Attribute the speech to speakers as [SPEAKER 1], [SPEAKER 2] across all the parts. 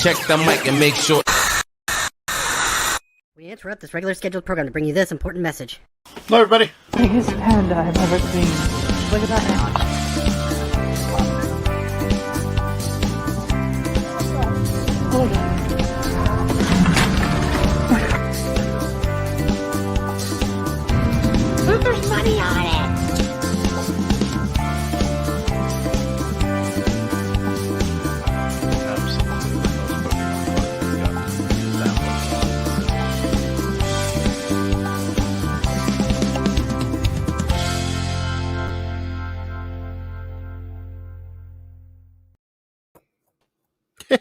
[SPEAKER 1] check the mic and make sure.
[SPEAKER 2] We interrupt this regular scheduled program to bring you this important message.
[SPEAKER 3] Hello, everybody.
[SPEAKER 4] Biggest panda I've ever seen. Look at that now. Hold on.
[SPEAKER 2] Look, there's money on it!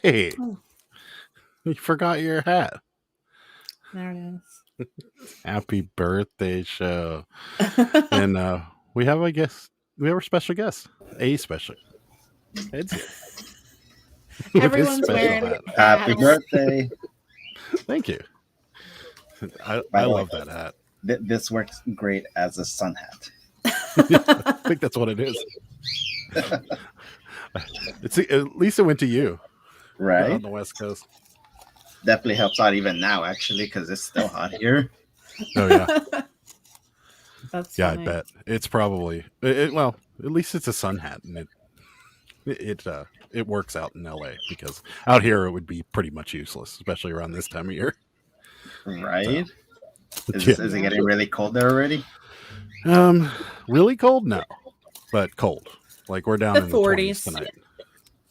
[SPEAKER 3] Hey, you forgot your hat.
[SPEAKER 4] There it is.
[SPEAKER 3] Happy birthday show. And we have, I guess, we have a special guest. A special. Ed's here. With his
[SPEAKER 4] Everyone's
[SPEAKER 3] special
[SPEAKER 4] wearing
[SPEAKER 3] hat.
[SPEAKER 5] Happy birthday.
[SPEAKER 3] Thank you. I
[SPEAKER 5] By the
[SPEAKER 3] love
[SPEAKER 5] way,
[SPEAKER 3] that hat.
[SPEAKER 5] This works great as a sun hat.
[SPEAKER 3] I think that's what it is. At least it went to you.
[SPEAKER 5] Right?
[SPEAKER 3] On the West Coast.
[SPEAKER 5] Definitely helps out even now, actually, because it's still hot here.
[SPEAKER 3] Oh, yeah.
[SPEAKER 4] That's
[SPEAKER 3] Yeah,
[SPEAKER 4] funny.
[SPEAKER 3] I bet. It's probably, well, at least it's a sun hat, and it works out in LA, because out here it would be pretty much useless, especially around this time of year.
[SPEAKER 5] Right? Is
[SPEAKER 3] Yeah.
[SPEAKER 5] it getting really cold there already?
[SPEAKER 3] Really cold? No, but cold. Like we're down
[SPEAKER 4] The
[SPEAKER 3] in the
[SPEAKER 4] 40s
[SPEAKER 3] 20s tonight.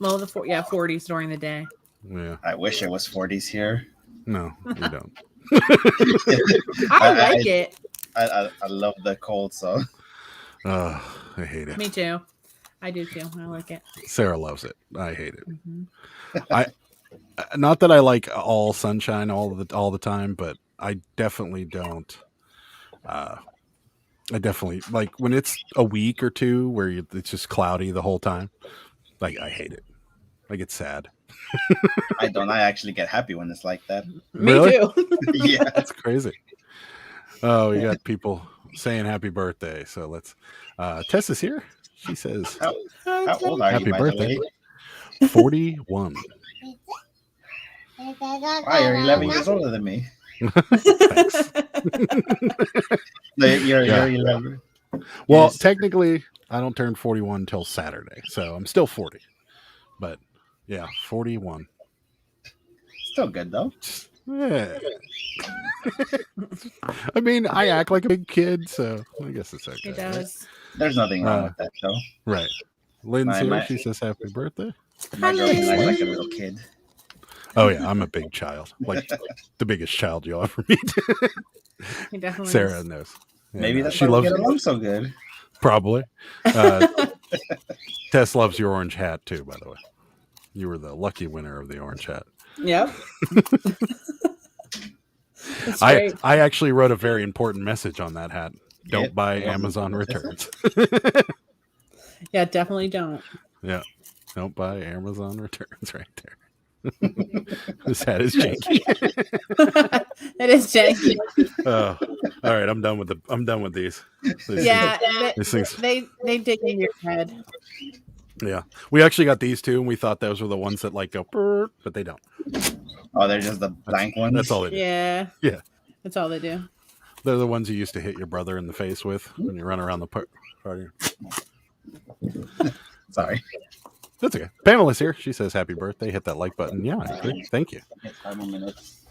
[SPEAKER 4] Well, 40s during the day.
[SPEAKER 3] Yeah,
[SPEAKER 5] I wish it was 40s here.
[SPEAKER 3] no, we don't.
[SPEAKER 4] I like it.
[SPEAKER 5] I love the cold, so
[SPEAKER 3] I hate it.
[SPEAKER 4] Me too. I do too. I like it.
[SPEAKER 3] Sarah loves it. I hate it.
[SPEAKER 4] Mhm.
[SPEAKER 3] Not that I like all sunshine all the time, but I definitely don't. I definitely like when it's a week or two where it's just cloudy the whole time. Like I hate it. I get sad.
[SPEAKER 5] I don't. I actually get happy when it's like that.
[SPEAKER 4] Me
[SPEAKER 3] Really?
[SPEAKER 4] too.
[SPEAKER 5] Yeah.
[SPEAKER 3] That's crazy. Oh, we got people saying happy birthday. So let's. Tess is here. She says
[SPEAKER 5] How old are
[SPEAKER 3] happy
[SPEAKER 5] you, by
[SPEAKER 3] birthday.
[SPEAKER 5] the way?
[SPEAKER 3] 41.
[SPEAKER 5] Wow, you're 11 years older than me.
[SPEAKER 3] Thanks.
[SPEAKER 5] You're
[SPEAKER 3] Yeah.
[SPEAKER 5] 11.
[SPEAKER 3] Well,
[SPEAKER 5] Yes.
[SPEAKER 3] technically, I don't turn 41 until Saturday, so I'm still 40. But yeah, 41.
[SPEAKER 5] Still good, though.
[SPEAKER 3] Yeah. I mean, I act like a big kid, so I guess it's okay.
[SPEAKER 4] It does.
[SPEAKER 5] There's nothing wrong with that, though.
[SPEAKER 3] Right. Lynn's
[SPEAKER 5] My-
[SPEAKER 3] here.
[SPEAKER 5] my-
[SPEAKER 3] She says happy birthday.
[SPEAKER 5] My girlfriend acts
[SPEAKER 4] Hello.
[SPEAKER 5] like a little kid.
[SPEAKER 3] Oh, yeah, I'm a big child. Like the biggest child you'll ever meet.
[SPEAKER 4] It definitely
[SPEAKER 3] Sarah
[SPEAKER 4] is.
[SPEAKER 3] knows.
[SPEAKER 5] Maybe
[SPEAKER 3] And,
[SPEAKER 5] that's
[SPEAKER 3] she
[SPEAKER 5] why we
[SPEAKER 3] loves
[SPEAKER 5] get along so good.
[SPEAKER 3] Probably. Tess loves your orange hat, too, by the way. You were the lucky winner of the orange hat.
[SPEAKER 4] Yep. It's
[SPEAKER 3] I
[SPEAKER 4] great.
[SPEAKER 3] actually wrote a very important message on that hat. Don't
[SPEAKER 5] Yeah.
[SPEAKER 3] buy
[SPEAKER 5] Yeah.
[SPEAKER 3] Amazon returns.
[SPEAKER 4] Yeah, definitely don't.
[SPEAKER 3] Yeah. Don't buy Amazon returns right there. This hat is janky.
[SPEAKER 4] It is janky.
[SPEAKER 3] Oh, all right. I'm done with these. These
[SPEAKER 4] Yeah,
[SPEAKER 3] These things.
[SPEAKER 4] they dig in your head.
[SPEAKER 3] things- yeah. We actually got these two, and we thought those were the ones that like go, "Brrr," but they don't.
[SPEAKER 5] Oh, they're just the blank ones.
[SPEAKER 3] That's all they do.
[SPEAKER 4] Yeah.
[SPEAKER 3] Yeah.
[SPEAKER 4] That's all they do.
[SPEAKER 3] They're the ones you used to hit your brother in the face with when you run around the party.
[SPEAKER 5] Sorry.
[SPEAKER 3] That's okay. Pamela's here. She says happy birthday. Hit that like button. Yeah, I agree. Thank you.
[SPEAKER 5] 5 more minutes.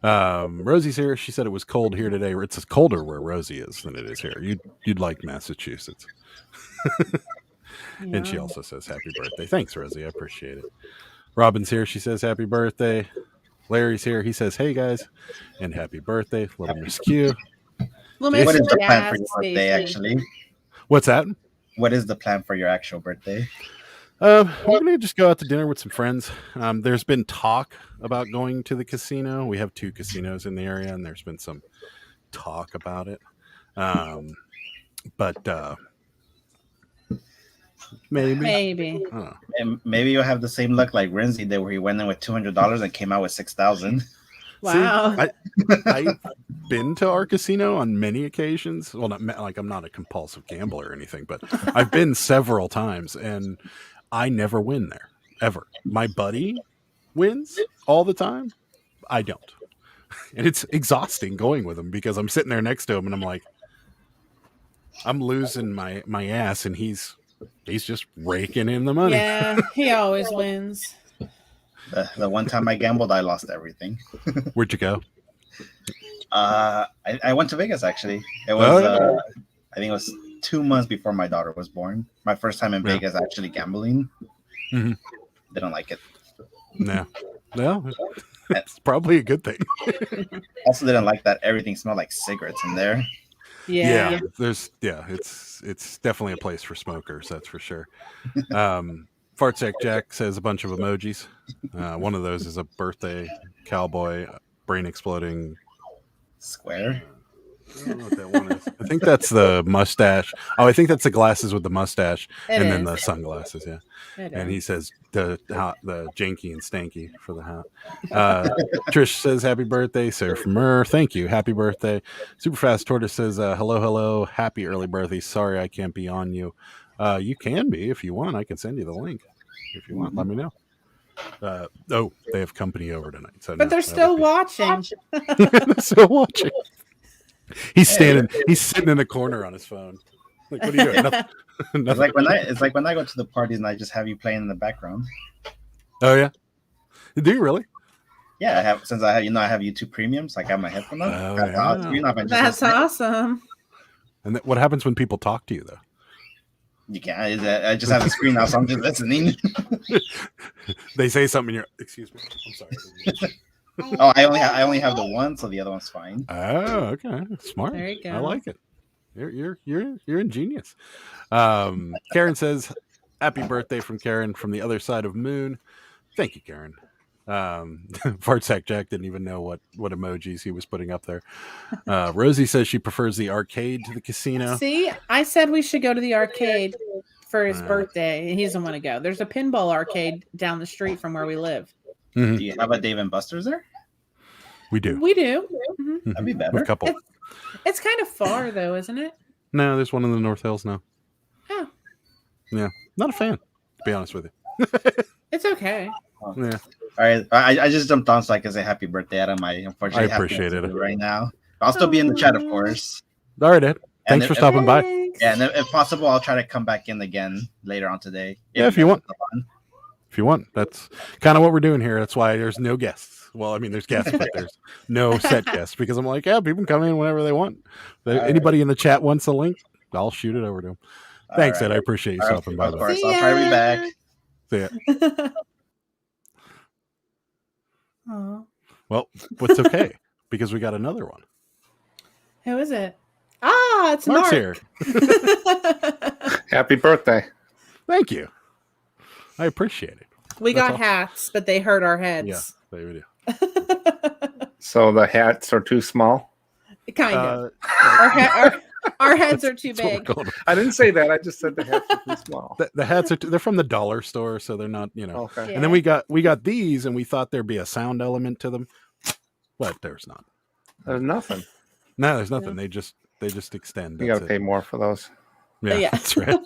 [SPEAKER 3] Rosie's here. She said it was cold here today. It's colder where Rosie is than it is here. You'd like Massachusetts. And she
[SPEAKER 4] Yeah.
[SPEAKER 3] also says happy birthday. Thanks, Rosie. I appreciate it. Robin's here. She says happy birthday. Larry's here. He says, hey guys, and happy birthday. Little Miss Q.
[SPEAKER 4] Little
[SPEAKER 3] Yes.
[SPEAKER 5] What is
[SPEAKER 4] Miss
[SPEAKER 5] the plan for
[SPEAKER 4] Gas
[SPEAKER 5] your birthday,
[SPEAKER 4] Station.
[SPEAKER 5] actually?
[SPEAKER 3] What's that?
[SPEAKER 5] What is the plan for your actual birthday?
[SPEAKER 3] We're gonna just go out to dinner with some friends. There's been talk about going to the casino. We have 2 casinos in the area, and there's been some talk about it. But maybe.
[SPEAKER 4] Maybe.
[SPEAKER 3] I don't know.
[SPEAKER 5] And maybe you'll have the same luck like Renzi did, where he went in with $200 and came out with 6,000.
[SPEAKER 4] Wow.
[SPEAKER 3] See, I've been to our casino on many occasions. Well, not like I'm not a compulsive gambler or anything, but I've been several times, and I never win there ever. My buddy wins all the time. I don't. And it's exhausting going with him because I'm sitting there next to him and I'm like, I'm losing my ass and he's just raking in the money.
[SPEAKER 1] Yeah, he always wins.
[SPEAKER 5] The one time I gambled, I lost everything.
[SPEAKER 3] Where'd you go?
[SPEAKER 5] I went to Vegas actually. It was I think it was 2 months before my daughter was born. My first time in Vegas actually gambling.
[SPEAKER 3] Mm-hmm.
[SPEAKER 5] Didn't like it.
[SPEAKER 3] No. Well, it's probably a good thing.
[SPEAKER 5] Also didn't like that everything smelled like cigarettes in there.
[SPEAKER 1] Yeah.
[SPEAKER 3] It's definitely a place for smokers, that's for sure. Fartsack Jack says a bunch of emojis. One of those is a birthday cowboy, brain exploding
[SPEAKER 5] Square.
[SPEAKER 3] I don't know what that one is. I think that's the mustache. Oh, I think that's the glasses with the mustache and then the sunglasses. Yeah. And he says the janky and stanky for the hat. Trish says happy birthday, Sarah from Murr. Thank you. Happy birthday. Superfast Tortoise says hello. Happy early birthday. Sorry I can't be on you. You can be if you want. I can send you the link if you want. Let me know. They have company over tonight. So
[SPEAKER 1] but they're still watching.
[SPEAKER 3] They're still watching. He's sitting in the corner on his phone. Like, what are you doing? Nothing.
[SPEAKER 5] It's like when I go to the parties and I just have you playing in the background.
[SPEAKER 3] Oh yeah, do you really?
[SPEAKER 5] Yeah, I have. Since I have YouTube Premium, so I got my headphone on.
[SPEAKER 1] That's awesome.
[SPEAKER 3] And what happens when people talk to you though?
[SPEAKER 5] You can't. I just have the screen now, so I'm just listening.
[SPEAKER 3] They say something. Excuse me. I'm sorry.
[SPEAKER 5] Oh, I only have the one, so the other one's fine.
[SPEAKER 3] Oh, okay, smart.
[SPEAKER 1] There you go.
[SPEAKER 3] I like it. You're ingenious. Karen says, "Happy birthday from Karen from the other side of Moon." Thank you, Karen. Fartsack Jack didn't even know what emojis he was putting up there. Rosie says she prefers the arcade to the casino.
[SPEAKER 1] See, I said we should go to the arcade for his birthday, and he doesn't want to go. There's a pinball arcade down the street from where we live.
[SPEAKER 3] Mm-hmm.
[SPEAKER 5] Do you have a Dave and Buster's there?
[SPEAKER 3] We do.
[SPEAKER 1] Mm-hmm.
[SPEAKER 5] That'd be better.
[SPEAKER 3] A couple.
[SPEAKER 1] It's kind of far, though, isn't it?
[SPEAKER 3] No, there's one in the North Hills now.
[SPEAKER 1] Oh.
[SPEAKER 3] Yeah. Not a fan, to be honest with you.
[SPEAKER 1] It's okay.
[SPEAKER 3] Yeah.
[SPEAKER 5] All right. I just jumped on so I can say happy birthday out of my unfortunately.
[SPEAKER 3] I appreciate it
[SPEAKER 5] right now. I'll still be in the chat, of course.
[SPEAKER 3] All right, Ed. Thanks for stopping by.
[SPEAKER 5] Yeah, and if possible, I'll try to come back in again later on today.
[SPEAKER 3] Yeah, if you want. If you want. That's kind of what we're doing here. That's why there's no guests. Well, I mean, there's guests, but there's no set guests because I'm like, yeah, people can come in whenever they want. Anybody in the chat wants a link, I'll shoot it over to them. Thanks, Ed. I appreciate you stopping by.
[SPEAKER 5] Of course, I'll try to be back.
[SPEAKER 3] See ya.
[SPEAKER 1] Aww.
[SPEAKER 3] Well, what's okay because we got another one.
[SPEAKER 1] Who is it? Ah, it's
[SPEAKER 3] Mark's
[SPEAKER 1] Mark.
[SPEAKER 3] here.
[SPEAKER 6] Happy birthday.
[SPEAKER 3] Thank you. I appreciate it.
[SPEAKER 1] We got hats, but they hurt our heads.
[SPEAKER 3] Yeah, they do.
[SPEAKER 6] So the hats are too small?
[SPEAKER 1] Kind of. Our heads are too big.
[SPEAKER 6] I didn't say that. I just said the hats are too small.
[SPEAKER 3] The hats are they're from the dollar store, so they're not,
[SPEAKER 6] Okay.
[SPEAKER 1] Yeah.
[SPEAKER 3] And then we got these, and we thought there'd be a sound element to them, but there's not.
[SPEAKER 6] There's nothing.
[SPEAKER 3] No, there's nothing.
[SPEAKER 1] No.
[SPEAKER 3] They just extend.
[SPEAKER 6] You got to pay more for those.
[SPEAKER 3] Yeah,
[SPEAKER 1] Yeah.
[SPEAKER 3] that's right.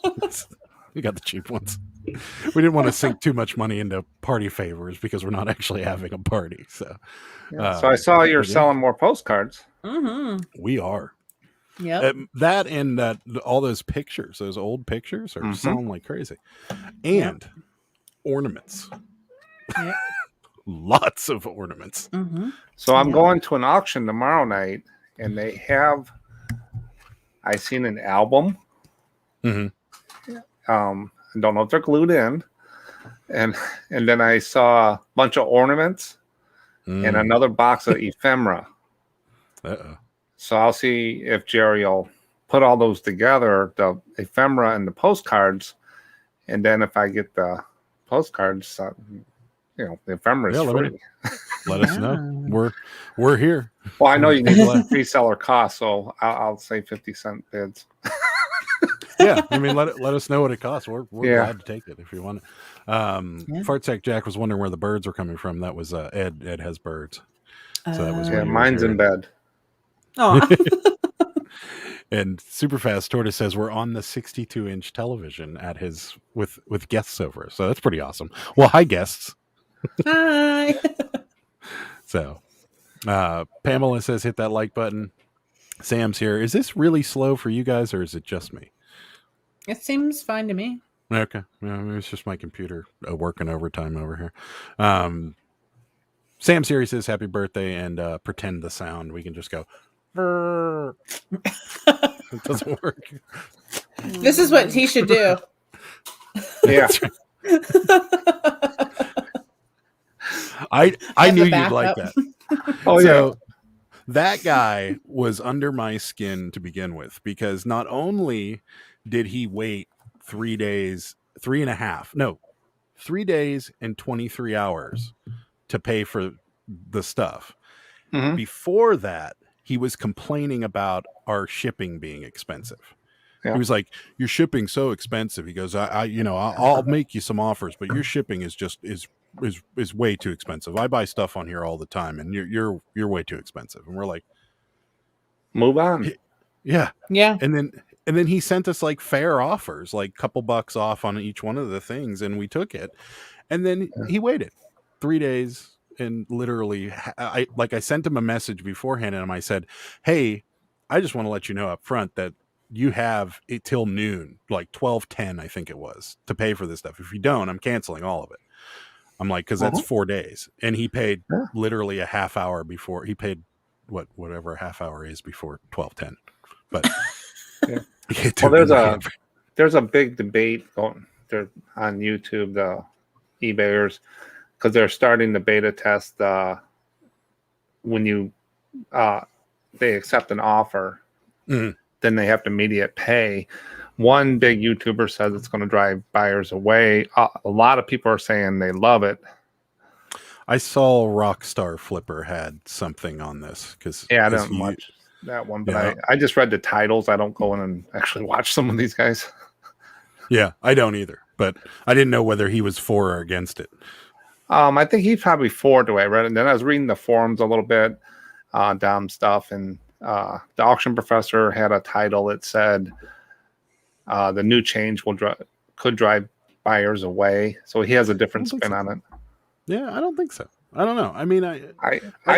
[SPEAKER 3] We got the cheap ones. We didn't want to sink too much money into party favors because we're not actually having a party. So,
[SPEAKER 6] Yeah. So I saw you're selling more postcards.
[SPEAKER 1] Mm-hmm.
[SPEAKER 3] we are.
[SPEAKER 1] Yep.
[SPEAKER 3] That and all those pictures, those old pictures, are selling like crazy, and ornaments.
[SPEAKER 1] Yep.
[SPEAKER 3] Lots of ornaments.
[SPEAKER 1] Mm-hmm.
[SPEAKER 6] So I'm going to an auction tomorrow night, and they have. I seen an album.
[SPEAKER 3] Mm-hmm.
[SPEAKER 6] I don't know if they're glued in, and then I saw a bunch of ornaments and another box of ephemera.
[SPEAKER 3] Uh-oh.
[SPEAKER 6] So I'll see if Jerry will put all those together, the ephemera and the postcards, and then if I get the postcards, the ephemera is free.
[SPEAKER 3] Let us know. We're here.
[SPEAKER 6] Well, I know you need reseller cost, so I'll say 50-cent bids.
[SPEAKER 3] Yeah, I mean, let us know what it costs. We're glad to take it if you want it. Fartsack Jack was wondering where the birds were coming from. That was Ed. Ed has birds, so that was
[SPEAKER 6] mine's in bed.
[SPEAKER 1] Oh.
[SPEAKER 3] And Superfast Tortoise says we're on the 62-inch television at his with guests over. So that's pretty awesome. Well, hi guests.
[SPEAKER 1] Hi.
[SPEAKER 3] So Pamela says hit that like button. Sam's here. Is this really slow for you guys or is it just me?
[SPEAKER 1] It seems fine to me.
[SPEAKER 3] Okay. Maybe it's just my computer working overtime over here. Sam Siri says happy birthday and pretend the sound. We can just go. It doesn't work.
[SPEAKER 1] This is what he should do.
[SPEAKER 6] Yeah.
[SPEAKER 3] I
[SPEAKER 1] As
[SPEAKER 3] knew
[SPEAKER 1] a
[SPEAKER 3] you'd like
[SPEAKER 1] backup.
[SPEAKER 3] that.
[SPEAKER 6] Oh,
[SPEAKER 3] So, that guy was under my skin to begin with because not only did he wait 3 days, 3 days and 23 hours to pay for the stuff.
[SPEAKER 6] Mhm.
[SPEAKER 3] Before that, he was complaining about our shipping being expensive.
[SPEAKER 6] Yeah.
[SPEAKER 3] He was like, "Your shipping's so expensive." He goes, I'll make you some offers, but your shipping is just is way too expensive. I buy stuff on here all the time, and you're way too expensive." And we're like,
[SPEAKER 6] move on.
[SPEAKER 3] "Yeah,
[SPEAKER 1] Yeah.
[SPEAKER 3] And then he sent us like fair offers, like a couple bucks off on each one of the things, and we took it. And then he waited 3 days. And literally, I sent him a message beforehand, and I said, "Hey, I just want to let you know up front that you have it till noon, like 12:10, I think it was, to pay for this stuff. If you don't, I'm canceling all of it." I'm like, because that's 4 days, and he paid literally a half hour before. He paid whatever a half hour is before 12:10, but
[SPEAKER 6] well, there's a big debate going there on YouTube, the eBayers. Because they're starting the beta test when you they accept an offer, then they have to immediate pay. One big YouTuber says it's going to drive buyers away. A lot of people are saying they love it.
[SPEAKER 3] I saw Rockstar Flipper had something on this because
[SPEAKER 6] I don't watch that one, but I just read the titles. I don't go in and actually watch some of these guys.
[SPEAKER 3] Yeah, I don't either, but I didn't know whether he was for or against it.
[SPEAKER 6] I think he's probably for the way I read it. And then I was reading the forums a little bit, dumb stuff, and the auction professor had a title that said the new change could drive buyers away. So he has a different spin on it.
[SPEAKER 3] Yeah, I don't think so. I don't know. I mean, I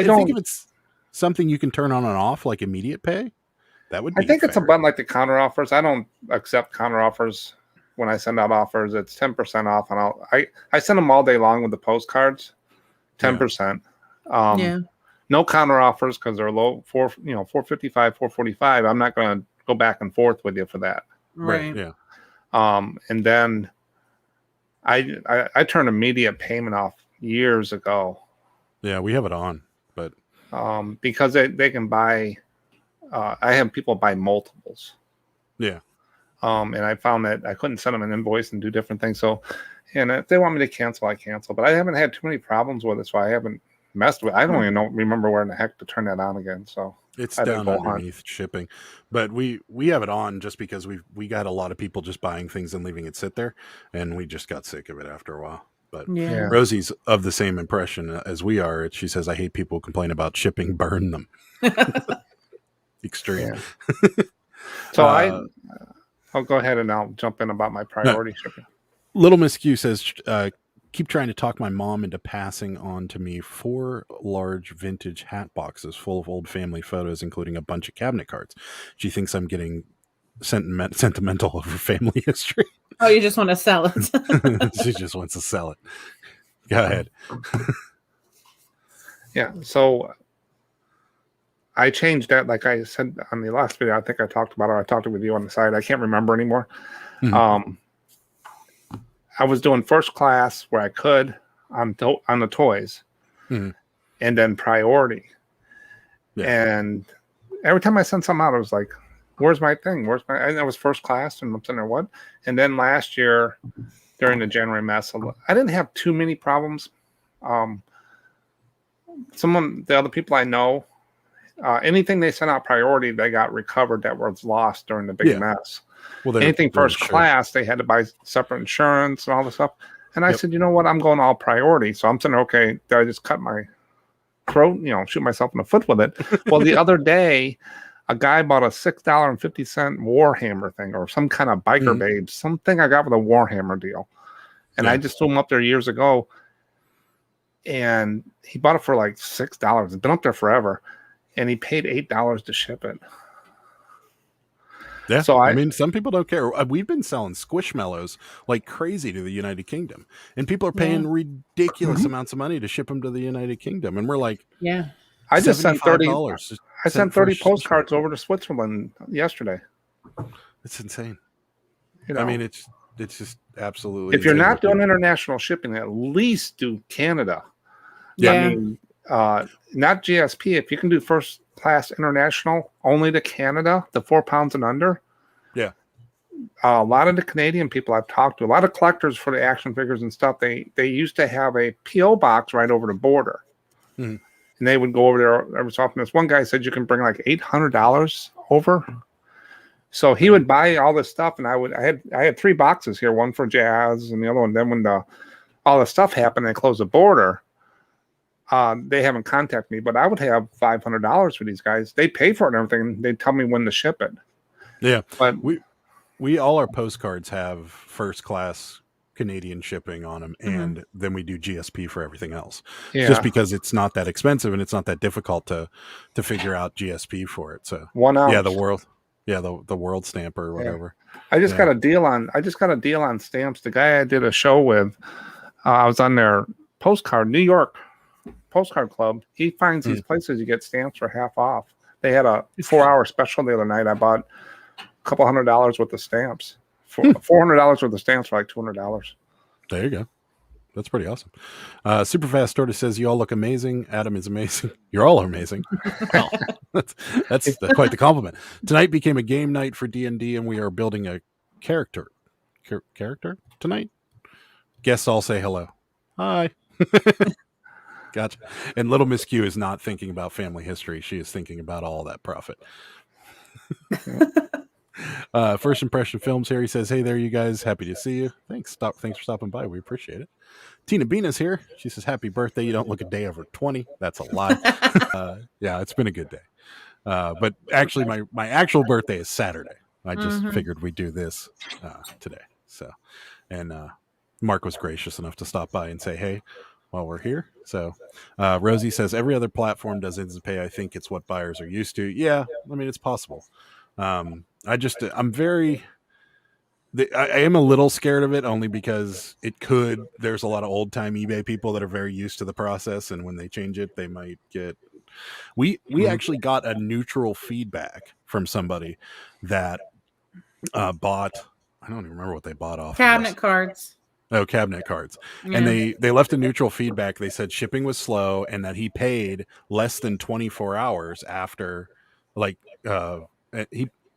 [SPEAKER 6] don't
[SPEAKER 3] think if it's something you can turn on and off, like immediate pay, that would be
[SPEAKER 6] I think it's a
[SPEAKER 3] fair.
[SPEAKER 6] button like the counter offers. I don't accept counter offers. When I send out offers, it's 10% off, and I send them all day long with the postcards, 10%. No counter offers because they're low, $4.55, $4.45. I'm not going to go back and forth with you for that.
[SPEAKER 1] Right.
[SPEAKER 3] Yeah.
[SPEAKER 6] And then I turned immediate payment off years ago.
[SPEAKER 3] Yeah, we have it on, but
[SPEAKER 6] because they can buy. I have people buy multiples.
[SPEAKER 3] Yeah.
[SPEAKER 6] And I found that I couldn't send them an invoice and do different things. So, and if they want me to cancel, I cancel. But I haven't had too many problems with it, so I haven't messed with it. I don't even remember where in the heck to turn that on again. So
[SPEAKER 3] it's down underneath shipping. But we have it on just because we got a lot of people just buying things and leaving it sit there, and we just got sick of it after a while. But Rosie's of the same impression as we are. She says, "I hate people who complain about shipping. Burn them." Extreme.
[SPEAKER 6] Yeah. So I'll go ahead and I'll jump in about my priority shipping.
[SPEAKER 3] Little Miss Q says, keep trying to talk my mom into passing on to me 4 large vintage hat boxes full of old family photos, including a bunch of cabinet cards. She thinks I'm getting sentimental over family history.
[SPEAKER 1] Oh, you just want to sell it.
[SPEAKER 3] She just wants to sell it. Go ahead.
[SPEAKER 6] Yeah. So I changed that, like I said on the last video. I think I talked about it. I talked with you on the side. I can't remember anymore. Mm-hmm. I was doing first class where I could on the toys, and then priority. Yeah. And every time I sent something out, I was like, "Where's my thing? And that was first class." And I'm sitting there, what? And then last year, during the January mess, I didn't have too many problems. The other people I know, anything they sent out priority, they got recovered that was lost during the big mess. Well, anything first class, they had to buy separate insurance and all this stuff. And I said, you know what? I'm going all priority. So I'm saying, okay, did I just cut my throat, shoot myself in the foot with it? Well, the other day, a guy bought a $6.50 Warhammer thing or some kind of biker babes, something I got with a Warhammer deal. And I just threw him up there years ago. And he bought it for like $6. It's been up there forever. And he paid $8 to ship it.
[SPEAKER 3] Yeah,
[SPEAKER 6] so
[SPEAKER 3] I mean, some people don't care. We've been selling Squishmallows like crazy to the United Kingdom, and people are paying ridiculous amounts of money to ship them to the United Kingdom. And we're like,
[SPEAKER 6] I just sent $30. I sent 30 postcards
[SPEAKER 3] Squishmallow.
[SPEAKER 6] over to Switzerland yesterday.
[SPEAKER 3] It's insane.
[SPEAKER 6] You know,
[SPEAKER 3] I mean, it's just absolutely.
[SPEAKER 6] If you're
[SPEAKER 3] insane.
[SPEAKER 6] not doing international shipping, at least do Canada.
[SPEAKER 1] Yeah.
[SPEAKER 6] I mean, not GSP. If you can do first class international only to Canada, the 4 pounds and under.
[SPEAKER 3] Yeah.
[SPEAKER 6] A lot of the Canadian people I've talked to, a lot of collectors for the action figures and stuff, they used to have a PO box right over the border. And they would go over there every so often. This one guy said you can bring like $800 over. So he would buy all this stuff, and I had 3 boxes here, one for Jazz and the other one. Then when all the stuff happened, they closed the border. They haven't contacted me, but I would have $500 for these guys. They pay for it and everything. They tell me when to ship it.
[SPEAKER 3] Yeah,
[SPEAKER 6] but
[SPEAKER 3] we all our postcards have first class Canadian shipping on them, and then we do GSP for everything else. Just because it's not that expensive and it's not that difficult to figure out GSP for it. So
[SPEAKER 6] 1 ounce.
[SPEAKER 3] Yeah, the world stamp or whatever.
[SPEAKER 6] I just got a deal on stamps. The guy I did a show with, I was on their postcard, New York Postcard Club. He finds these places you get stamps for half off. They had a 4-hour special the other night. I bought a couple $100 worth of stamps. $400 worth of stamps for like $200.
[SPEAKER 3] There you go. That's pretty awesome. Superfast Tortoise says, you all look amazing. Adam is amazing. You're all amazing. Well, that's quite the compliment. Tonight became a game night for D&D, and we are building a character tonight. Guests all say hello. Hi. Gotcha. And little Miss Q is not thinking about family history. She is thinking about all that profit. First Impression Films here. He says, hey there, you guys. Happy to see you. Thanks for stopping by. We appreciate it. Tina Bina's here. She says, happy birthday. You don't look a day over 20. That's a lie. Yeah, it's been a good day. But actually, my actual birthday is Saturday. I just figured we'd do this today. So, and Mark was gracious enough to stop by and say, hey, while we're here. So Rosie says, every other platform does instant pay. I think it's what buyers are used to. Yeah, I mean, it's possible. I am a little scared of it, only because there's a lot of old time eBay people that are very used to the process, and when they change it, they might get. We actually got a neutral feedback from somebody that bought. I don't even remember what they bought off
[SPEAKER 1] cabinet cards.
[SPEAKER 3] Oh, cabinet cards. Yeah. And they left a neutral feedback. They said shipping was slow and that he paid less than 24 hours after, like,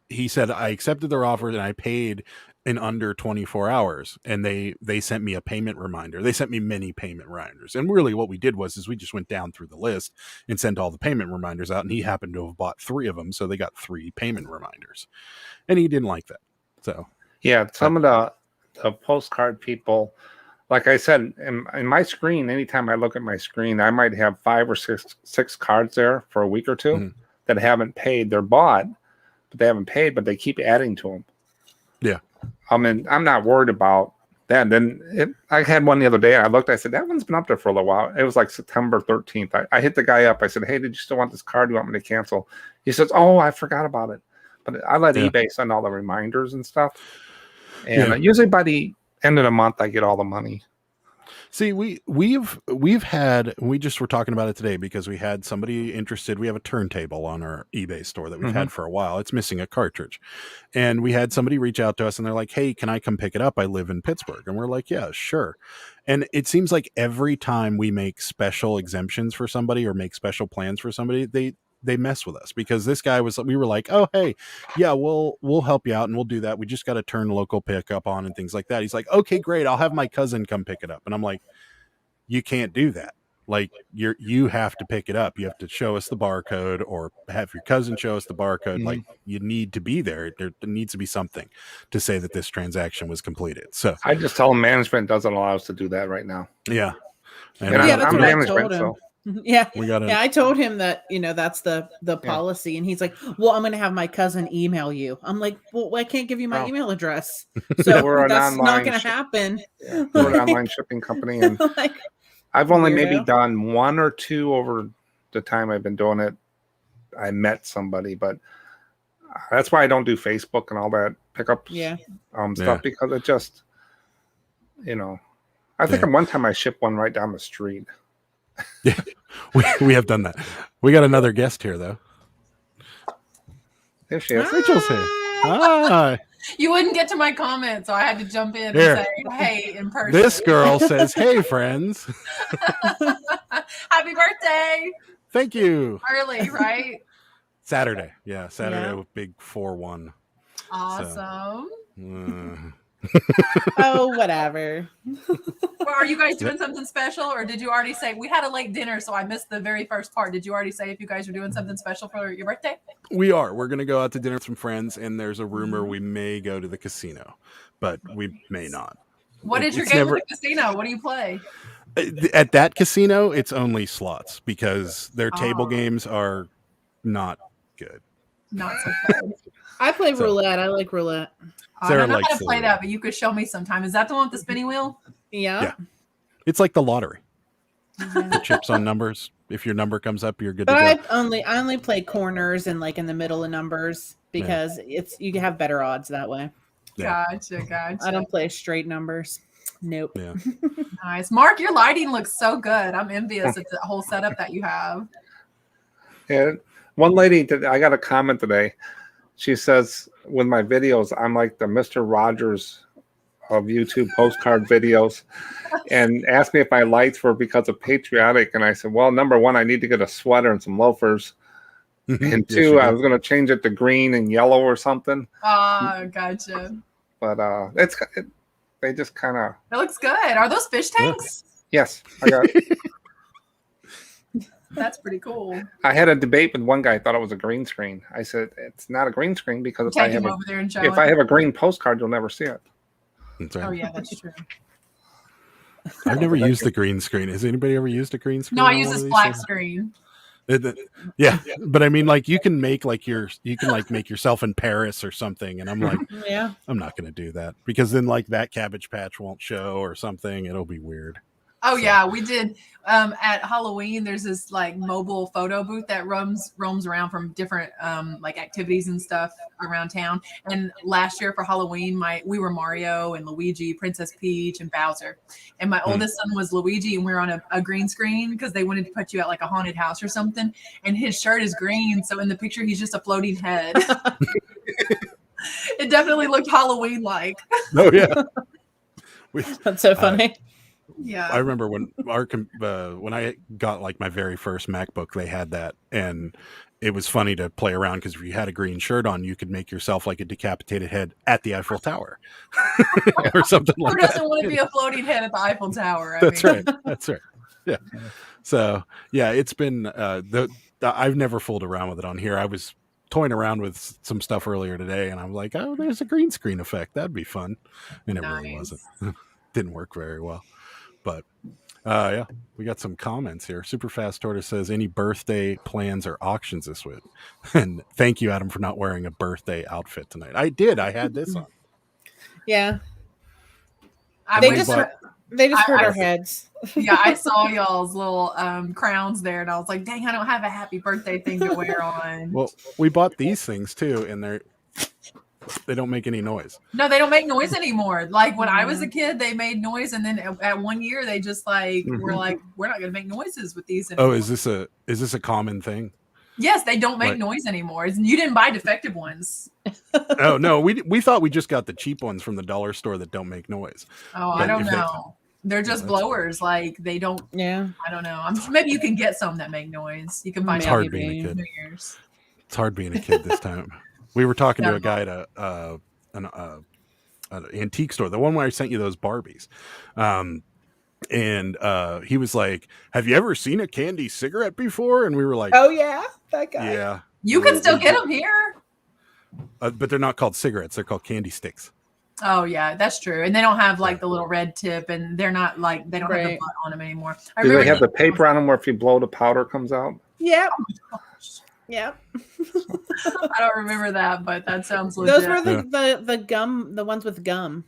[SPEAKER 3] he said, I accepted their offer and I paid in under 24 hours. And they sent me a payment reminder. They sent me many payment reminders. And really what we did was we just went down through the list and sent all the payment reminders out. And he happened to have bought 3 of them. So they got 3 payment reminders. And he didn't like that. So,
[SPEAKER 6] yeah, some of the postcard people, like I said, in my screen, anytime I look at my screen, I might have 5 or 6 cards there for a week or two that haven't paid. They're bought, but they haven't paid, but they keep adding to them.
[SPEAKER 3] Yeah.
[SPEAKER 6] I mean, I'm not worried about that. Then I had one the other day. I looked, I said, that one's been up there for a little while. It was like September 13th. I hit the guy up. I said, hey, did you still want this card? Do you want me to cancel? He says, oh, I forgot about it. But I let eBay send all the reminders and stuff. And usually by the end of the month, I get all the money.
[SPEAKER 3] See, we've had, we just were talking about it today because we had somebody interested. We have a turntable on our eBay store that we've had for a while. It's missing a cartridge. And we had somebody reach out to us and they're like, hey, can I come pick it up? I live in Pittsburgh. And we're like, yeah, sure. And it seems like every time we make special exemptions for somebody or make special plans for somebody, they mess with us, because this guy we were like, oh, hey, yeah, we'll help you out and we'll do that. We just got to turn local pickup on and things like that. He's like, okay, great. I'll have my cousin come pick it up. And I'm like, you can't do that. Like you have to pick it up. You have to show us the barcode or have your cousin show us the barcode. Like you need to be there. There needs to be something to say that this transaction was completed. So
[SPEAKER 6] I just tell them management doesn't allow us to do that right now.
[SPEAKER 3] Yeah.
[SPEAKER 6] And I'm management, so
[SPEAKER 1] Yeah.
[SPEAKER 3] Yeah,
[SPEAKER 1] I told him that, that's the policy. And he's like, well, I'm going to have my cousin email you. I'm like, well, I can't give you my email address. So
[SPEAKER 6] We're
[SPEAKER 1] that's not going to happen.
[SPEAKER 6] We're an online shipping company. And I've only maybe done one or two over the time I've been doing it. I met somebody, but that's why I don't do Facebook and all that pickup stuff, because it just, I think one time I shipped one right down the street.
[SPEAKER 3] Yeah, we have done that. We got another guest here, though.
[SPEAKER 6] There she is.
[SPEAKER 3] Rachel's here. Hi.
[SPEAKER 7] You wouldn't get to my comment, so I had to jump in and say, hey, in person.
[SPEAKER 3] This girl says, hey, friends.
[SPEAKER 7] Happy birthday.
[SPEAKER 3] Thank you.
[SPEAKER 7] Early, right?
[SPEAKER 3] Saturday. Yeah, Saturday with big 4-1.
[SPEAKER 7] Awesome.
[SPEAKER 3] So,
[SPEAKER 1] oh, whatever.
[SPEAKER 7] Well, are you guys doing something special, or did you already say we had a late dinner, so I missed the very first part? Did you already say if you guys are doing something special for your birthday?
[SPEAKER 3] We are. We're going to go out to dinner with some friends, and there's a rumor we may go to the casino, but we may not.
[SPEAKER 7] What is your game at the casino? What do you play?
[SPEAKER 3] At that casino, it's only slots because their table games are not good.
[SPEAKER 7] Not so good.
[SPEAKER 1] I play roulette. I like roulette.
[SPEAKER 7] I don't know how to play that, but you could show me sometime. Is that the one with the spinning wheel?
[SPEAKER 1] Yeah.
[SPEAKER 3] It's like the lottery. The chips on numbers. If your number comes up, you're good to go.
[SPEAKER 1] I only play corners and like in the middle of numbers because you have better odds that way.
[SPEAKER 3] Yeah.
[SPEAKER 7] Gotcha.
[SPEAKER 1] I don't play straight numbers. Nope.
[SPEAKER 3] Yeah.
[SPEAKER 7] Nice. Mark, your lighting looks so good. I'm envious of the whole setup that you have.
[SPEAKER 6] Yeah. One lady, I got a comment today. She says, with my videos, I'm like the Mr. Rogers of YouTube postcard videos, and asked me if my lights were because of patriotic. And I said, well, number one, I need to get a sweater and some loafers. And two, I was going to change it to green and yellow or something.
[SPEAKER 7] Gotcha.
[SPEAKER 6] But they just kind of.
[SPEAKER 7] It looks good. Are those fish tanks?
[SPEAKER 6] Yes, I got it.
[SPEAKER 7] That's pretty cool.
[SPEAKER 6] I had a debate with one guy. Thought it was a green screen. I said it's not a green screen because if I have a green postcard, you'll never see it.
[SPEAKER 3] That's right.
[SPEAKER 7] Oh yeah, that's true.
[SPEAKER 3] I've never used the green screen. Has anybody ever used a green screen?
[SPEAKER 7] No, I use this black screen.
[SPEAKER 3] Yeah, but I mean, like you can make make yourself in Paris or something, and I'm like, I'm not going to do that because then like that Cabbage Patch won't show or something. It'll be weird.
[SPEAKER 7] Oh yeah, we did at Halloween. There's this like mobile photo booth that roams around from different like activities and stuff around town. And last year for Halloween, we were Mario and Luigi, Princess Peach, and Bowser. And my oldest son was Luigi, and we were on a green screen because they wanted to put you at like a haunted house or something. And his shirt is green, so in the picture he's just a floating head. It definitely looked Halloween-like.
[SPEAKER 3] Oh yeah,
[SPEAKER 1] that's so funny.
[SPEAKER 7] Yeah,
[SPEAKER 3] I remember when when I got like my very first MacBook, they had that, and it was funny to play around because if you had a green shirt on, you could make yourself like a decapitated head at the Eiffel Tower or something like that.
[SPEAKER 7] Who doesn't want to be a floating head at the Eiffel Tower?
[SPEAKER 3] That's right. Yeah. So yeah, it's been I've never fooled around with it on here. I was toying around with some stuff earlier today, and I'm like, oh, there's a green screen effect. That'd be fun, and it really wasn't. Didn't work very well. But yeah, we got some comments here. Super Fast Tortoise says, any birthday plans or auctions this week? And thank you, Adam, for not wearing a birthday outfit tonight. I did. I had this on.
[SPEAKER 1] Yeah. They just hurt our heads.
[SPEAKER 7] Yeah, I saw y'all's little crowns there, and I was like, dang, I don't have a happy birthday thing to wear on.
[SPEAKER 3] Well, we bought these things too, and they don't make any noise.
[SPEAKER 7] No, they don't make noise anymore. Like when I was a kid, they made noise, and then at 1 year, they just like were like, we're not going to make noises with these anymore.
[SPEAKER 3] Oh, is this a common thing?
[SPEAKER 7] Yes, they don't make noise anymore. You didn't buy defective ones.
[SPEAKER 3] Oh no, we thought we just got the cheap ones from the dollar store that don't make noise.
[SPEAKER 7] Oh, I don't know. They're just blowers. Like they don't. Yeah, I don't know. Maybe you can get some that make noise. You can find.
[SPEAKER 3] It's hard being a kid. New Year's. It's hard being a kid this time. We were talking to a guy at an antique store, the one where I sent you those Barbies. And he was like, have you ever seen a candy cigarette before? And we were like,
[SPEAKER 1] oh yeah, that guy.
[SPEAKER 3] Yeah.
[SPEAKER 7] You can still get them here.
[SPEAKER 3] But they're not called cigarettes. They're called candy sticks.
[SPEAKER 7] Oh yeah, that's true. And they don't have like the little red tip, and they're not like they don't have the butt on them anymore.
[SPEAKER 6] Do they have the paper on them where if you blow the powder comes out?
[SPEAKER 1] Yep. Yep.
[SPEAKER 7] I don't remember that, but that sounds legit.
[SPEAKER 1] Those were the gum, the ones with gum.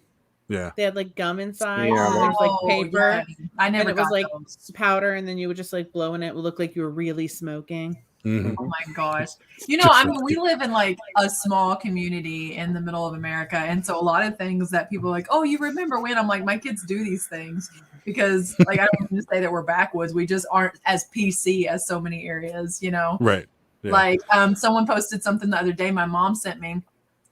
[SPEAKER 3] Yeah.
[SPEAKER 1] They had like gum inside.
[SPEAKER 6] Yeah,
[SPEAKER 1] and there's like paper.
[SPEAKER 7] Yeah. I never
[SPEAKER 1] and it was
[SPEAKER 7] got
[SPEAKER 1] like
[SPEAKER 7] those.
[SPEAKER 1] powder, and then you would just like blow in it. It would look like you were really smoking.
[SPEAKER 3] Mm-hmm.
[SPEAKER 7] Oh my gosh. You know, I mean, we live in like a small community in the middle of America. And so a lot of things that people are like, oh, you remember when? I'm like, my kids do these things because like I don't mean to say that we're backwoods. We just aren't as PC as so many areas, you know?
[SPEAKER 3] Right. Yeah.
[SPEAKER 7] Like someone posted something the other day my mom sent me.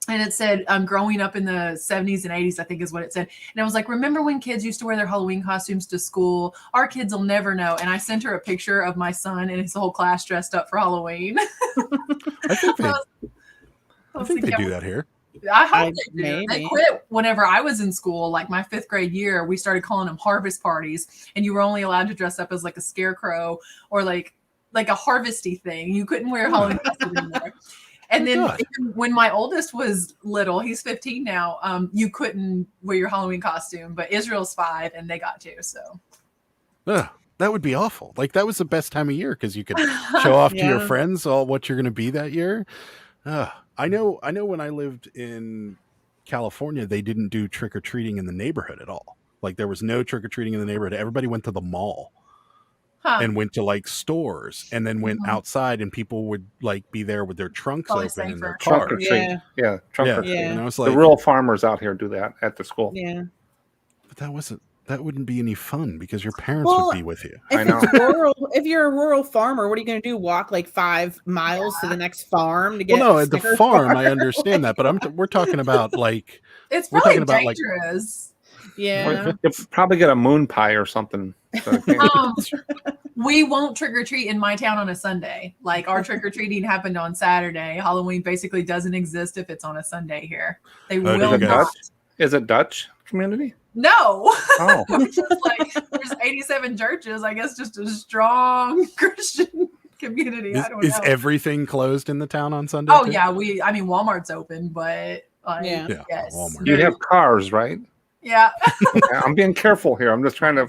[SPEAKER 7] And it said, growing up in the 70s and 80s, I think is what it said. And I was like, remember when kids used to wear their Halloween costumes to school? Our kids will never know. And I sent her a picture of my son and his whole class dressed up for Halloween.
[SPEAKER 3] I think they do that here.
[SPEAKER 7] I hope they do.
[SPEAKER 1] Maybe.
[SPEAKER 7] They quit whenever I was in school. Like my 5th grade year, we started calling them harvest parties. And you were only allowed to dress up as like a scarecrow or like a harvesty thing. You couldn't wear Halloween costumes anymore. And then when my oldest was little, he's 15 now, you couldn't wear your Halloween costume, but Israel's 5 and they got to, so.
[SPEAKER 3] That would be awful. Like that was the best time of year because you could show off to your friends all what you're going to be that year. I know when I lived in California, they didn't do trick-or-treating in the neighborhood at all. Like there was no trick-or-treating in the neighborhood. Everybody went to the mall. And went to like stores and then went outside and people would like be there with their trunks open in their
[SPEAKER 6] trunk
[SPEAKER 3] car.
[SPEAKER 6] or treat. Yeah, trunk or treat.
[SPEAKER 3] And I was like,
[SPEAKER 6] the rural farmers out here do that at the school.
[SPEAKER 1] Yeah.
[SPEAKER 3] But that wouldn't be any fun because your parents would be with you.
[SPEAKER 1] I know. If you're a rural farmer, what are you going to do? Walk like 5 miles to the next farm to get?
[SPEAKER 3] Well, no, at the farm, I understand that, but we're talking about like
[SPEAKER 7] it's probably dangerous.
[SPEAKER 1] Yeah,
[SPEAKER 6] you'll probably get a moon pie or something.
[SPEAKER 7] We won't trick or treat in my town on a Sunday. Like our trick or treating happened on Saturday. Halloween basically doesn't exist if it's on a Sunday here. They will not.
[SPEAKER 6] Is it Dutch community?
[SPEAKER 7] No.
[SPEAKER 6] Oh.
[SPEAKER 7] Like there's 87 churches. I guess just a strong Christian community. I don't know.
[SPEAKER 3] Is everything closed in the town on Sunday?
[SPEAKER 7] Oh yeah, I mean Walmart's open, but like, yes.
[SPEAKER 3] Walmart.
[SPEAKER 6] You have cars, right?
[SPEAKER 7] Yeah.
[SPEAKER 6] I'm being careful here. I'm just trying to.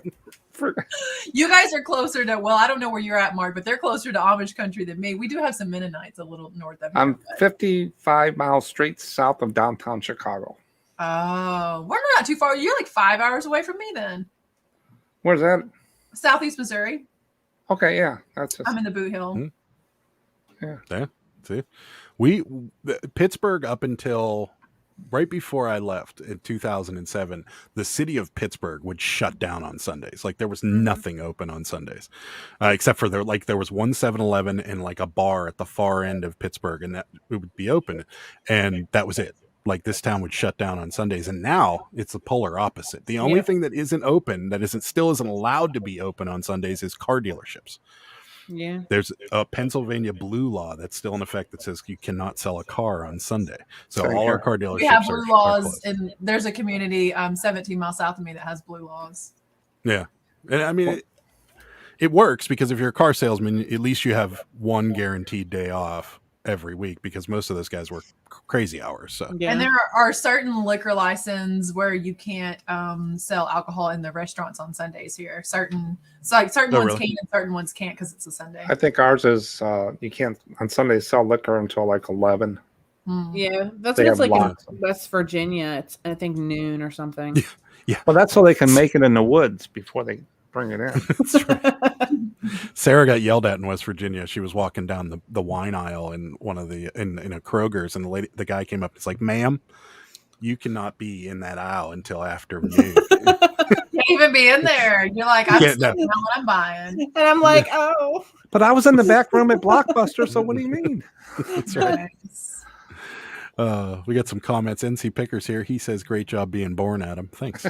[SPEAKER 7] You guys are closer to, well, I don't know where you're at, Mark, but they're closer to Amish country than me. We do have some Mennonites a little north of here.
[SPEAKER 6] I'm 55 miles straight south of downtown Chicago.
[SPEAKER 7] Oh, we're not too far. You're like 5 hours away from me then.
[SPEAKER 6] Where's that?
[SPEAKER 7] Southeast Missouri.
[SPEAKER 6] Okay, yeah.
[SPEAKER 7] I'm in the Boot Hill.
[SPEAKER 6] Yeah.
[SPEAKER 3] Yeah. See, Pittsburgh up until right before I left in 2007, the city of Pittsburgh would shut down on Sundays. Like there was nothing open on Sundays, except for there was one 7-Eleven and like a bar at the far end of Pittsburgh, and that it would be open, and that was it. Like this town would shut down on Sundays, and now it's the polar opposite. The only thing that isn't open, still isn't allowed to be open on Sundays, is car dealerships.
[SPEAKER 1] Yeah.
[SPEAKER 3] There's a Pennsylvania blue law that's still in effect that says you cannot sell a car on Sunday. So all our car dealerships
[SPEAKER 7] we have blue laws,
[SPEAKER 3] closed.
[SPEAKER 7] and there's a community 17 miles south of me that has blue laws.
[SPEAKER 3] Yeah. And I mean, it works because if you're a car salesman, at least you have one guaranteed day off every week because most of those guys work crazy hours. So
[SPEAKER 7] and there are certain liquor licenses where you can't sell alcohol in the restaurants on Sundays here. Certain ones can and certain ones can't because it's a Sunday.
[SPEAKER 6] I think ours is you can't on Sundays sell liquor until like 11.
[SPEAKER 1] Yeah, that's what it's like in West Virginia. It's I think noon or something.
[SPEAKER 3] Yeah.
[SPEAKER 6] Well, that's so they can make it in the woods before they bring it in.
[SPEAKER 3] That's right. Sarah got yelled at in West Virginia. She was walking down the wine aisle in one of the in a Kroger's, and the guy came up. It's like, "Ma'am, you cannot be in that aisle until after noon."
[SPEAKER 7] Can't even be in there. You're like, I'm still know what I'm buying,
[SPEAKER 1] and I'm like, oh.
[SPEAKER 6] But I was in the back room at Blockbuster. So what do you mean?
[SPEAKER 3] That's right. We got some comments. NC Pickers here. He says, "Great job being born, Adam." Thanks.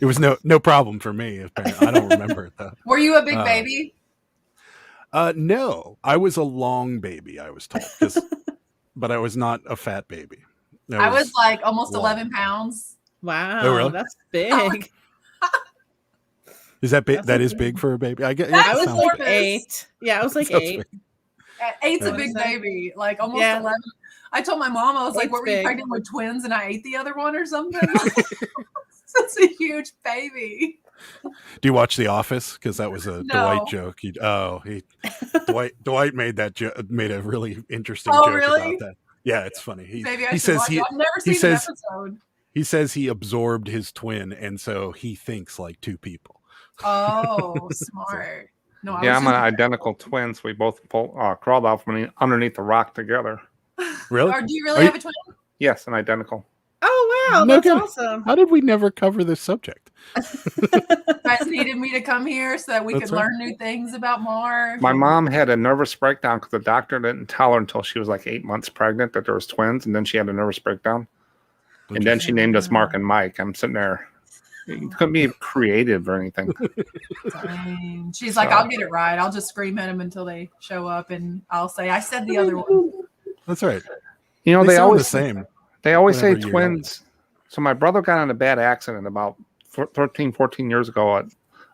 [SPEAKER 3] It was no problem for me. Apparently. I don't remember it though.
[SPEAKER 7] Were you a big baby?
[SPEAKER 3] No, I was a long baby. I was told, but I was not a fat baby.
[SPEAKER 7] I was like almost 11 pounds.
[SPEAKER 1] Wow,
[SPEAKER 3] oh, really?
[SPEAKER 1] That's big.
[SPEAKER 3] Is that big? That is big for a baby. I guess.
[SPEAKER 1] I was like 8. Yeah, I was like 8.
[SPEAKER 7] Eight's a big baby, like almost 11. I told my mom, I was like, "What were you pregnant with twins?" And I ate the other one or something. It's a huge baby.
[SPEAKER 3] Do you watch The Office? Because that was a Dwight joke. Dwight made a really interesting joke about that. Yeah, it's funny.
[SPEAKER 7] Maybe I should watch it. I've never seen an episode.
[SPEAKER 3] He says he absorbed his twin, and so he thinks like two people.
[SPEAKER 7] Oh, smart. No,
[SPEAKER 6] I'm an identical twin, so we both crawled out from underneath the rock together.
[SPEAKER 3] Really?
[SPEAKER 7] Or do you really have a twin?
[SPEAKER 6] Yes, an identical.
[SPEAKER 1] Oh wow, that's awesome.
[SPEAKER 3] How did we never cover this subject?
[SPEAKER 7] You guys needed me to come here so that we could learn new things about Mars.
[SPEAKER 6] My mom had a nervous breakdown because the doctor didn't tell her until she was like 8 months pregnant that there was twins, and then she had a nervous breakdown. And then she named us Mark and Mike. I'm sitting there. You couldn't be creative or anything.
[SPEAKER 7] Dang. She's like, I'll get it right. I'll just scream at them until they show up, and I'll say, I said the other one.
[SPEAKER 3] That's right.
[SPEAKER 6] You know, they always
[SPEAKER 3] the same.
[SPEAKER 6] They always say twins. So my brother got in a bad accident about 13, 14 years ago.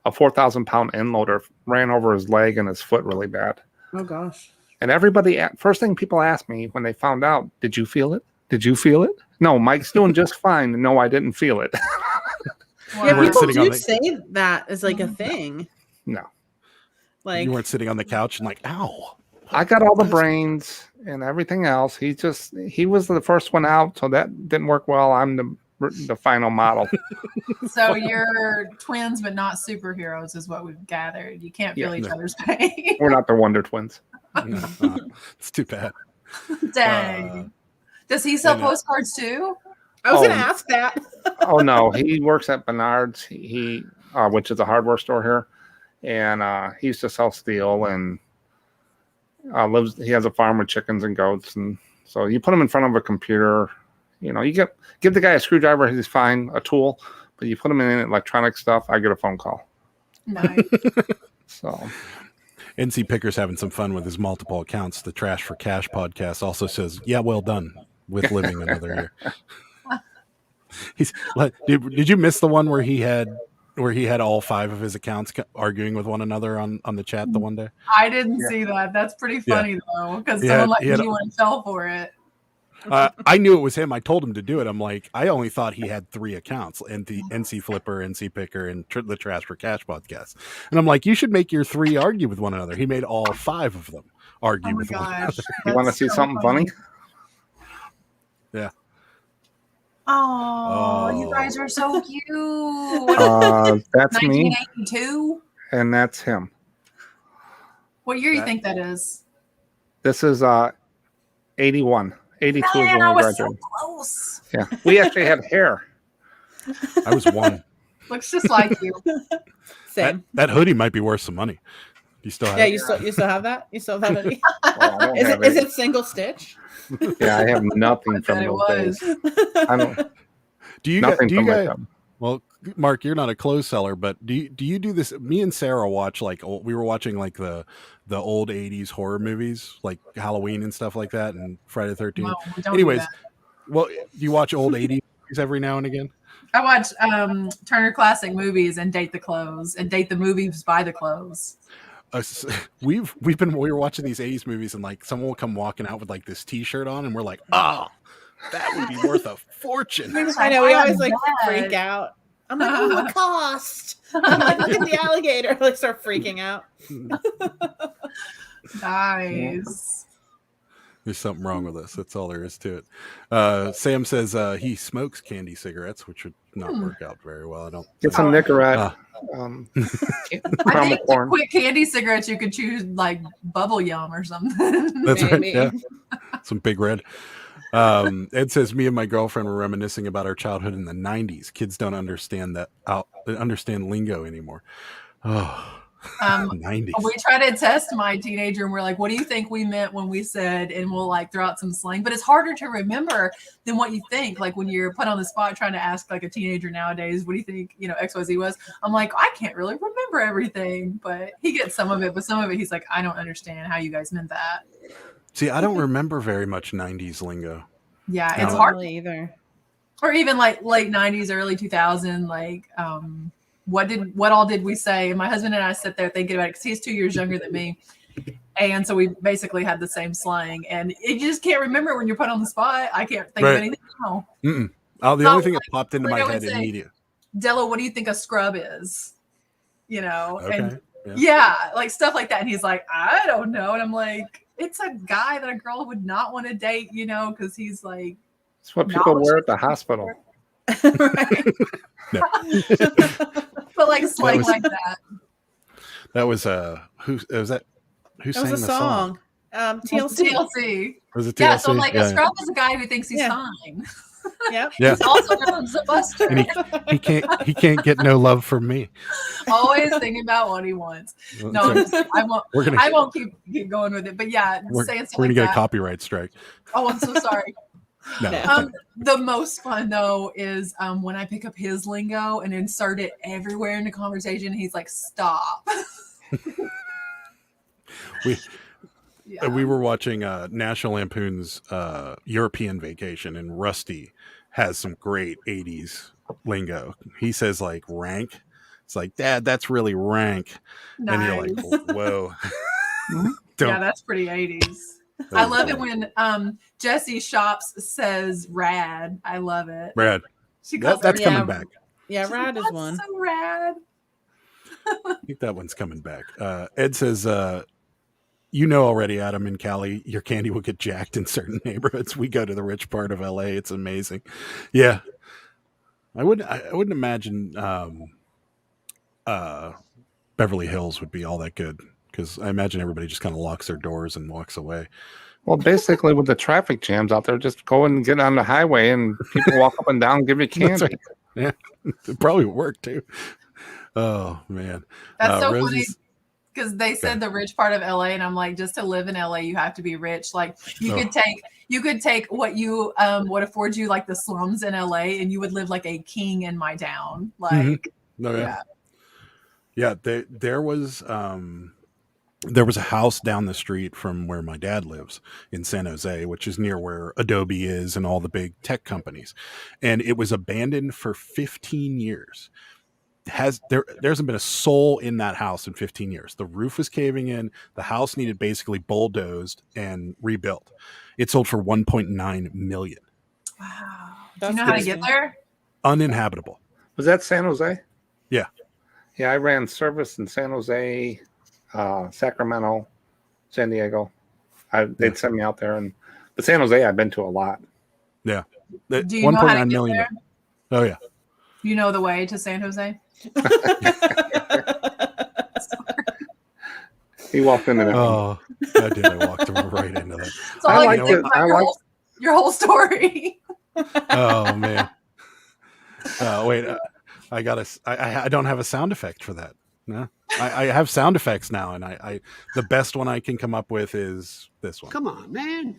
[SPEAKER 6] A 4,000-pound end loader ran over his leg and his foot really bad.
[SPEAKER 1] Oh, gosh.
[SPEAKER 6] And everybody, first thing people asked me when they found out, did you feel it? Did you feel it? No, Mike's doing just fine. No, I didn't feel it.
[SPEAKER 1] Yeah, people do say that as like a thing.
[SPEAKER 6] No.
[SPEAKER 3] Like you weren't sitting on the couch and like, ow.
[SPEAKER 6] I got all the brains and everything else. He was the first one out, so that didn't work well. I'm the final model.
[SPEAKER 7] So you're twins, but not superheroes, is what we've gathered. You can't feel each other's pain.
[SPEAKER 6] We're not the Wonder Twins.
[SPEAKER 3] It's too bad.
[SPEAKER 7] Dang. Does he sell postcards too?
[SPEAKER 1] I was going to ask that.
[SPEAKER 6] Oh no, he works at Menards. He which is a hardware store here, and he used to sell steel and he has a farm with chickens and goats, and so you put him in front of a computer, you know, you give the guy a screwdriver, he's fine, a tool, but you put him in electronic stuff, I get a phone call.
[SPEAKER 7] Nice.
[SPEAKER 3] So NC Picker's having some fun with his multiple accounts. The Trash for Cash podcast also says, yeah, well done with living another year. Did you miss the one where he had all 5 of his accounts arguing with one another on the chat the one day?
[SPEAKER 7] I didn't see that. That's pretty funny though, because someone like anyone fell for it.
[SPEAKER 3] I knew it was him. I told him to do it. I'm like, I only thought he had 3 accounts, and the NC Flipper, NC Picker, and the Trash for Cash podcast. And I'm like, you should make your 3 argue with one another. He made all 5 of them argue with one another.
[SPEAKER 6] You want to see something funny?
[SPEAKER 3] Yeah.
[SPEAKER 7] Oh, you guys are so cute.
[SPEAKER 6] That's me.
[SPEAKER 7] 1982.
[SPEAKER 6] And that's him.
[SPEAKER 7] What year do you think that is?
[SPEAKER 6] This is 81. 82 is when we graduated.
[SPEAKER 7] So close.
[SPEAKER 6] Yeah. We actually had hair.
[SPEAKER 3] I was 1.
[SPEAKER 7] Looks just like you.
[SPEAKER 1] Same.
[SPEAKER 3] That hoodie might be worth some money. You still have it?
[SPEAKER 1] You still have that? You still have that hoodie?
[SPEAKER 6] Oh,
[SPEAKER 1] is it single stitch?
[SPEAKER 6] Yeah, I have nothing from those days. I don't.
[SPEAKER 3] Do you guys? Well, Mark, you're not a clothes seller, but do you do this? Me and Sarah watch we were watching like the old 80s horror movies, like Halloween and stuff like that, and Friday the 13th.
[SPEAKER 7] No,
[SPEAKER 3] anyways, well, do you watch old 80s movies every now and again?
[SPEAKER 7] I watch Turner Classic Movies and date the clothes and date the movies by the clothes.
[SPEAKER 3] We were watching these 80s movies, and like someone will come walking out with like this T-shirt on, and we're like, oh, that would be worth a fortune.
[SPEAKER 1] I know, we always like freak out. I'm like, oh, what cost? I'm like, look at the alligator. Like, start freaking out.
[SPEAKER 7] Nice.
[SPEAKER 3] There's something wrong with us. That's all there is to it. Sam says he smokes candy cigarettes, which would not work out very well. I don't
[SPEAKER 6] get some Nicorette.
[SPEAKER 7] I think to quit candy cigarettes, you could choose like bubble yum or something.
[SPEAKER 3] That's right. Yeah. Some Big Red. Ed says, me and my girlfriend were reminiscing about our childhood in the 90s. Kids don't understand lingo anymore. Oh, 90s.
[SPEAKER 7] We try to test my teenager and we're like, what do you think we meant when we said, and we'll like throw out some slang, but it's harder to remember than what you think. Like when you're put on the spot trying to ask like a teenager nowadays, what do you think, XYZ was? I'm like, I can't really remember everything, but he gets some of it, but some of it he's like, I don't understand how you guys meant that.
[SPEAKER 3] See, I don't remember very much 90s lingo.
[SPEAKER 7] Yeah, it's hard
[SPEAKER 1] either.
[SPEAKER 7] Or even like late 90s, early 2000, like what all did we say? And my husband and I sit there thinking about it because he's 2 years younger than me. And so we basically had the same slang, and you just can't remember when you're put on the spot. I can't think of anything now.
[SPEAKER 3] Oh, the only thing that popped into my head immediately.
[SPEAKER 7] Della, what do you think a scrub is? You know,
[SPEAKER 3] okay.
[SPEAKER 7] And yeah, like stuff like that. And he's like, I don't know. And I'm like, it's a guy that a girl would not want to date, you know, because he's like,
[SPEAKER 6] it's what people wear at the hospital.
[SPEAKER 7] Right. But like slang like that.
[SPEAKER 3] That was who was that? Who sang the song?
[SPEAKER 7] TLC.
[SPEAKER 3] Was it TLC?
[SPEAKER 7] Yeah, so like a scrub is a guy who thinks he's fine.
[SPEAKER 1] Yeah.
[SPEAKER 7] He's also known as a buster.
[SPEAKER 3] And he can't get no love from me.
[SPEAKER 7] Always thinking about what he wants. No, I won't keep going with it. But yeah,
[SPEAKER 3] we're gonna get a copyright strike.
[SPEAKER 7] Oh, I'm so sorry.
[SPEAKER 3] No.
[SPEAKER 7] The most fun though is when I pick up his lingo and insert it everywhere in the conversation. He's like, "Stop."
[SPEAKER 3] We were watching National Lampoon's European Vacation, and Rusty has some great 80s lingo. He says like rank. It's like, Dad, that's really rank.
[SPEAKER 7] Nice.
[SPEAKER 3] And you're like, whoa.
[SPEAKER 7] Yeah, that's pretty 80s. I love it when Jesse Shops says rad. I love it.
[SPEAKER 3] Rad. That's coming back.
[SPEAKER 1] Yeah, rad is one.
[SPEAKER 7] So rad.
[SPEAKER 3] I think that one's coming back. Ed says, you know already, Adam and Callie, your candy will get jacked in certain neighborhoods. We go to the rich part of LA. It's amazing. Yeah. I wouldn't imagine Beverly Hills would be all that good, because I imagine everybody just kind of locks their doors and walks away.
[SPEAKER 6] Well, basically with the traffic jams out there, just go and get on the highway and people walk up and down and give you candy.
[SPEAKER 3] Right. Yeah. It probably would work too. Oh man.
[SPEAKER 7] That's so funny. Because they said the rich part of LA, and I'm like, just to live in LA, you have to be rich. Like you could take what you would afford you, like the slums in LA, and you would live like a king in my town. Like,
[SPEAKER 3] there was a house down the street from where my dad lives in San Jose, which is near where Adobe is and all the big tech companies, and it was abandoned for 15 years. There hasn't been a soul in that house in 15 years. The roof was caving in. The house needed basically bulldozed and rebuilt. It sold for $1.9 million.
[SPEAKER 7] Wow. Do you know how to get there?
[SPEAKER 3] Uninhabitable.
[SPEAKER 6] Was that San Jose?
[SPEAKER 3] Yeah.
[SPEAKER 6] Yeah, I ran service in San Jose, Sacramento, San Diego. They'd send me out there, but San Jose I've been to a lot.
[SPEAKER 3] Yeah.
[SPEAKER 7] Do you know how to get there?
[SPEAKER 3] Oh yeah.
[SPEAKER 7] You know the way to San Jose?
[SPEAKER 6] He walked into that.
[SPEAKER 3] Oh, I did. I walked right into that.
[SPEAKER 7] So I like your whole story.
[SPEAKER 3] Oh man. Wait, I don't have a sound effect for that. No, I have sound effects now, and I the best one I can come up with is this one.
[SPEAKER 8] Come on, man.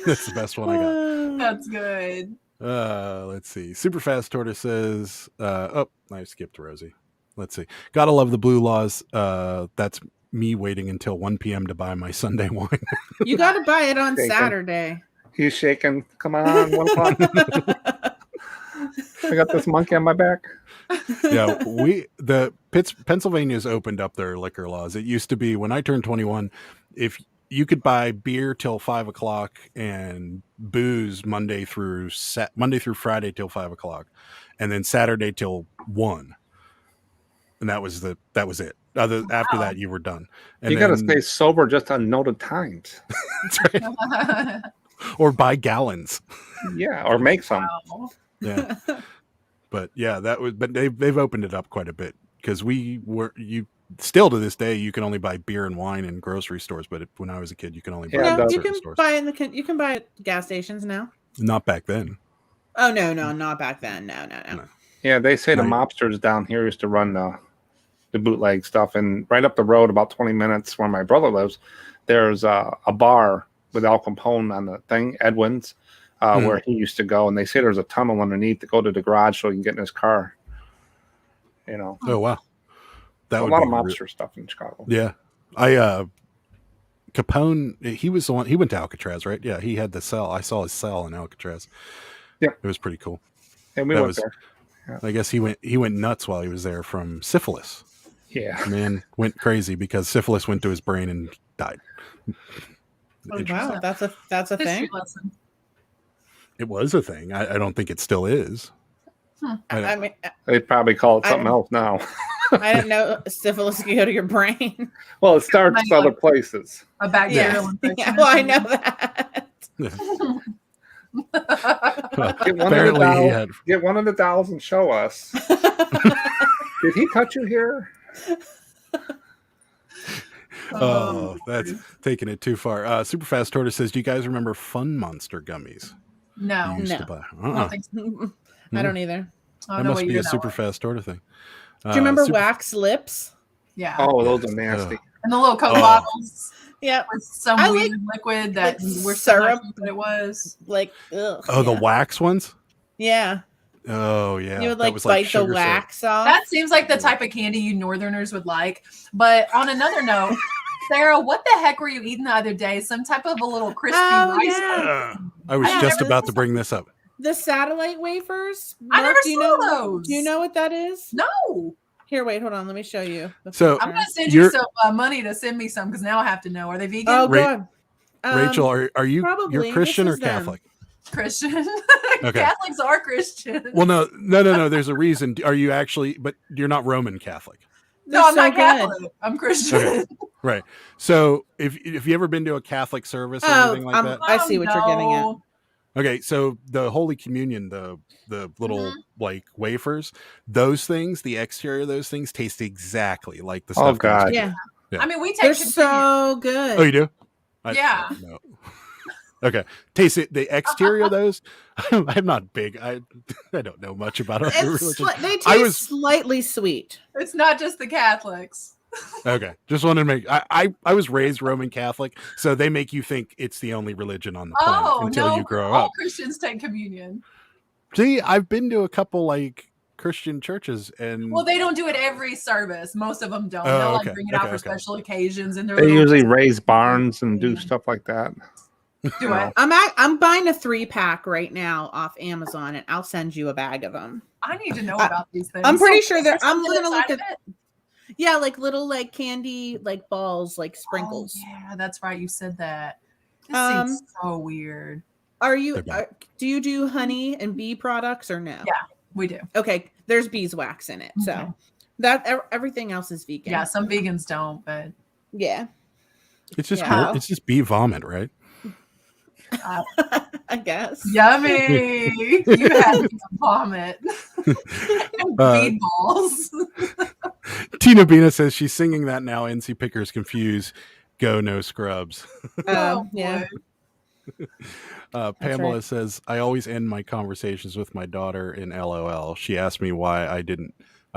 [SPEAKER 3] That's the best one I got.
[SPEAKER 7] That's good.
[SPEAKER 3] Let's see. Superfast Tortoise says, I skipped Rosie. Let's see. Gotta love the Blue Laws. That's me waiting until 1 p.m. to buy my Sunday wine.
[SPEAKER 1] You got to buy it on Saturday.
[SPEAKER 6] He's shaking. Come on, 1 o'clock. I got this monkey on my back.
[SPEAKER 3] Yeah, Pennsylvania's opened up their liquor laws. It used to be when I turned 21, if you could buy beer till 5 o'clock and booze Monday through Friday till 5 o'clock, and then Saturday till 1. And that was it. After that, you were done. And
[SPEAKER 6] you got to stay sober just on noted times.
[SPEAKER 3] That's right. Or buy gallons.
[SPEAKER 6] Yeah, or make some.
[SPEAKER 7] Wow.
[SPEAKER 3] Yeah. But yeah, but they've opened it up quite a bit, because still to this day, you can only buy beer and wine in grocery stores. But when I was a kid, you can only buy it in certain stores.
[SPEAKER 1] You can buy it at gas stations now.
[SPEAKER 3] Not back then.
[SPEAKER 1] Oh no, not back then. No.
[SPEAKER 6] Yeah, they say the mobsters down here used to run the bootleg stuff, and right up the road, about 20 minutes where my brother lives, there's a bar with Al Capone on the thing, Edwin's, where he used to go, and they say there's a tunnel underneath to go to the garage so he can get in his car. You know.
[SPEAKER 3] Oh wow. That
[SPEAKER 6] a lot of mobster stuff in Chicago.
[SPEAKER 3] Yeah. Capone, he was the one, he went to Alcatraz, right? Yeah, he had the cell. I saw his cell in Alcatraz.
[SPEAKER 6] Yeah.
[SPEAKER 3] It was pretty cool.
[SPEAKER 6] And we went there. Yeah.
[SPEAKER 3] I guess he went nuts while he was there from syphilis.
[SPEAKER 6] Yeah.
[SPEAKER 3] Man went crazy because syphilis went to his brain and died.
[SPEAKER 1] Wow, that's a
[SPEAKER 7] History
[SPEAKER 1] thing.
[SPEAKER 7] lesson.
[SPEAKER 3] It was a thing. I don't think it still is.
[SPEAKER 1] I mean,
[SPEAKER 6] They probably call it something else now.
[SPEAKER 1] I didn't know syphilis could go to your brain.
[SPEAKER 6] Well, it starts other places.
[SPEAKER 7] A bacterial infection.
[SPEAKER 1] Yeah, well, I know that.
[SPEAKER 6] Get one of the dolls and show us. Did he touch you here?
[SPEAKER 3] Oh, that's taking it too far. Superfast Tortoise says, "Do you guys remember Fun Monster gummies?"
[SPEAKER 7] No.
[SPEAKER 3] You used to buy.
[SPEAKER 7] I don't think so.
[SPEAKER 1] I don't either.
[SPEAKER 3] That must be a Superfast Tortoise thing.
[SPEAKER 1] Do you remember wax lips?
[SPEAKER 7] Yeah.
[SPEAKER 6] Oh, those are nasty.
[SPEAKER 7] And the little Coke bottles.
[SPEAKER 1] Yeah.
[SPEAKER 7] With some weird liquid that we're
[SPEAKER 1] syrup.
[SPEAKER 7] But it was.
[SPEAKER 1] Like, ugh.
[SPEAKER 3] Oh, the wax ones?
[SPEAKER 1] Yeah.
[SPEAKER 3] Oh, yeah.
[SPEAKER 1] You would
[SPEAKER 3] That
[SPEAKER 1] like
[SPEAKER 3] was
[SPEAKER 1] bite the
[SPEAKER 3] sugar
[SPEAKER 1] wax off.
[SPEAKER 7] That seems like the type of candy you Northerners would like. But on another note, Sarah, what the heck were you eating the other day? Some type of a little crispy rice.
[SPEAKER 1] Yeah.
[SPEAKER 3] I was just about to bring this up.
[SPEAKER 1] The satellite wafers.
[SPEAKER 7] I
[SPEAKER 1] Mark,
[SPEAKER 7] never saw those.
[SPEAKER 1] Do you know what that is?
[SPEAKER 7] No.
[SPEAKER 1] Here, wait, hold on. Let me show you.
[SPEAKER 3] So
[SPEAKER 7] I'm gonna send you some money to send me some because now I have to know. Are they vegan?
[SPEAKER 1] Oh, God.
[SPEAKER 3] Rachel, are you
[SPEAKER 1] probably.
[SPEAKER 3] you're Christian or
[SPEAKER 1] This is them.
[SPEAKER 3] Catholic?
[SPEAKER 7] Christian.
[SPEAKER 3] Okay.
[SPEAKER 7] Catholics are Christian.
[SPEAKER 3] Well, no. There's a reason. Are you actually? But you're not Roman Catholic.
[SPEAKER 7] No, I'm
[SPEAKER 1] so
[SPEAKER 7] not
[SPEAKER 1] good.
[SPEAKER 7] Catholic. I'm Christian.
[SPEAKER 3] Okay. Right. So if you ever been to a Catholic service or anything like that?
[SPEAKER 1] I see what you're getting at.
[SPEAKER 3] Okay, so the Holy Communion, the little like wafers, those things, the exterior of those things taste exactly like the stuff.
[SPEAKER 6] Oh God!
[SPEAKER 1] Yeah.
[SPEAKER 7] I mean, we take.
[SPEAKER 1] They're so good.
[SPEAKER 3] Oh, you do?
[SPEAKER 7] Yeah.
[SPEAKER 3] No. Okay. Taste it. The exterior of those. I'm not big. I don't know much about other religions.
[SPEAKER 1] They taste slightly sweet.
[SPEAKER 7] It's not just the Catholics.
[SPEAKER 3] Okay. Just wanted to make. I was raised Roman Catholic, so they make you think it's the only religion on the planet until you grow
[SPEAKER 7] all
[SPEAKER 3] up.
[SPEAKER 7] Christians take communion.
[SPEAKER 3] See, I've been to a couple like Christian churches, and
[SPEAKER 7] Well, they don't do it every service. Most of them don't.
[SPEAKER 3] Oh,
[SPEAKER 7] They'll
[SPEAKER 3] okay.
[SPEAKER 7] like bring it out for
[SPEAKER 3] Okay.
[SPEAKER 7] special occasions, and
[SPEAKER 6] They usually raise barns and do stuff like that.
[SPEAKER 7] do what?
[SPEAKER 1] I'm buying a 3-pack right now off Amazon, and I'll send you a bag of them.
[SPEAKER 7] I need to know about these things.
[SPEAKER 1] I'm pretty sure
[SPEAKER 7] is
[SPEAKER 1] they're.
[SPEAKER 7] there
[SPEAKER 1] I'm
[SPEAKER 7] something
[SPEAKER 1] gonna look
[SPEAKER 7] inside
[SPEAKER 1] at.
[SPEAKER 7] of it?
[SPEAKER 1] Yeah, like little like candy like balls, like sprinkles.
[SPEAKER 7] Oh, yeah, that's right. You said that. This seems so weird.
[SPEAKER 1] Are you? Do you do honey and bee products or no?
[SPEAKER 7] Yeah, we do.
[SPEAKER 1] Okay, there's beeswax in it, so that everything else is vegan.
[SPEAKER 7] Yeah, some vegans don't, but
[SPEAKER 1] yeah,
[SPEAKER 3] it's just
[SPEAKER 1] Yeah.
[SPEAKER 3] it's just bee vomit, right?
[SPEAKER 1] I guess.
[SPEAKER 7] yummy. You had some vomit. And bead balls.
[SPEAKER 3] Tina Bina says she's singing that now. NC Pickers confused. Go no scrubs.
[SPEAKER 1] Oh, yeah.
[SPEAKER 3] Pamela
[SPEAKER 1] right.
[SPEAKER 3] says, I always end my conversations with my daughter in LOL. She asked me why I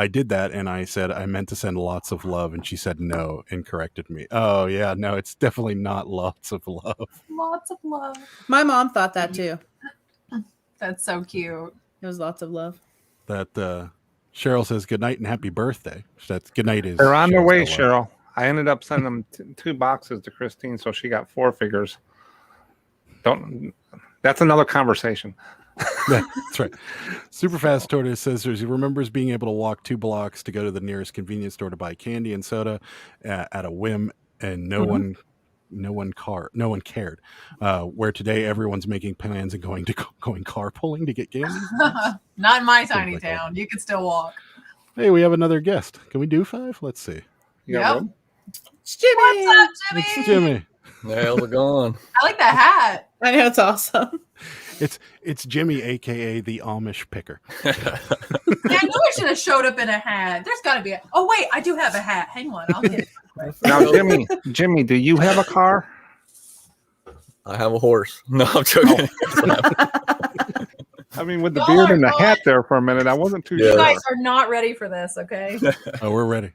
[SPEAKER 3] did that, and I said I meant to send lots of love, and she said no and corrected me. Oh yeah, no, it's definitely not lots of love.
[SPEAKER 7] Lots of love.
[SPEAKER 1] My mom thought that too.
[SPEAKER 7] That's so cute.
[SPEAKER 1] It was lots of love.
[SPEAKER 3] That Cheryl says good night and happy birthday. That's good night is.
[SPEAKER 6] They're on their
[SPEAKER 3] Cheryl's
[SPEAKER 6] way,
[SPEAKER 3] LOL.
[SPEAKER 6] Cheryl. I ended up sending them 2 boxes to Christine, so she got 4 figures. That's another conversation.
[SPEAKER 3] That's right. Superfast Tortoise says he remembers being able to walk 2 blocks to go to the nearest convenience store to buy candy and soda at a whim, and no one cared. Where today everyone's making plans and going carpooling to get candy.
[SPEAKER 7] Not in my tiny town. You can still walk.
[SPEAKER 3] Hey, we have another guest. Can we do 5? Let's see.
[SPEAKER 6] You got
[SPEAKER 7] Yep.
[SPEAKER 6] room?
[SPEAKER 1] It's Jimmy.
[SPEAKER 7] What's up, Jimmy?
[SPEAKER 3] It's Jimmy.
[SPEAKER 8] Hey, how's it going?
[SPEAKER 7] I like that hat.
[SPEAKER 1] I know, it's awesome.
[SPEAKER 3] It's Jimmy, aka the Amish Picker.
[SPEAKER 7] Man, I knew I should have showed up in a hat. There's got to be Oh, wait. I do have a hat. Hang on. I'll get it.
[SPEAKER 6] Now, Jimmy, do you have a car?
[SPEAKER 8] I have a horse. No, I'm joking.
[SPEAKER 6] I mean, with the
[SPEAKER 7] Y'all
[SPEAKER 6] beard
[SPEAKER 7] are
[SPEAKER 6] and the
[SPEAKER 7] not-
[SPEAKER 6] hat there for a minute, I wasn't too
[SPEAKER 8] Yeah.
[SPEAKER 7] You
[SPEAKER 6] sure.
[SPEAKER 7] guys are not ready for this, okay?
[SPEAKER 3] Oh, we're ready.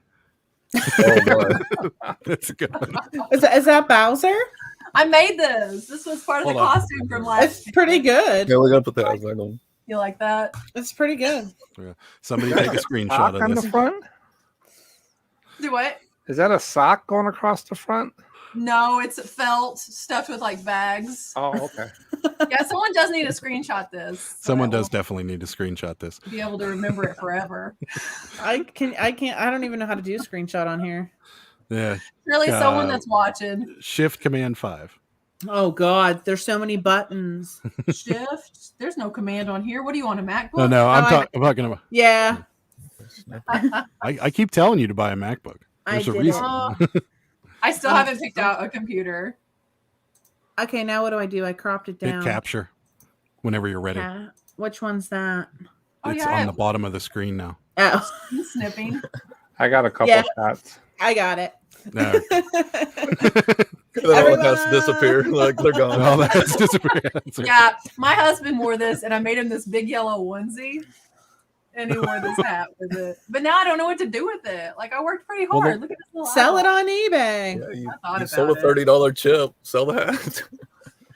[SPEAKER 8] Oh, boy.
[SPEAKER 3] That's good.
[SPEAKER 1] Is that Bowser?
[SPEAKER 7] I made this. This was part of the
[SPEAKER 3] Hold on.
[SPEAKER 7] costume from last
[SPEAKER 1] It's pretty good.
[SPEAKER 8] Yeah, we gotta put that as like on.
[SPEAKER 7] You like that?
[SPEAKER 1] It's pretty good.
[SPEAKER 3] Somebody take a screenshot
[SPEAKER 6] Sock on
[SPEAKER 3] of
[SPEAKER 6] the
[SPEAKER 3] this.
[SPEAKER 6] front?
[SPEAKER 7] Do what?
[SPEAKER 6] Is that a sock going across the front?
[SPEAKER 7] No, it's felt stuffed with like bags.
[SPEAKER 6] Oh, okay.
[SPEAKER 7] Yeah, someone does need to screenshot this.
[SPEAKER 3] Someone does definitely need to screenshot this.
[SPEAKER 7] Be able to remember it forever.
[SPEAKER 1] I can't. I don't even know how to do a screenshot on here.
[SPEAKER 3] Yeah.
[SPEAKER 7] Really, someone that's watching.
[SPEAKER 3] Shift Command 5.
[SPEAKER 1] Oh God, there's so many buttons.
[SPEAKER 7] Shift. There's no command on here. What do you want, a MacBook?
[SPEAKER 3] No, I'm talking about.
[SPEAKER 1] Yeah.
[SPEAKER 3] I keep telling you to buy a MacBook. There's a reason.
[SPEAKER 7] I still haven't picked out a computer.
[SPEAKER 1] Okay, now what do I do? I cropped it down.
[SPEAKER 3] Hit capture whenever you're ready.
[SPEAKER 1] Which one's that?
[SPEAKER 3] It's on the bottom of the screen now.
[SPEAKER 1] Oh,
[SPEAKER 7] snipping.
[SPEAKER 6] I got a couple shots.
[SPEAKER 1] I got it.
[SPEAKER 3] No.
[SPEAKER 8] All has to disappear. Like they're gone.
[SPEAKER 3] All that's disappeared.
[SPEAKER 7] Yeah, my husband wore this, and I made him this big yellow onesie, and he wore this hat with it. But now I don't know what to do with it. Like I worked pretty hard. Look at this little
[SPEAKER 1] sell
[SPEAKER 7] hat.
[SPEAKER 1] it on eBay.
[SPEAKER 8] Yeah, you sold a $30 chip. Sell that.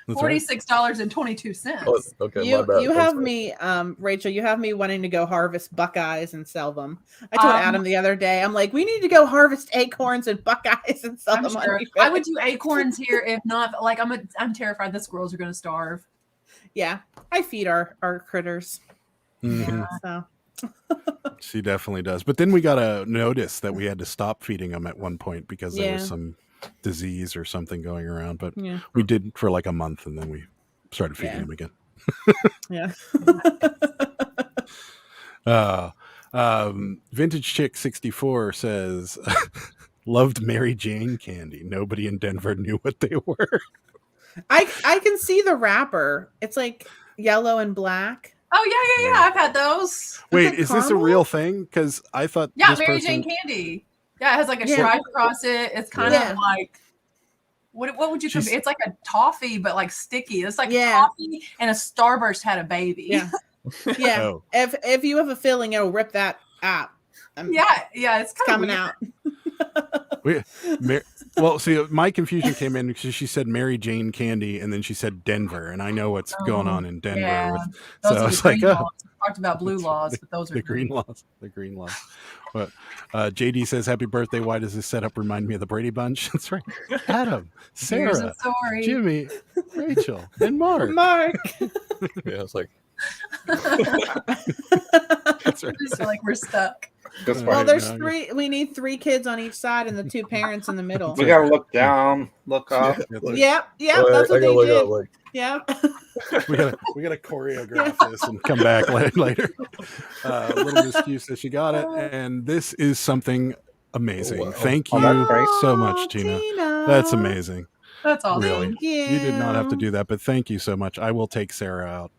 [SPEAKER 7] $46.22.
[SPEAKER 8] Oh, okay,
[SPEAKER 1] You have me, Rachel. You have me wanting to go harvest Buckeyes and sell them. I told Adam the other day. I'm like, we need to go harvest acorns and Buckeyes and sell them.
[SPEAKER 7] Sure.
[SPEAKER 1] On eBay.
[SPEAKER 7] I would do acorns here if not. Like I'm terrified the squirrels are going to starve.
[SPEAKER 1] Yeah, I feed our critters.
[SPEAKER 3] Mm-hmm.
[SPEAKER 1] So.
[SPEAKER 3] She definitely does. But then we got a notice that we had to stop feeding them at one point because there was some disease or something going around. But we did for like a month, and then we started feeding them again. Vintage Chick 64 says, loved Mary Jane candy. Nobody in Denver knew what they were.
[SPEAKER 1] I can see the wrapper. It's like yellow and black.
[SPEAKER 7] Oh yeah. I've had those.
[SPEAKER 3] Wait, is this a real thing? Because I thought
[SPEAKER 7] Mary Jane candy. Yeah, it has like a stripe across it. It's kind of like what would you compare? It's like a toffee, but like sticky. It's like toffee and a Starburst had a baby.
[SPEAKER 1] Yeah. Yeah. Oh. If you have a feeling, it'll rip that out.
[SPEAKER 7] Yeah, it's
[SPEAKER 1] coming out.
[SPEAKER 3] Well, see, my confusion came in because she said Mary Jane candy, and then she said Denver, and I know what's going on in Denver.
[SPEAKER 7] Yeah.
[SPEAKER 3] So I was like, we
[SPEAKER 7] talked about blue laws, but those are
[SPEAKER 3] the green laws. The green laws. But JD says, "Happy birthday! Why does this setup remind me of the Brady Bunch?" That's right. Adam, Sarah, Jimmy, Rachel, and Mark.
[SPEAKER 8] Yeah, it's like.
[SPEAKER 3] That's right.
[SPEAKER 7] Just like we're stuck.
[SPEAKER 1] Well, there's three. We need 3 kids on each side and the 2 parents in the middle.
[SPEAKER 6] We gotta look down, look up.
[SPEAKER 1] Yep. That's what they did. Yeah.
[SPEAKER 3] we gotta choreograph this and come back later. Little Miss Q says she got it, and this is something amazing. Thank you so much, Tina. That's amazing.
[SPEAKER 7] That's awesome.
[SPEAKER 3] Really, you did not have to do that, but thank you so much. I will take Sarah out.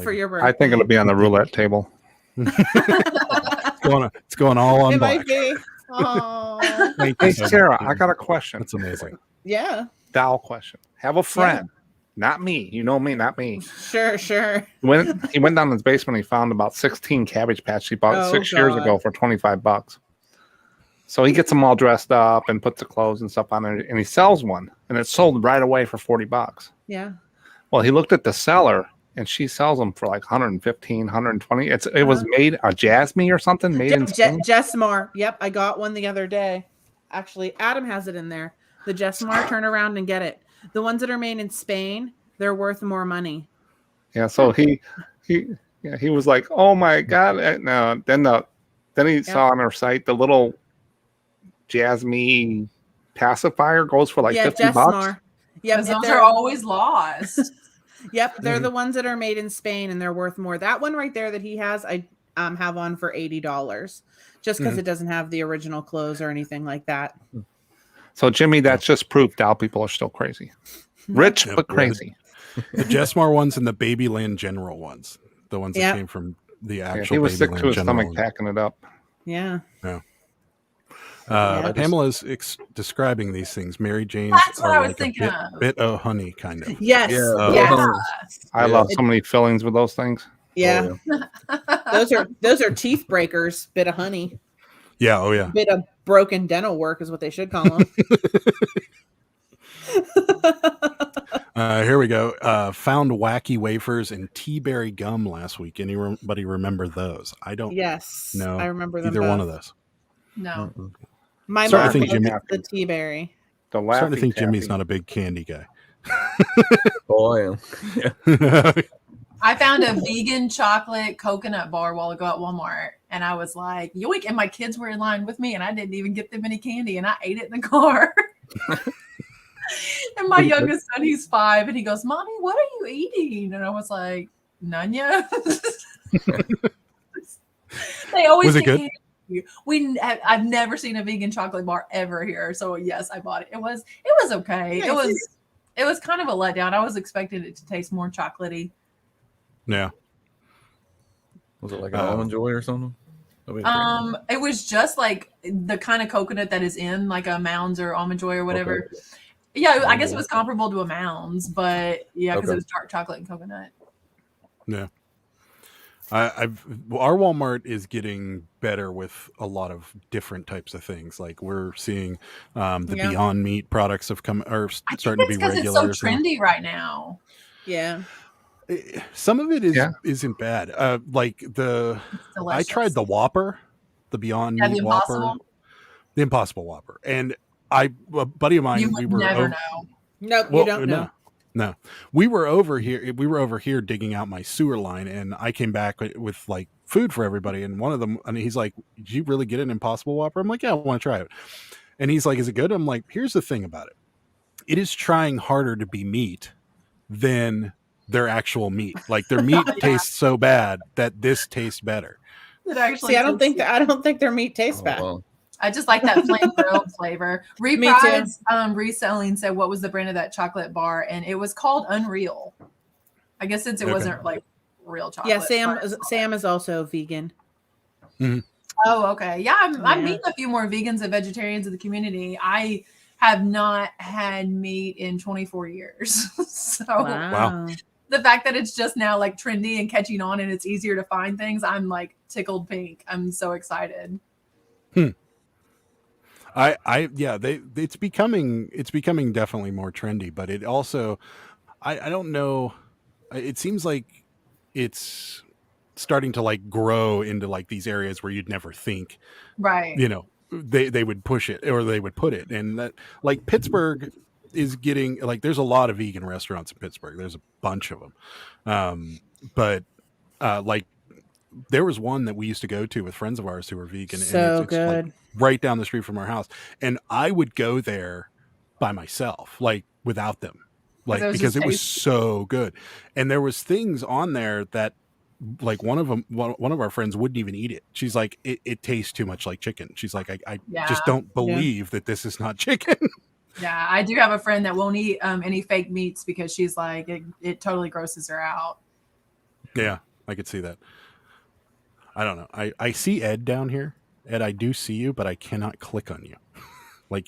[SPEAKER 1] For your birthday.
[SPEAKER 6] I think it'll be on the roulette table.
[SPEAKER 3] It's going all on black.
[SPEAKER 6] Hey, Sarah, I got a question.
[SPEAKER 3] That's amazing.
[SPEAKER 1] Yeah.
[SPEAKER 6] Doll question. Have a friend. Not me. You know me, not me.
[SPEAKER 1] Sure.
[SPEAKER 6] When he went down in his basement, he found about 16 Cabbage Patch he bought 6 years ago for $25. So he gets them all dressed up and puts the clothes and stuff on it, and he sells one, and it's sold right away for $40.
[SPEAKER 1] Yeah.
[SPEAKER 6] Well, he looked at the seller, and she sells them for like 115, 120. It was made a Jasmine or something made in Spain.
[SPEAKER 1] Jessmar. Yep, I got one the other day. Actually, Adam has it in there. The Jessmar, turn around and get it. The ones that are made in Spain, they're worth more money.
[SPEAKER 6] Yeah, so he was like, "Oh my god!" And then he saw on our site the little Jasmine pacifier goes for like $50.
[SPEAKER 7] Yeah, those are always lost.
[SPEAKER 1] Yep, they're the ones that are made in Spain, and they're worth more. That one right there that he has, I have on for $80, just because it doesn't have the original clothes or anything like that.
[SPEAKER 6] So, Jimmy, that's just proof doll people are still crazy. Rich, but crazy.
[SPEAKER 3] The Jessmar ones and the Babyland General ones. The ones that came from the actual
[SPEAKER 6] he was sick
[SPEAKER 3] Babyland
[SPEAKER 6] to his
[SPEAKER 3] General
[SPEAKER 6] stomach packing it up.
[SPEAKER 1] Yeah.
[SPEAKER 3] Pamela's describing these things. Mary Jane's are like a bit of honey, kind of.
[SPEAKER 1] Yes.
[SPEAKER 6] I love so many fillings with those things.
[SPEAKER 1] Yeah. Those are teeth breakers. Bit of honey.
[SPEAKER 3] Yeah. Oh yeah.
[SPEAKER 1] Bit of broken dental work is what they should call them.
[SPEAKER 3] Here we go. Found wacky wafers and tea berry gum last week. Anybody remember those? I don't.
[SPEAKER 1] Yes.
[SPEAKER 3] No.
[SPEAKER 1] I remember them.
[SPEAKER 3] Either one of those.
[SPEAKER 7] No.
[SPEAKER 1] My mom loves the tea berry.
[SPEAKER 6] The
[SPEAKER 3] I'm starting to think
[SPEAKER 6] Taffy.
[SPEAKER 3] Jimmy's not a big candy guy.
[SPEAKER 8] Oh, I am.
[SPEAKER 7] I found a vegan chocolate coconut bar while ago at Walmart, and I was like, yoink, and my kids were in line with me, and I didn't even get them any candy, and I ate it in the car. And my youngest son, he's 5, and he goes, Mommy, what are you eating? And I was like, none yet. They always
[SPEAKER 3] Was it good?
[SPEAKER 7] Candy. I've never seen a vegan chocolate bar ever here, so yes, I bought it. It was okay.
[SPEAKER 1] Nice.
[SPEAKER 7] It was kind of a letdown. I was expecting it to taste more chocolatey.
[SPEAKER 3] Yeah.
[SPEAKER 8] Was it like an almond joy or something?
[SPEAKER 7] It was just like the kind of coconut that is in like a Mounds or Almond Joy or whatever.
[SPEAKER 8] Okay.
[SPEAKER 7] Yeah, I guess it was comparable to a Mounds, but yeah, because
[SPEAKER 8] Okay.
[SPEAKER 7] it was dark chocolate and coconut.
[SPEAKER 3] Yeah. Our Walmart is getting better with a lot of different types of things. Like we're seeing the
[SPEAKER 1] Yeah.
[SPEAKER 3] Beyond Meat products have come are
[SPEAKER 7] I
[SPEAKER 3] starting to
[SPEAKER 7] think
[SPEAKER 3] be
[SPEAKER 7] it's because
[SPEAKER 3] regular.
[SPEAKER 7] it's so trendy right now.
[SPEAKER 1] Yeah.
[SPEAKER 3] Some of it isn't bad. Like
[SPEAKER 7] It's
[SPEAKER 3] I
[SPEAKER 7] delicious.
[SPEAKER 3] tried the Whopper, the Beyond
[SPEAKER 7] Yeah,
[SPEAKER 3] Meat
[SPEAKER 7] the
[SPEAKER 3] Whopper,
[SPEAKER 7] Impossible.
[SPEAKER 3] the Impossible Whopper, and a buddy of mine.
[SPEAKER 7] You
[SPEAKER 3] we
[SPEAKER 7] would
[SPEAKER 3] were
[SPEAKER 7] never
[SPEAKER 3] over-
[SPEAKER 7] know.
[SPEAKER 1] Nope,
[SPEAKER 3] Well,
[SPEAKER 1] you don't know.
[SPEAKER 3] No, we were over here. We were over here digging out my sewer line, and I came back with like food for everybody. And one of them, and he's like, "Did you really get an Impossible Whopper?" I'm like, "Yeah, I want to try it." And he's like, "Is it good?" I'm like, "Here's the thing about it. It is trying harder to be meat than their actual meat. Like their meat tastes so bad that this tastes better."
[SPEAKER 7] It actually
[SPEAKER 1] See, I don't
[SPEAKER 7] tastes
[SPEAKER 1] think their meat tastes
[SPEAKER 8] Oh,
[SPEAKER 1] bad.
[SPEAKER 8] wow.
[SPEAKER 7] I just like that flame grilled flavor.
[SPEAKER 1] Me too.
[SPEAKER 7] Repride's reselling said what was the brand of that chocolate bar, and it was called Unreal. I guess since it
[SPEAKER 3] Okay.
[SPEAKER 7] wasn't like real chocolate.
[SPEAKER 1] Yeah,
[SPEAKER 7] but-
[SPEAKER 1] Sam is also vegan.
[SPEAKER 7] Oh, okay. Yeah, I'm
[SPEAKER 1] Yeah.
[SPEAKER 7] meeting a few more vegans and vegetarians in the community. I have not had meat in 24 years. So
[SPEAKER 3] Wow.
[SPEAKER 7] the fact that it's just now like trendy and catching on and it's easier to find things, I'm like tickled pink. I'm so excited.
[SPEAKER 3] It's becoming definitely more trendy, but it also I don't know, it seems like it's starting to like grow into like these areas where you'd never think,
[SPEAKER 7] Right.
[SPEAKER 3] they would push it or they would put it. And that, like, Pittsburgh is getting, like, there's a lot of vegan restaurants in Pittsburgh. There's a bunch of them. But like there was one that we used to go to with friends of ours who were vegan.
[SPEAKER 1] So
[SPEAKER 3] and it's like,
[SPEAKER 1] good.
[SPEAKER 3] right down the street from our house. And I would go there by myself, like without them, like, because it was so good. And there was things on there that, like, one of our friends wouldn't even eat it. She's like, it tastes too much like chicken. She's like, I just don't believe that this is not chicken.
[SPEAKER 7] Yeah, I do have a friend that won't eat any fake meats because she's like, it totally grosses her out.
[SPEAKER 3] Yeah, I could see that. I don't know. I see Ed down here. Ed, I do see you, but I cannot click on you. Like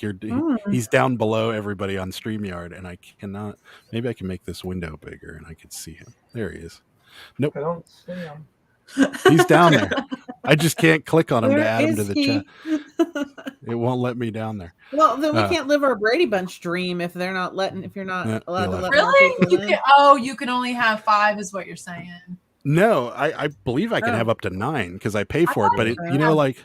[SPEAKER 3] he's down below everybody on StreamYard, and I cannot. Maybe I can make this window bigger, and I could see him. There he is. Nope,
[SPEAKER 6] I don't see him.
[SPEAKER 3] he's down there. I just can't click on him
[SPEAKER 1] Where
[SPEAKER 3] to add him
[SPEAKER 1] is
[SPEAKER 3] to the
[SPEAKER 1] he?
[SPEAKER 3] chat. It won't let me down there.
[SPEAKER 1] Well, then we can't live our Brady Bunch dream if you're not allowed
[SPEAKER 3] Yeah,
[SPEAKER 1] to
[SPEAKER 3] you'll
[SPEAKER 1] let
[SPEAKER 3] have
[SPEAKER 1] more
[SPEAKER 7] Really?
[SPEAKER 1] people in.
[SPEAKER 7] You can only have 5 is what you're saying.
[SPEAKER 3] No, I believe I can have up to 9 because I pay for it. But
[SPEAKER 1] so.
[SPEAKER 3] like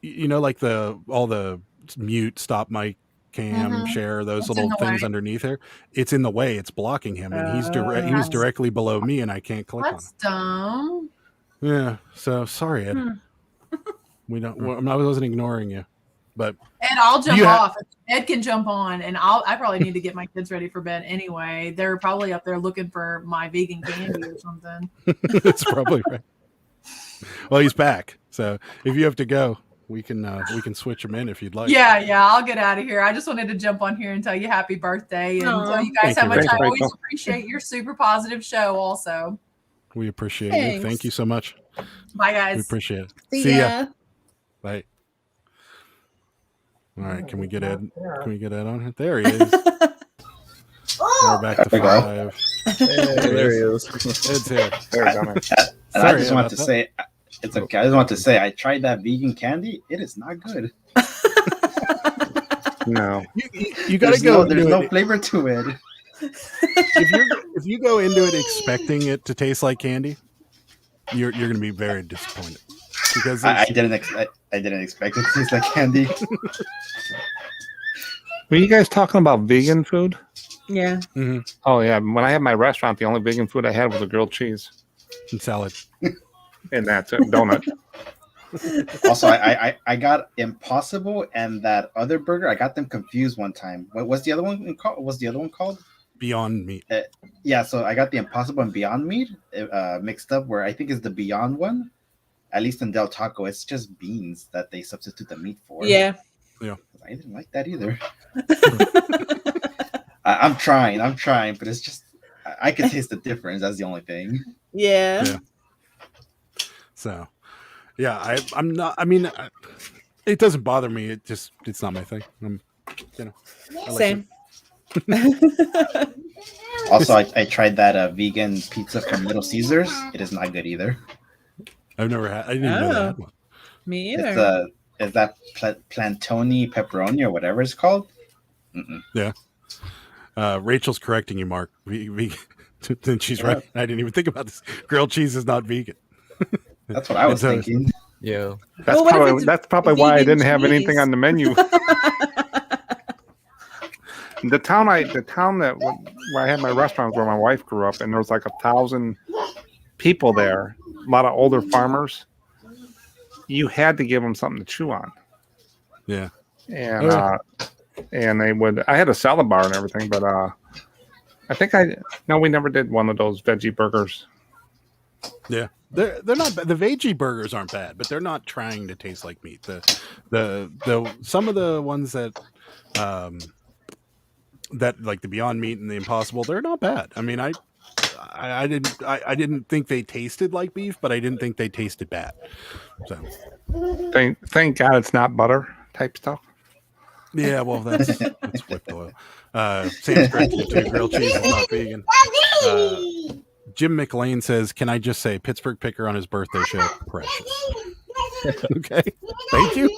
[SPEAKER 3] like all the mute, stop mic, cam, share, those
[SPEAKER 7] It's in
[SPEAKER 3] little
[SPEAKER 7] the
[SPEAKER 3] things
[SPEAKER 7] way.
[SPEAKER 3] underneath there. It's in the way. It's blocking him, and he was
[SPEAKER 7] That's-
[SPEAKER 3] directly below me, and I can't click on him.
[SPEAKER 7] That's dumb.
[SPEAKER 3] Yeah. So sorry, Ed. We don't. Well, I wasn't ignoring you, but
[SPEAKER 7] Ed, I'll jump
[SPEAKER 3] You ha-
[SPEAKER 7] off. Ed can jump on, and I probably need to get my kids ready for bed anyway. They're probably up there looking for my vegan candy or something.
[SPEAKER 3] that's probably right. Well, he's back. So if you have to go, we can switch him in if you'd like.
[SPEAKER 7] Yeah, I'll get out of here. I just wanted to jump on here and tell you happy birthday and tell you guys
[SPEAKER 3] Thank
[SPEAKER 7] how
[SPEAKER 3] you,
[SPEAKER 7] much
[SPEAKER 3] Rachel.
[SPEAKER 7] I always appreciate your super positive show also.
[SPEAKER 3] We appreciate
[SPEAKER 1] Thanks.
[SPEAKER 3] you. Thank you so much.
[SPEAKER 7] Bye,
[SPEAKER 3] We
[SPEAKER 7] guys.
[SPEAKER 3] appreciate it.
[SPEAKER 1] See ya.
[SPEAKER 3] Bye. All right, can we get Ed? Can we get Ed on here? There he is. We're back to
[SPEAKER 5] There we go.
[SPEAKER 3] 5.
[SPEAKER 8] Hey, there he is.
[SPEAKER 3] Ed's here.
[SPEAKER 6] There's on it.
[SPEAKER 5] And I
[SPEAKER 3] Sorry
[SPEAKER 5] just
[SPEAKER 3] about
[SPEAKER 5] want to
[SPEAKER 3] that.
[SPEAKER 5] say, it's okay. I just want to say, I tried that vegan candy. It is not good.
[SPEAKER 6] No.
[SPEAKER 3] You got to go.
[SPEAKER 5] There's
[SPEAKER 3] into
[SPEAKER 5] no
[SPEAKER 3] it.
[SPEAKER 5] flavor to it.
[SPEAKER 3] If you go into it expecting it to taste like candy, you're going to be very disappointed. because
[SPEAKER 5] I didn't expect it to taste like candy.
[SPEAKER 6] Were you guys talking about vegan food?
[SPEAKER 1] Yeah.
[SPEAKER 3] Mhm.
[SPEAKER 6] Oh yeah. When I had my restaurant, the only vegan food I had was a grilled cheese,
[SPEAKER 3] and salad.
[SPEAKER 6] and that's it. Donut.
[SPEAKER 5] Also, I got Impossible and that other burger. I got them confused one time. What was the other one called? What was the other one called?
[SPEAKER 3] Beyond Meat.
[SPEAKER 5] Yeah, so I got the Impossible and Beyond Meat mixed up. Where I think is the Beyond one. At least in Del Taco, it's just beans that they substitute the meat for.
[SPEAKER 1] Yeah.
[SPEAKER 5] I didn't like that either. I'm trying, but it's just I can taste the difference. That's the only thing.
[SPEAKER 1] Yeah.
[SPEAKER 3] So, yeah, I'm not. I mean, it doesn't bother me. It's not my thing. I like
[SPEAKER 1] Same.
[SPEAKER 5] Also, I tried that vegan pizza from Little Caesars. It is not good either.
[SPEAKER 3] I've never had. I didn't even know they had one.
[SPEAKER 1] Me either.
[SPEAKER 5] Is that Plantoni pepperoni or whatever it's called? Mm-mm.
[SPEAKER 3] Yeah. Rachel's correcting you, Mark. Then she's right. I didn't even think about this. Grilled cheese is not vegan.
[SPEAKER 5] That's what I was thinking.
[SPEAKER 8] Yeah.
[SPEAKER 6] That's probably why I didn't have anything on the menu. The town where I had my restaurant, where my wife grew up, and there was like 1,000 people there, a lot of older farmers. You had to give them something to chew on.
[SPEAKER 3] Yeah.
[SPEAKER 6] And and they would. I had a salad bar and everything, but I think we never did one of those veggie burgers.
[SPEAKER 3] Yeah. They're not bad. The veggie burgers aren't bad, but they're not trying to taste like meat. The some of the ones that like the Beyond Meat and the Impossible, they're not bad. I mean, I didn't think they tasted like beef, but I didn't think they tasted bad. So
[SPEAKER 6] Thank God it's not butter type stuff.
[SPEAKER 3] yeah, well that's whipped oil. Sam's correcting too. Grilled cheese is not vegan. Jim McLean says, "Can I just say Pittsburgh Picker on his birthday show? Precious." Okay, thank you.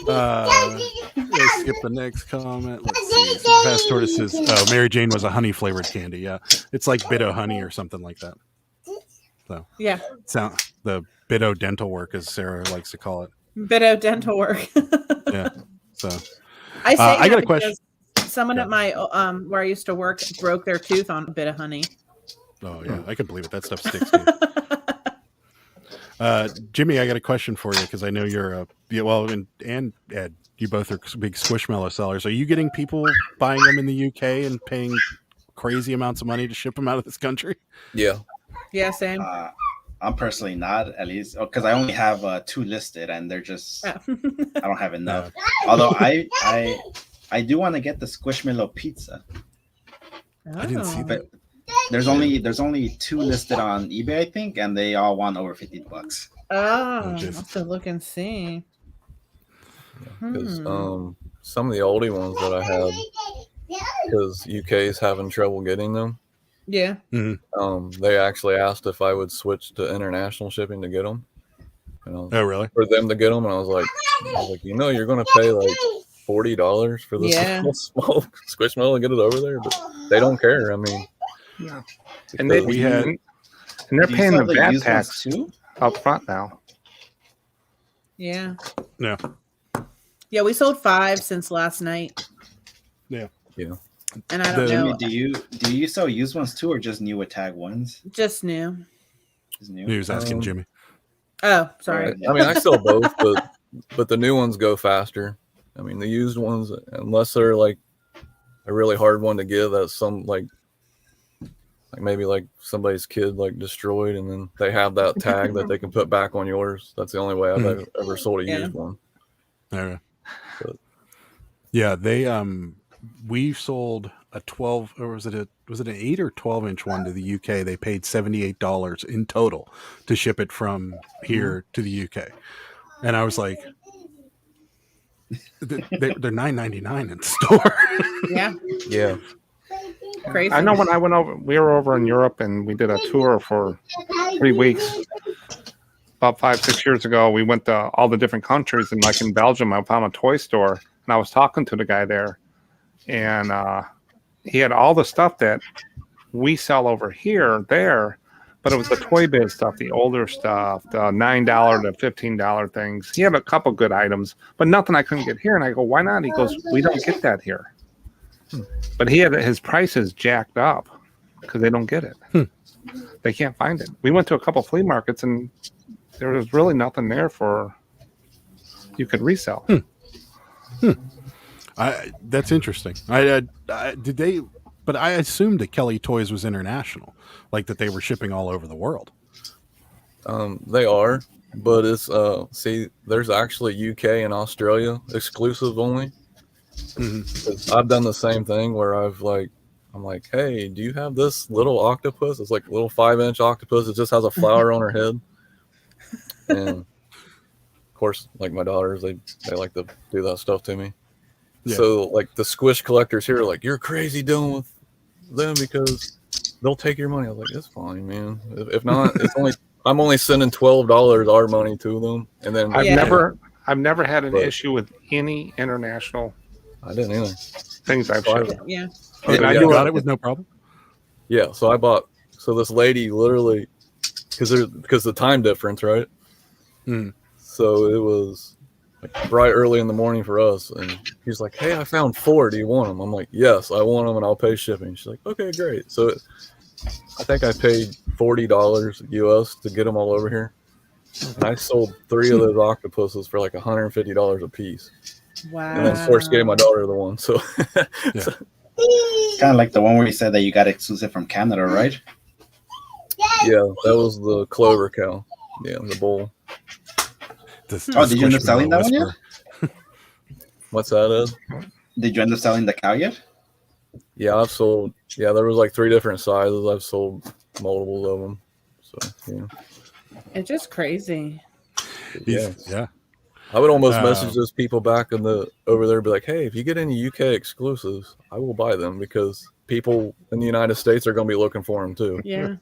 [SPEAKER 3] Let's skip the next comment. Let's see. Fast Tortoise says, "Oh, Mary Jane was a honey flavored candy. Yeah, it's like Bit-O honey or something like that." So
[SPEAKER 1] yeah,
[SPEAKER 3] the Bit-O dental work, as Sarah likes to call it.
[SPEAKER 1] Bit-O dental work.
[SPEAKER 3] Yeah. So
[SPEAKER 1] I
[SPEAKER 3] got a question.
[SPEAKER 1] Someone at my where I used to work broke their tooth on a bit of honey.
[SPEAKER 3] Oh yeah, I can believe it. That stuff sticks. Jimmy, I got a question for you because I know you're and Ed, you both are big Squishmallow sellers. Are you getting people buying them in the UK and paying crazy amounts of money to ship them out of this country?
[SPEAKER 8] Yeah.
[SPEAKER 1] Yeah, same.
[SPEAKER 5] I'm personally not, at least because I only have 2 listed, and they're just I don't have enough. Although I do want to get the Squishmallow pizza.
[SPEAKER 3] I didn't see that.
[SPEAKER 5] There's only 2 listed on eBay, I think, and they all want over $50.
[SPEAKER 1] I'll have to look and see.
[SPEAKER 8] Because some of the oldie ones that I had, because UK is having trouble getting them.
[SPEAKER 1] Yeah.
[SPEAKER 3] Mm-hmm.
[SPEAKER 8] They actually asked if I would switch to international shipping to get them.
[SPEAKER 3] Oh, really?
[SPEAKER 8] For them to get them, and I was like, you're going to pay like $40 for this small Squishmallow to get it over there, but they don't care. I mean,
[SPEAKER 6] yeah.
[SPEAKER 8] And
[SPEAKER 6] they're paying the VAT tax too up front now.
[SPEAKER 1] Yeah.
[SPEAKER 3] Yeah.
[SPEAKER 1] Yeah, we sold 5 since last night.
[SPEAKER 3] Yeah.
[SPEAKER 8] Yeah.
[SPEAKER 1] And I don't know.
[SPEAKER 5] Do you sell used ones too, or just new with tag ones?
[SPEAKER 1] Just new.
[SPEAKER 5] Just new.
[SPEAKER 3] He was asking Jimmy.
[SPEAKER 1] Oh, sorry.
[SPEAKER 8] I mean, I sell both, but the new ones go faster. I mean, the used ones, unless they're like a really hard one to give, that's some like maybe like somebody's kid like destroyed, and then they have that tag that they can put back on yours. That's the only way I've ever sold a used one.
[SPEAKER 3] Okay. Yeah, they we sold a 12, or was it an 8 or 12-inch one to the UK. They paid $78 in total to ship it from here to the UK, and I was like, they're $9.99 in the store.
[SPEAKER 8] Yeah.
[SPEAKER 1] Crazy.
[SPEAKER 6] I know when I went over, we were over in Europe and we did a tour for 3 weeks. About 5-6 years ago, we went to all the different countries, and like in Belgium, I found a toy store, and I was talking to the guy there, and he had all the stuff that we sell over here, there, But it was the Toy Biz stuff, the older stuff, the $9 to $15 things. He had a couple good items, but nothing I couldn't get here. And I go, why not? He goes, we don't get that here. But he had his prices jacked up because they don't get it. They can't find it. We went to a couple flea markets and there was really nothing there for you could resell.
[SPEAKER 3] That's interesting. Did they? But I assumed that Kelly Toys was international, like that they were shipping all over the world.
[SPEAKER 8] They are, but it's there's actually UK and Australia exclusive only. I've done the same thing where I'm like, hey, do you have this little octopus? It's like a little 5-inch octopus. It just has a flower on her head. And of course, like my daughters, they like to do that stuff to me. Yeah. So like the squish collectors here are like, you're crazy dealing with them because they'll take your money. I was like, it's fine, man. If not, I'm only sending $12 our money to them. And then
[SPEAKER 6] I've never had an issue with any international.
[SPEAKER 8] I didn't either.
[SPEAKER 6] Things I've shipped.
[SPEAKER 1] Yeah.
[SPEAKER 3] And I got it with no problem.
[SPEAKER 8] Yeah. So I bought. So this lady literally, because the time difference, right? So it was like bright early in the morning for us, and he's like, "Hey, I found 4. Do you want them?" I'm like, "Yes, I want them, and I'll pay shipping." She's like, "Okay, great." So I think I paid $40 US to get them all over here, and I sold 3 of those octopuses for like $150 a piece.
[SPEAKER 1] Wow!
[SPEAKER 8] And then of course gave my daughter the one. So,
[SPEAKER 5] It's kind of like the one where you said that you got exclusive from Canada, right?
[SPEAKER 8] Yeah, that was the clover cow. Yeah, the bull.
[SPEAKER 5] Did you end up selling that one yet?
[SPEAKER 8] What's that, Ed?
[SPEAKER 5] Did you end up selling the cow yet?
[SPEAKER 8] Yeah, I've sold. Yeah, there was like 3 different sizes. I've sold multiples of them. So yeah,
[SPEAKER 1] it's just crazy.
[SPEAKER 8] Yeah. I would almost message those people back over there, and be like, "Hey, if you get any UK exclusives, I will buy them because people in the United States are going to be looking for them too."
[SPEAKER 1] Yeah,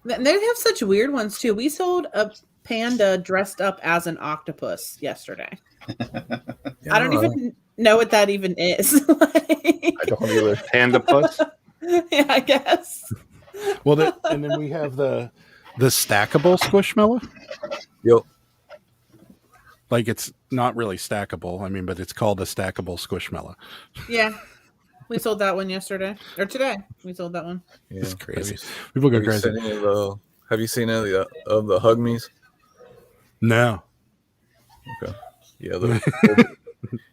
[SPEAKER 1] they have such weird ones too. We sold a panda dressed up as an octopus yesterday. I don't even know what that even is.
[SPEAKER 8] I don't either.
[SPEAKER 6] Panda puss.
[SPEAKER 1] Yeah, I guess.
[SPEAKER 3] Well, and then we have the stackable Squishmallow.
[SPEAKER 8] Yep.
[SPEAKER 3] Like it's not really stackable. I mean, but it's called a stackable Squishmallow.
[SPEAKER 1] Yeah. We sold that one yesterday or today. We sold that one.
[SPEAKER 8] Yeah.
[SPEAKER 3] It's crazy. People go crazy.
[SPEAKER 8] Have you seen any of the Hug Me's?
[SPEAKER 3] No.
[SPEAKER 8] Okay. Yeah.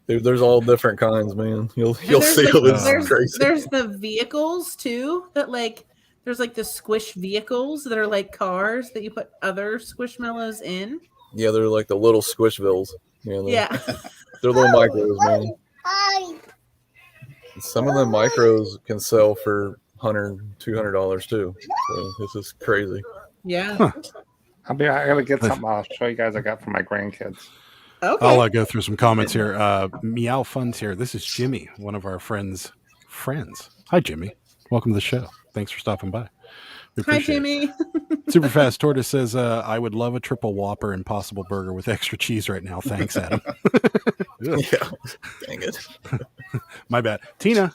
[SPEAKER 8] There's all different kinds, man. You'll see it. Crazy.
[SPEAKER 1] There's the vehicles too that like there's like the squish vehicles that are like cars that you put other Squishmallows in.
[SPEAKER 8] Yeah, they're like the little Squishvilles.
[SPEAKER 1] Yeah.
[SPEAKER 8] They're little micros, man. Some of them micros can sell for $100, $200 too. So this is crazy.
[SPEAKER 1] Yeah.
[SPEAKER 3] Huh.
[SPEAKER 6] I gotta get something. I'll show you guys I got for my grandkids.
[SPEAKER 1] Okay.
[SPEAKER 3] I'll go through some comments here. Meow Fun's here. This is Jimmy, one of our friends. Hi, Jimmy. Welcome to the show. Thanks for stopping by.
[SPEAKER 1] Hi, Jimmy.
[SPEAKER 3] Super Fast Tortoise says, I would love a triple Whopper Impossible Burger with extra cheese right now. Thanks, Adam.
[SPEAKER 8] Yeah. Dang it.
[SPEAKER 3] My bad. Tina,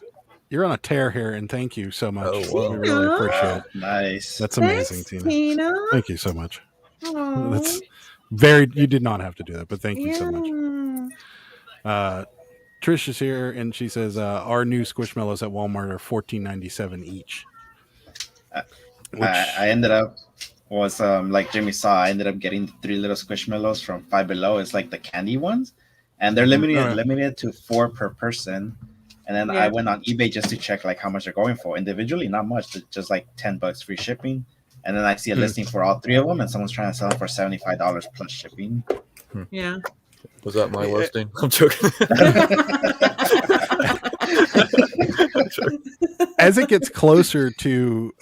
[SPEAKER 3] you're on a tear here, and thank you so much.
[SPEAKER 8] Oh, wow.
[SPEAKER 3] We really appreciate it.
[SPEAKER 5] Nice.
[SPEAKER 3] That's amazing,
[SPEAKER 1] Thanks,
[SPEAKER 3] Tina. Thank you so much. That's you did not have to do that, but thank you so much. Trish is here, and she says, our new Squishmallows at Walmart are $14.97 each.
[SPEAKER 5] I ended up like Jimmy saw. I ended up getting the 3 little Squishmallows from Five Below. It's like the candy ones, and they're limited to 4 per person. And then I went on eBay just to check like how much they're going for individually. Not much, just like $10 free shipping. And then I see a listing for all 3 of them, and someone's trying to sell them for $75 plus shipping.
[SPEAKER 1] Yeah.
[SPEAKER 8] Was that my listing? I'm joking.
[SPEAKER 3] As it gets closer to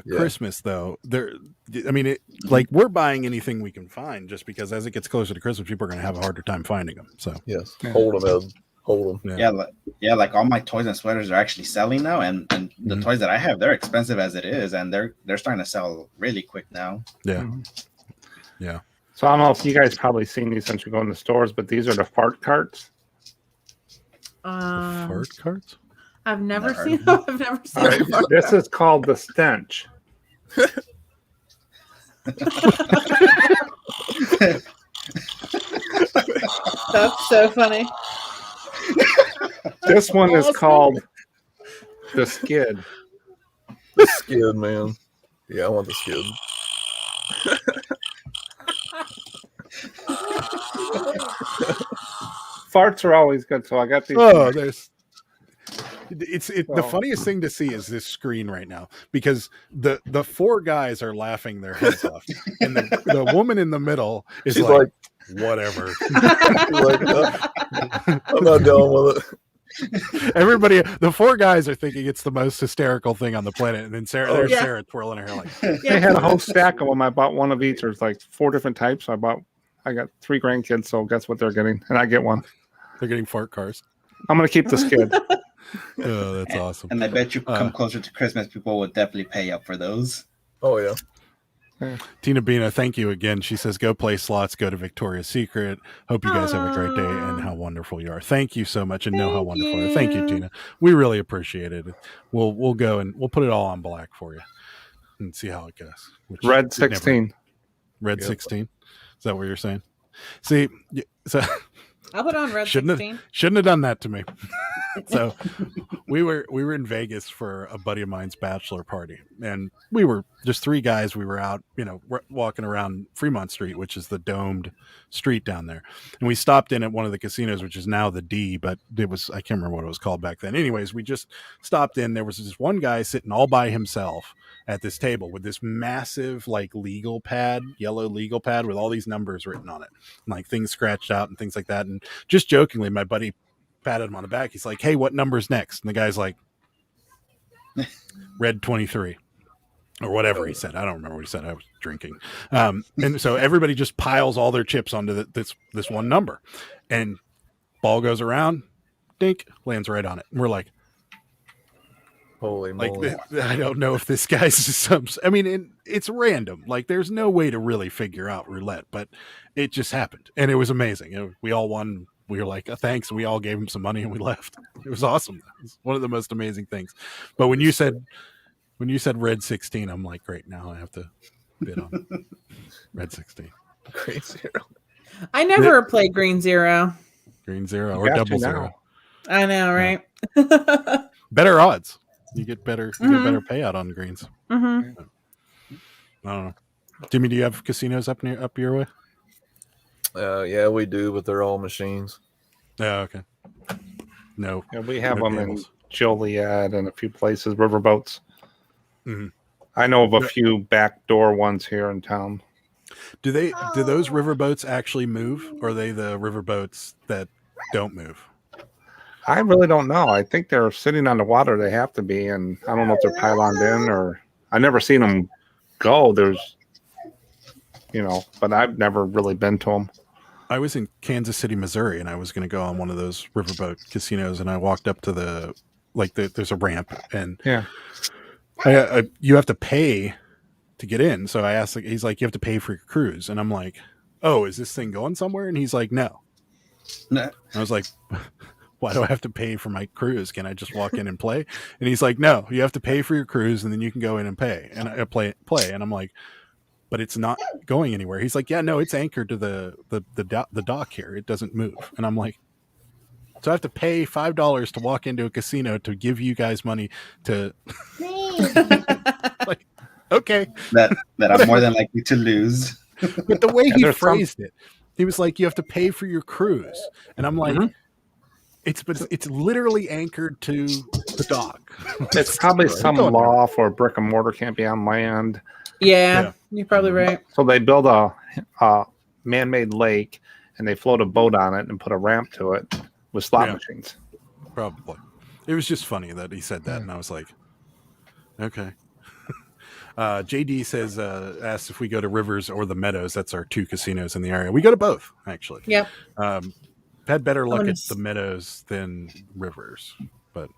[SPEAKER 3] Christmas, though, we're buying anything we can find just because as it gets closer to Christmas, people are going to have a harder time finding them. So
[SPEAKER 8] yes, hold them, Ed. Hold them.
[SPEAKER 5] Yeah, like all my toys and sweaters are actually selling now, and the toys that I have, they're expensive as it is, and they're starting to sell really quick now.
[SPEAKER 3] Yeah, yeah.
[SPEAKER 6] So I don't know if you guys probably seen these since you go in the stores, but these are the fart carts.
[SPEAKER 3] Fart carts?
[SPEAKER 1] I've never seen them. I've never seen them.
[SPEAKER 6] This is called the stench.
[SPEAKER 1] That's so funny.
[SPEAKER 6] This one is called the Skid.
[SPEAKER 8] The Skid, man. Yeah, I want the Skid.
[SPEAKER 6] Farts are always good, so I got these.
[SPEAKER 3] Oh, the funniest thing to see is this screen right now, because the four guys are laughing their heads off, and the woman in the middle is like whatever.
[SPEAKER 8] Like, I'm not dealing with it.
[SPEAKER 3] Everybody, the four guys are thinking it's the most hysterical thing on the planet, and then Sarah twirling her hair like.
[SPEAKER 6] They had a whole stack of them. I bought one of each. There's like 4 different types. I got 3 grandkids, so guess what they're getting, and I get one.
[SPEAKER 3] They're getting fart cars.
[SPEAKER 6] I'm gonna keep the Skid.
[SPEAKER 3] Oh, that's awesome.
[SPEAKER 5] And I bet you come closer to Christmas, people will definitely pay up for those.
[SPEAKER 8] Oh yeah.
[SPEAKER 3] Tina Bina, thank you again. She says, go play slots, go to Victoria's Secret. Hope you guys have a great day and how wonderful you are. Thank you so much, and know how wonderful you are. Thank you, Tina. We really appreciate it. We'll go and we'll put it all on black for you and see how it goes.
[SPEAKER 6] Red 16.
[SPEAKER 3] Red 16? Is that what you're saying? See, so
[SPEAKER 1] I'll put on red 16.
[SPEAKER 3] Shouldn't have done that to me. So we were in Vegas for a buddy of mine's bachelor party, and we were just 3 guys. We were out, walking around Fremont Street, which is the domed street down there. And we stopped in at one of the casinos, which is now the D, but I can't remember what it was called back then. Anyways, we just stopped in. There was this one guy sitting all by himself at this table with this massive legal pad, yellow legal pad with all these numbers written on it, and things scratched out and things like that. And just jokingly, my buddy patted him on the back. He's like, hey, what number's next? And the guy's like, red 23 or whatever he said. I don't remember what he said. I was drinking. And so everybody just piles all their chips onto this one number, and ball goes around, dink, lands right on it. And we're like,
[SPEAKER 8] holy moly.
[SPEAKER 3] I don't know if this guy's it's random. There's no way to really figure out roulette, but it just happened. And it was amazing. We all won. We were like, thanks. And we all gave him some money and we left. It was awesome. It was one of the most amazing things. But when you said red 16, I'm like, great. Now I have to bid on red 16.
[SPEAKER 8] Green 0.
[SPEAKER 1] I never played green 0.
[SPEAKER 3] Green 0 or double 0.
[SPEAKER 1] I know, right?
[SPEAKER 3] Yeah. Better odds. You get better payout on greens.
[SPEAKER 1] Mm-hmm.
[SPEAKER 3] I don't know. Jimmy, do you have casinos up your way?
[SPEAKER 8] Yeah, we do, but they're all machines.
[SPEAKER 3] Yeah, okay. No.
[SPEAKER 6] Yeah, we have them in Joliet and a few places, riverboats.
[SPEAKER 3] Mm-hmm.
[SPEAKER 6] I know of a few backdoor ones here in town.
[SPEAKER 3] Do those riverboats actually move, or are they the riverboats that don't move?
[SPEAKER 6] I really don't know. I think they're sitting on the water. They have to be, and I don't know if they're pyloned in or I've never seen them go. There's, but I've never really been to them.
[SPEAKER 3] I was in Kansas City, Missouri, and I was going to go on one of those riverboat casinos, and I walked up to there's a ramp, and you have to pay to get in. So I asked, he's like, you have to pay for your cruise. And I'm like, oh, is this thing going somewhere? And he's like, no. I was like, why do I have to pay for my cruise? Can I just walk in and play? And he's like, no, you have to pay for your cruise and then you can go in and pay. And I play. And I'm like, but it's not going anywhere. He's like, yeah, no, it's anchored to the dock here. It doesn't move. And I'm like, so I have to pay $5 to walk into a casino to give you guys money to like, okay.
[SPEAKER 5] That I'm more than likely to lose.
[SPEAKER 3] But the way he phrased it, he was like, you have to pay for your cruise. And I'm like, it's literally anchored to the dock.
[SPEAKER 6] It's probably some law for brick and mortar can't be on land.
[SPEAKER 1] Yeah, you're probably right.
[SPEAKER 6] So they build a man-made lake and they float a boat on it and put a ramp to it with slot machines.
[SPEAKER 3] Probably. It was just funny that he said that, and I was like, okay. JD says, asks if we go to Rivers or the Meadows. That's our 2 casinos in the area. We go to both, actually.
[SPEAKER 1] Yep.
[SPEAKER 3] Had better luck at the Meadows than Rivers, but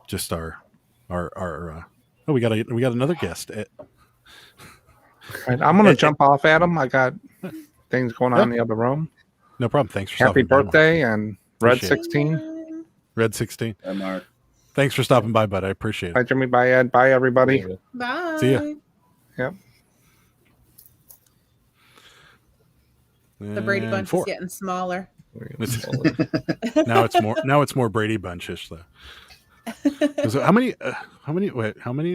[SPEAKER 3] just our we got another guest.
[SPEAKER 6] Right, I'm gonna jump off at him. I got things going on in the other room.
[SPEAKER 3] No problem. Thanks for
[SPEAKER 6] happy
[SPEAKER 3] stopping by,
[SPEAKER 6] birthday
[SPEAKER 3] Mark.
[SPEAKER 6] and Red 16.
[SPEAKER 3] Red 16.
[SPEAKER 5] Hi, Mark.
[SPEAKER 3] Thanks for stopping by, bud. I appreciate it.
[SPEAKER 6] Bye, Jimmy. Bye, Ed. Bye, everybody.
[SPEAKER 1] Bye.
[SPEAKER 3] See ya.
[SPEAKER 6] Yep.
[SPEAKER 1] The Brady Bunch is getting smaller.
[SPEAKER 3] Now it's more Brady Bunchish though. So how many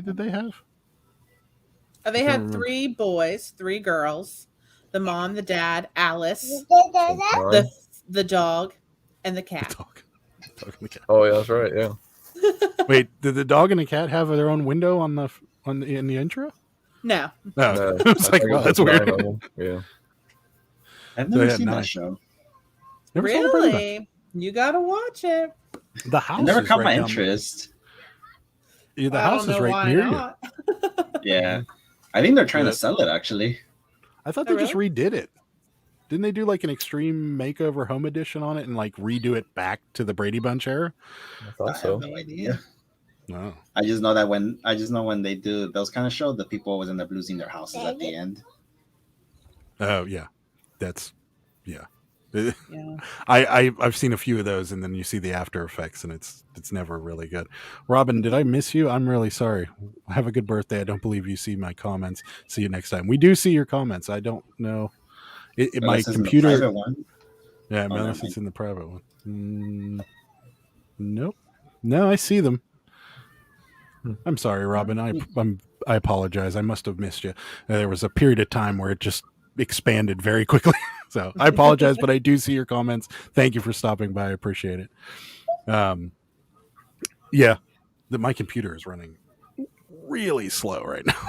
[SPEAKER 3] did they have?
[SPEAKER 1] They had 3 boys, 3 girls, the mom, the dad, Alice, the dog, and the cat.
[SPEAKER 3] The dog and the cat.
[SPEAKER 8] Oh yeah, that's right. Yeah.
[SPEAKER 3] Wait, did the dog and the cat have their own window in the intro?
[SPEAKER 1] No.
[SPEAKER 3] No. It's like, well, that's weird.
[SPEAKER 8] Yeah.
[SPEAKER 5] I've never seen that show.
[SPEAKER 3] Never
[SPEAKER 1] really? You gotta watch it.
[SPEAKER 3] The house
[SPEAKER 5] it never caught
[SPEAKER 3] right
[SPEAKER 5] my interest.
[SPEAKER 3] Yeah, the house is right near you.
[SPEAKER 5] Yeah. I think they're trying to sell it, actually.
[SPEAKER 3] I thought they just redid it. Didn't they do like an extreme makeover home edition on it and like redo it back to the Brady Bunch era?
[SPEAKER 8] I thought so.
[SPEAKER 5] have no idea.
[SPEAKER 3] No.
[SPEAKER 5] I just know that when they do those kind of shows, the people always end up losing their houses at the end.
[SPEAKER 3] Oh yeah. That's I've seen a few of those, and then you see the after effects, and it's never really good. Robin, did I miss you? I'm really sorry. Have a good birthday. I don't believe you see my comments. See you next time. We do see your comments. I don't know. My computer. Yeah, unless it's in the private one. Nope. No, I see them. I'm sorry, Robin. I apologize. I must have missed you. There was a period of time where it just expanded very quickly. So I apologize, but I do see your comments. Thank you for stopping by. I appreciate it. My computer is running really slow right now.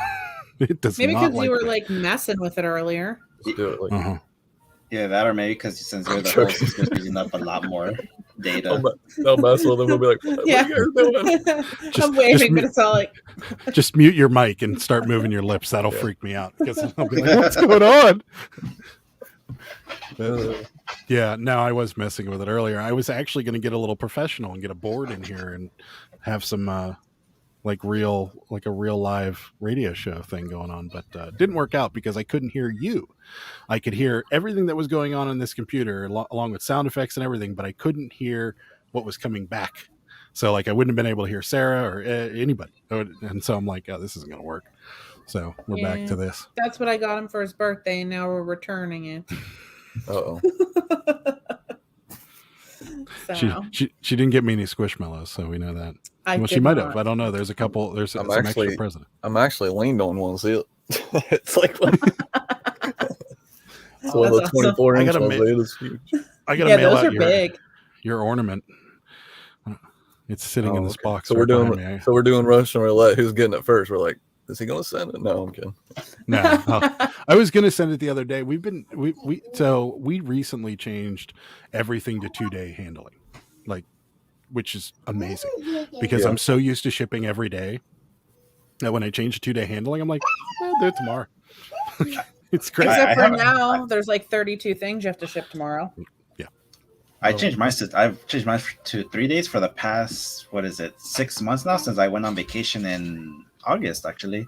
[SPEAKER 3] It does
[SPEAKER 1] maybe
[SPEAKER 3] not
[SPEAKER 1] because you were like messing with it earlier.
[SPEAKER 8] Let's do it.
[SPEAKER 5] Yeah, that or maybe because since you're the host, it's just using up a lot more data.
[SPEAKER 8] They'll mess with them. We'll be like, what are you doing?
[SPEAKER 1] I'm waving, but it's all like...
[SPEAKER 3] Just mute your mic and start moving your lips. That'll freak me out. Because I'll be like, what's going on? No, I was messing with it earlier. I was actually going to get a little professional and get a board in here and have some a real live radio show thing going on, but didn't work out because I couldn't hear you. I could hear everything that was going on this computer along with sound effects and everything, but I couldn't hear what was coming back. So like I wouldn't have been able to hear Sarah or anybody. And so I'm like, oh, this isn't going to work. So we're back to this.
[SPEAKER 1] That's what I got him for his birthday, and now we're returning it.
[SPEAKER 8] Uh-oh.
[SPEAKER 1] So.
[SPEAKER 3] She didn't get me any Squishmallows, so we know that. She might have. I don't know. There's a couple. There's some extra present.
[SPEAKER 8] I'm actually leaned on one. See, it's like one. It's one of the 24 inch ones. It's huge.
[SPEAKER 3] I gotta mail
[SPEAKER 1] those
[SPEAKER 3] out
[SPEAKER 1] are big.
[SPEAKER 3] Your ornament. It's sitting in this box.
[SPEAKER 8] So we're doing Russian roulette. Who's getting it first? We're like, is he going to send it? No, I'm kidding.
[SPEAKER 3] No, I was going to send it the other day. We recently changed everything to 2-day handling, which is amazing because I'm so used to shipping every day that when I change to 2-day handling, I'm like, I'll do it tomorrow. It's crazy.
[SPEAKER 1] Except for now, there's like 32 things you have to ship tomorrow.
[SPEAKER 3] Yeah,
[SPEAKER 5] I've changed mine to 3 days for the past 6 months now since I went on vacation in August actually,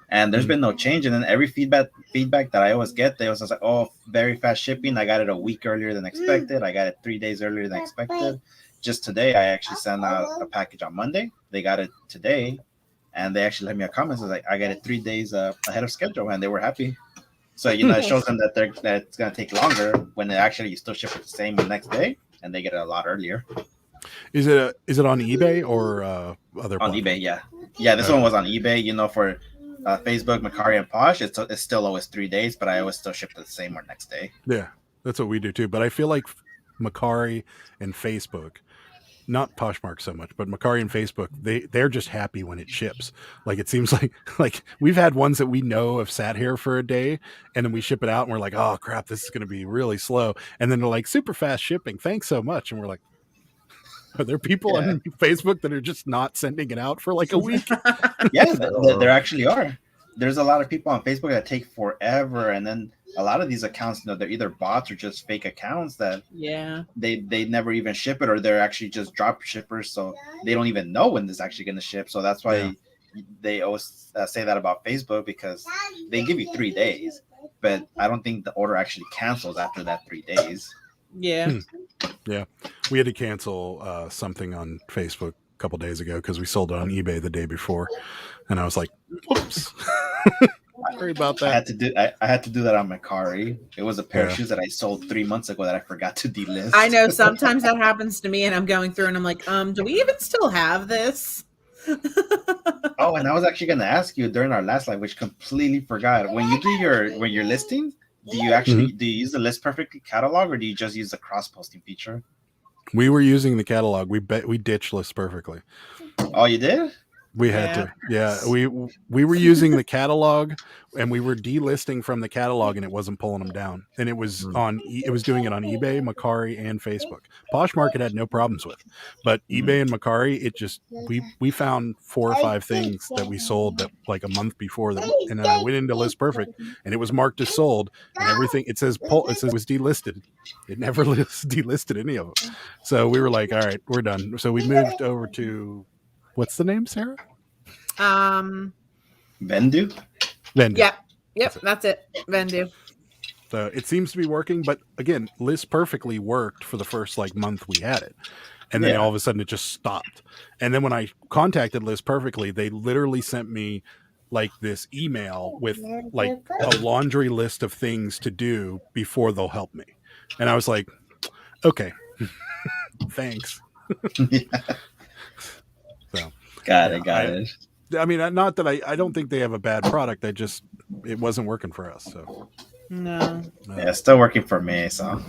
[SPEAKER 5] and there's been no change. And then every feedback that I always get, they always like, oh, very fast shipping. I got it a week earlier than expected. I got it 3 days earlier than expected. Just today, I actually sent out a package on Monday. They got it today, and they actually left me a comment. So like, I got it 3 days ahead of schedule, and they were happy. So it shows them that it's gonna take longer when you still ship it the same the next day, and they get it a lot earlier.
[SPEAKER 3] Is it on eBay or other
[SPEAKER 5] on eBay? Yeah. This one was on eBay. For Facebook, Macari, and Posh, it's still always 3 days, but I always still ship the same or next day.
[SPEAKER 3] Yeah, that's what we do too. But I feel like Macari and Facebook, not Poshmark so much, but Macari and Facebook, they're just happy when it ships. Like it seems like we've had ones that we know have sat here for a day, and then we ship it out, and we're like, oh crap, this is going to be really slow. And then they're like, super fast shipping, thanks so much, and we're like, are there people on Facebook that are just not sending it out for like a week?
[SPEAKER 5] Yeah, there actually are. There's a lot of people on Facebook that take forever, and then a lot of these accounts, they're either bots or just fake accounts that they never even ship it, or they're actually just drop shippers, so they don't even know when this is actually going to ship. So that's why they always say that about Facebook, because they give you 3 days, but I don't think the order actually cancels after that 3 days.
[SPEAKER 1] Yeah.
[SPEAKER 3] Yeah, we had to cancel something on Facebook a couple days ago because we sold it on eBay the day before, and I was like, "Oops." Sorry about
[SPEAKER 5] I
[SPEAKER 3] that.
[SPEAKER 5] had to do that on Macari. It was a pair of shoes that I sold 3 months ago that I forgot to delist.
[SPEAKER 1] I know sometimes that happens to me, and I'm going through and I'm like, do we even still have this?
[SPEAKER 5] Oh, and I was actually going to ask you during our last live, which completely forgot. When you're listing, do you actually do you use the List Perfectly catalog, or do you just use the cross posting feature?
[SPEAKER 3] We were using the catalog. We ditched List Perfectly.
[SPEAKER 5] Oh, you did?
[SPEAKER 3] We had to. Yeah, we were using the catalog, and we were delisting from the catalog, and it wasn't pulling them down. And it was it was doing it on eBay, Macari, and Facebook. Poshmark had no problems with, but eBay and Macari, it just we found 4 or 5 things that we sold that like a month before that, and then I went into List Perfect, and it was marked as sold, and everything it says it was delisted. It never delisted any of them. So we were like, all right, we're done. So we moved over to. What's the name, Sarah?
[SPEAKER 5] Vendu.
[SPEAKER 3] Vendu.
[SPEAKER 1] Yeah. Yep. That's it. Vendu.
[SPEAKER 3] So it seems to be working, but again, List Perfectly worked for the first like month we had it, and then all of a sudden it just stopped. And then when I contacted List Perfectly, they literally sent me like this email with like a laundry list of things to do before they'll help me, and I was like, okay, thanks. So
[SPEAKER 5] got it.
[SPEAKER 3] I mean, not that I don't think they have a bad product. It wasn't working for us. So
[SPEAKER 1] no.
[SPEAKER 5] Yeah, it's still working for me. So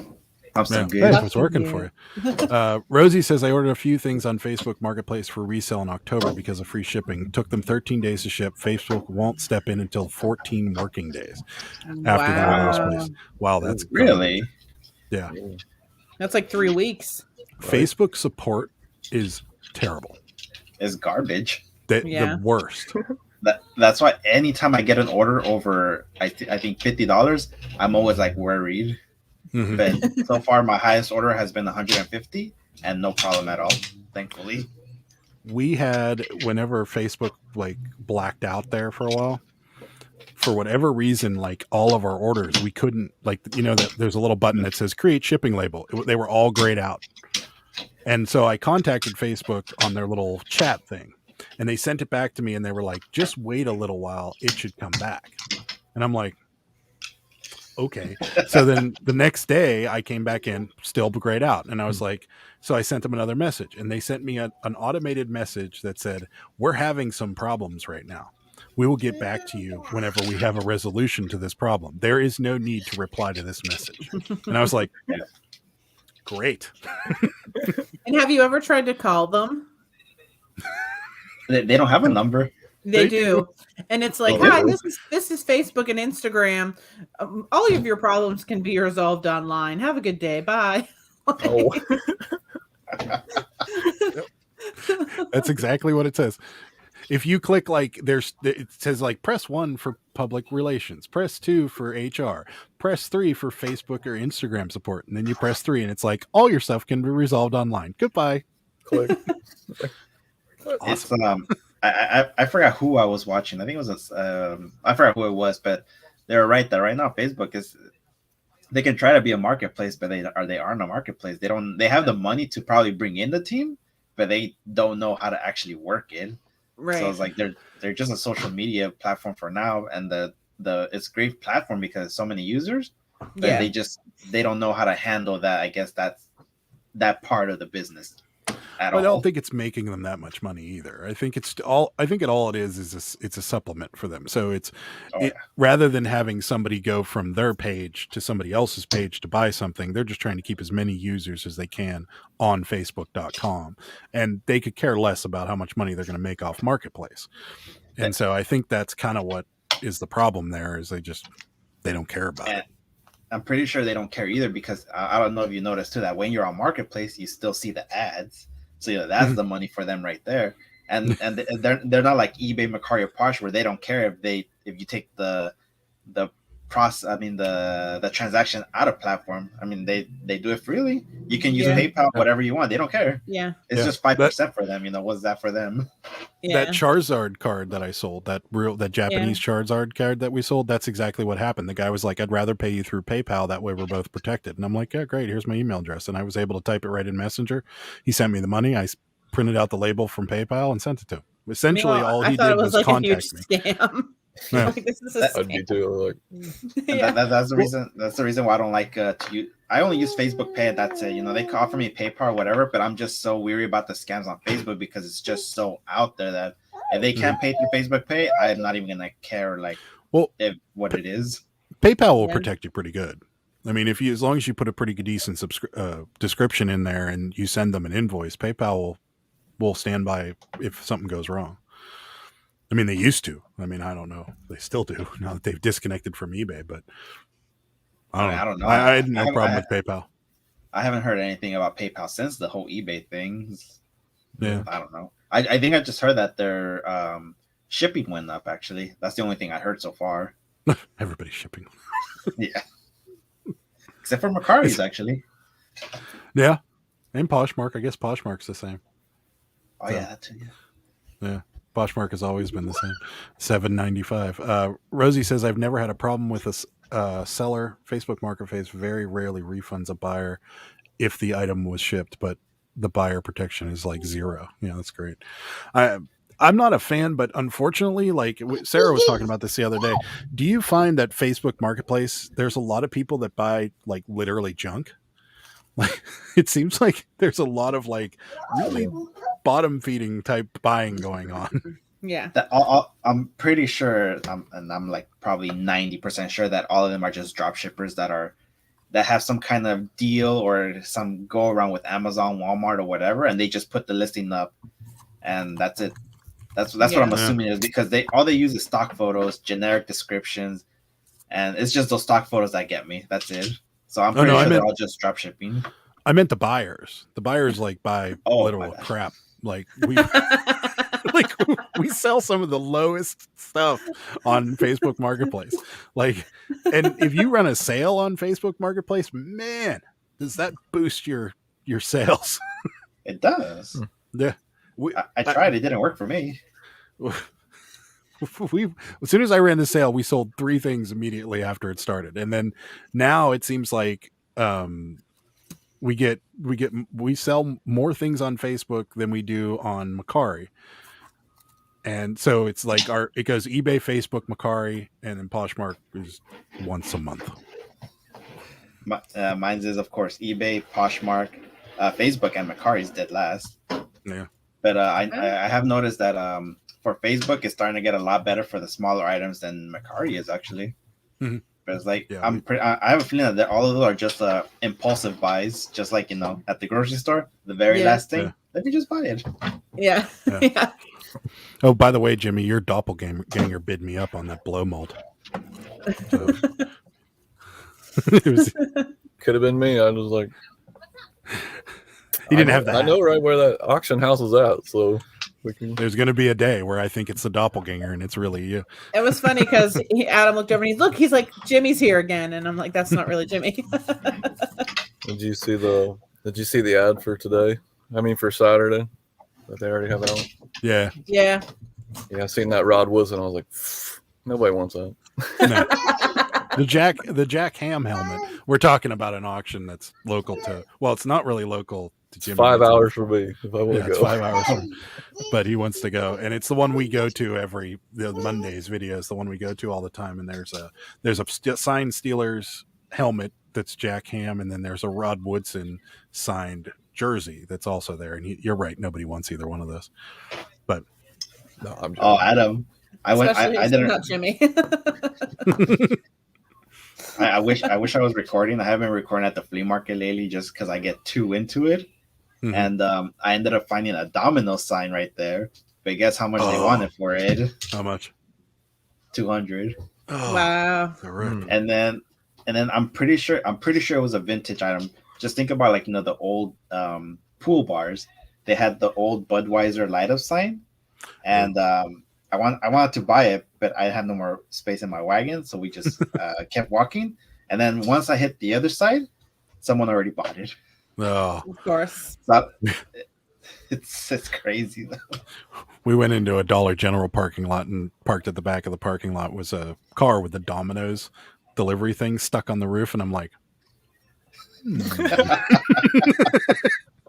[SPEAKER 5] I'm still good.
[SPEAKER 3] Hey, it's working for you. Rosie says I ordered a few things on Facebook Marketplace for resale in October because of free shipping. Took them 13 days to ship. Facebook won't step in until 14 working days after the order is placed. Wow, that's
[SPEAKER 5] really
[SPEAKER 3] yeah.
[SPEAKER 1] That's like 3 weeks.
[SPEAKER 3] Facebook support is terrible.
[SPEAKER 5] Is garbage.
[SPEAKER 3] The worst.
[SPEAKER 5] That's why anytime I get an order over, I think $50, I'm always like worried. Mm-hmm. But so far, my highest order has been 150, and no problem at all. Thankfully,
[SPEAKER 3] we had whenever Facebook like blacked out there for a while, for whatever reason, like all of our orders, we couldn't that there's a little button that says create shipping label. They were all grayed out. And so I contacted Facebook on their little chat thing, and they sent it back to me, and they were like, just wait a little while. It should come back. And I'm like, okay. So then the next day I came back in, still grayed out. And I was like, so I sent them another message, and they sent me an automated message that said, we're having some problems right now. We will get back to you whenever we have a resolution to this problem. There is no need to reply to this message. And I was like, great.
[SPEAKER 1] And have you ever tried to call them?
[SPEAKER 5] They don't have a number.
[SPEAKER 1] They do. And it's like, hi, this is Facebook and Instagram. All of your problems can be resolved online. Have a good day. Bye.
[SPEAKER 3] That's exactly what it says. If you click like it says like press 1 for public relations, press 2 for HR, press 3 for Facebook or Instagram support, and then you press 3 and it's like all your stuff can be resolved online. Goodbye. Click.
[SPEAKER 5] Awesome. I forgot who I was watching. I think it was I forgot who it was, but they're right that right now Facebook is they can try to be a marketplace, but they aren't a marketplace. They have the money to probably bring in the team, but they don't know how to actually work it. Right. So it's like they're just a social media platform for now, and it's a great platform because so many users, but they don't know how to handle that. I guess that's that part of the business. I
[SPEAKER 3] don't think it's making them that much money either. I think it's all it is it's a supplement for them. So rather than having somebody go from their page to somebody else's page to buy something, they're just trying to keep as many users as they can on Facebook.com, and they could care less about how much money they're going to make off Marketplace. And so I think that's kind of what is the problem there is they don't care about it.
[SPEAKER 5] I'm pretty sure they don't care either because I don't know if you noticed too that when you're on Marketplace, you still see the ads. So that's the money for them right there. And they're not like eBay, Macari, or Posh where they don't care if you take the transaction out of platform. I mean, they do it freely. You can use PayPal, whatever you want. They don't care.
[SPEAKER 1] Yeah.
[SPEAKER 5] It's just 5% for them. What's that for them?
[SPEAKER 3] Yeah. That Charizard card that I sold, that Japanese Charizard card that we sold, that's exactly what happened. The guy was like, I'd rather pay you through PayPal. That way we're both protected. And I'm like, yeah, great. Here's my email address. And I was able to type it right in Messenger. He sent me the money. I printed out the label from PayPal and sent it to him. Essentially, all he did was contact me.
[SPEAKER 1] Scam.
[SPEAKER 3] Yeah.
[SPEAKER 1] Like, this is a
[SPEAKER 8] I'd be too. Like,
[SPEAKER 1] yeah.
[SPEAKER 5] That's the reason. That's the reason why I don't like to use. I only use Facebook Pay. That's it. You know, they can offer me PayPal or whatever, but I'm just so weary about the scams on Facebook because it's just so out there that if they can't pay through Facebook Pay, I'm not even gonna care what it is.
[SPEAKER 3] PayPal will protect you pretty good. I mean, as long as you put a pretty decent description in there and you send them an invoice, PayPal will stand by if something goes wrong. I mean, they used to. I mean, I don't know. They still do now that they've disconnected from eBay, but I don't know. I had no problem with PayPal.
[SPEAKER 5] I haven't heard anything about PayPal since the whole eBay thing.
[SPEAKER 3] Yeah.
[SPEAKER 5] I don't know. I think I just heard that their shipping went up, actually. That's the only thing I heard so far.
[SPEAKER 3] Everybody's shipping.
[SPEAKER 5] Yeah. Except for Macari's, actually.
[SPEAKER 3] Yeah. And Poshmark. I guess Poshmark's the same.
[SPEAKER 5] Oh, yeah, that too.
[SPEAKER 3] Yeah. Poshmark has always been the same. $7.95. Rosie says, I've never had a problem with a seller. Facebook Marketplace very rarely refunds a buyer if the item was shipped, but the buyer protection is like zero. Yeah, that's great. I'm not a fan, but unfortunately, like Sarah was talking about this the other day. Do you find that Facebook Marketplace, there's a lot of people that buy like literally junk? Like, it seems like there's a lot of like really bottom feeding type buying going on.
[SPEAKER 1] Yeah.
[SPEAKER 5] I'm pretty sure, and I'm like probably 90% sure that all of them are just drop shippers that have some kind of deal or some go around with Amazon, Walmart, or whatever, and they just put the listing up, and that's it. That's what I'm assuming is because all they use is stock photos, generic descriptions, and it's just those stock photos that get me. That's it. So I'm pretty sure they're all just drop shipping.
[SPEAKER 3] I meant the buyers. The buyers like buy literal crap. Like we sell some of the lowest stuff on Facebook Marketplace. Like, and if you run a sale on Facebook Marketplace, man, does that boost your sales?
[SPEAKER 5] It does.
[SPEAKER 3] Yeah.
[SPEAKER 5] I tried. It didn't work for me.
[SPEAKER 3] As soon as I ran the sale, we sold 3 things immediately after it started, and then now it seems like we sell more things on Facebook than we do on Macari, and so it's like it goes eBay, Facebook, Macari, and then Poshmark is once a month.
[SPEAKER 5] Mine's is of course eBay, Poshmark, Facebook, and Macari's dead last.
[SPEAKER 3] Yeah. But
[SPEAKER 5] I have noticed that for Facebook, it's starting to get a lot better for the smaller items than Macari is actually. Mm-hmm. But it's like I have a feeling that all of those are just impulsive buys, just like at the grocery store, the very last thing. Let me just buy it.
[SPEAKER 1] Yeah. Yeah.
[SPEAKER 3] Oh, by the way, Jimmy, your doppelganger bid me up on that blow mold. So,
[SPEAKER 8] could have been me. I was like.
[SPEAKER 3] He didn't have that.
[SPEAKER 8] I know right where that auction house is at, so
[SPEAKER 3] there's going to be a day where I think it's the doppelganger and it's really you.
[SPEAKER 1] It was funny because Adam looked over and he's like, Jimmy's here again, and I'm like, that's not really Jimmy.
[SPEAKER 8] Did you see the ad for today? I mean, for Saturday that they already have out.
[SPEAKER 1] Yeah.
[SPEAKER 8] Yeah, I seen that Rod Woodson. I was like, nobody wants that.
[SPEAKER 3] No. The Jack Ham helmet. We're talking about an auction that's local to. Well, it's not really local to Jimmy.
[SPEAKER 8] 5 hours for me if I want to go.
[SPEAKER 3] It's 5 hours, but he wants to go, and it's the one we go to the Mondays video is the one we go to all the time. And there's a signed Steelers helmet that's Jack Ham, and then there's a Rod Woodson signed jersey that's also there. And you're right, nobody wants either one of those. But
[SPEAKER 8] no, I'm.
[SPEAKER 5] Adam, I didn't.
[SPEAKER 1] Not Jimmy.
[SPEAKER 5] I wish I was recording. I haven't been recording at the flea market lately just because I get too into it. Mm-hmm. And I ended up finding a Domino sign right there. But guess how much they wanted for it?
[SPEAKER 3] How much?
[SPEAKER 5] $200.
[SPEAKER 1] Oh, wow.
[SPEAKER 5] And then I'm pretty sure it was a vintage item. Just think about the old pool bars. They had the old Budweiser light up sign. And I wanted to buy it, but I had no more space in my wagon, so we just kept walking. And then once I hit the other side, someone already bought it.
[SPEAKER 3] Oh,
[SPEAKER 1] of course.
[SPEAKER 5] So it's crazy though.
[SPEAKER 3] We went into a Dollar General parking lot and parked at the back of the parking lot was a car with the Domino's delivery thing stuck on the roof, and I'm like,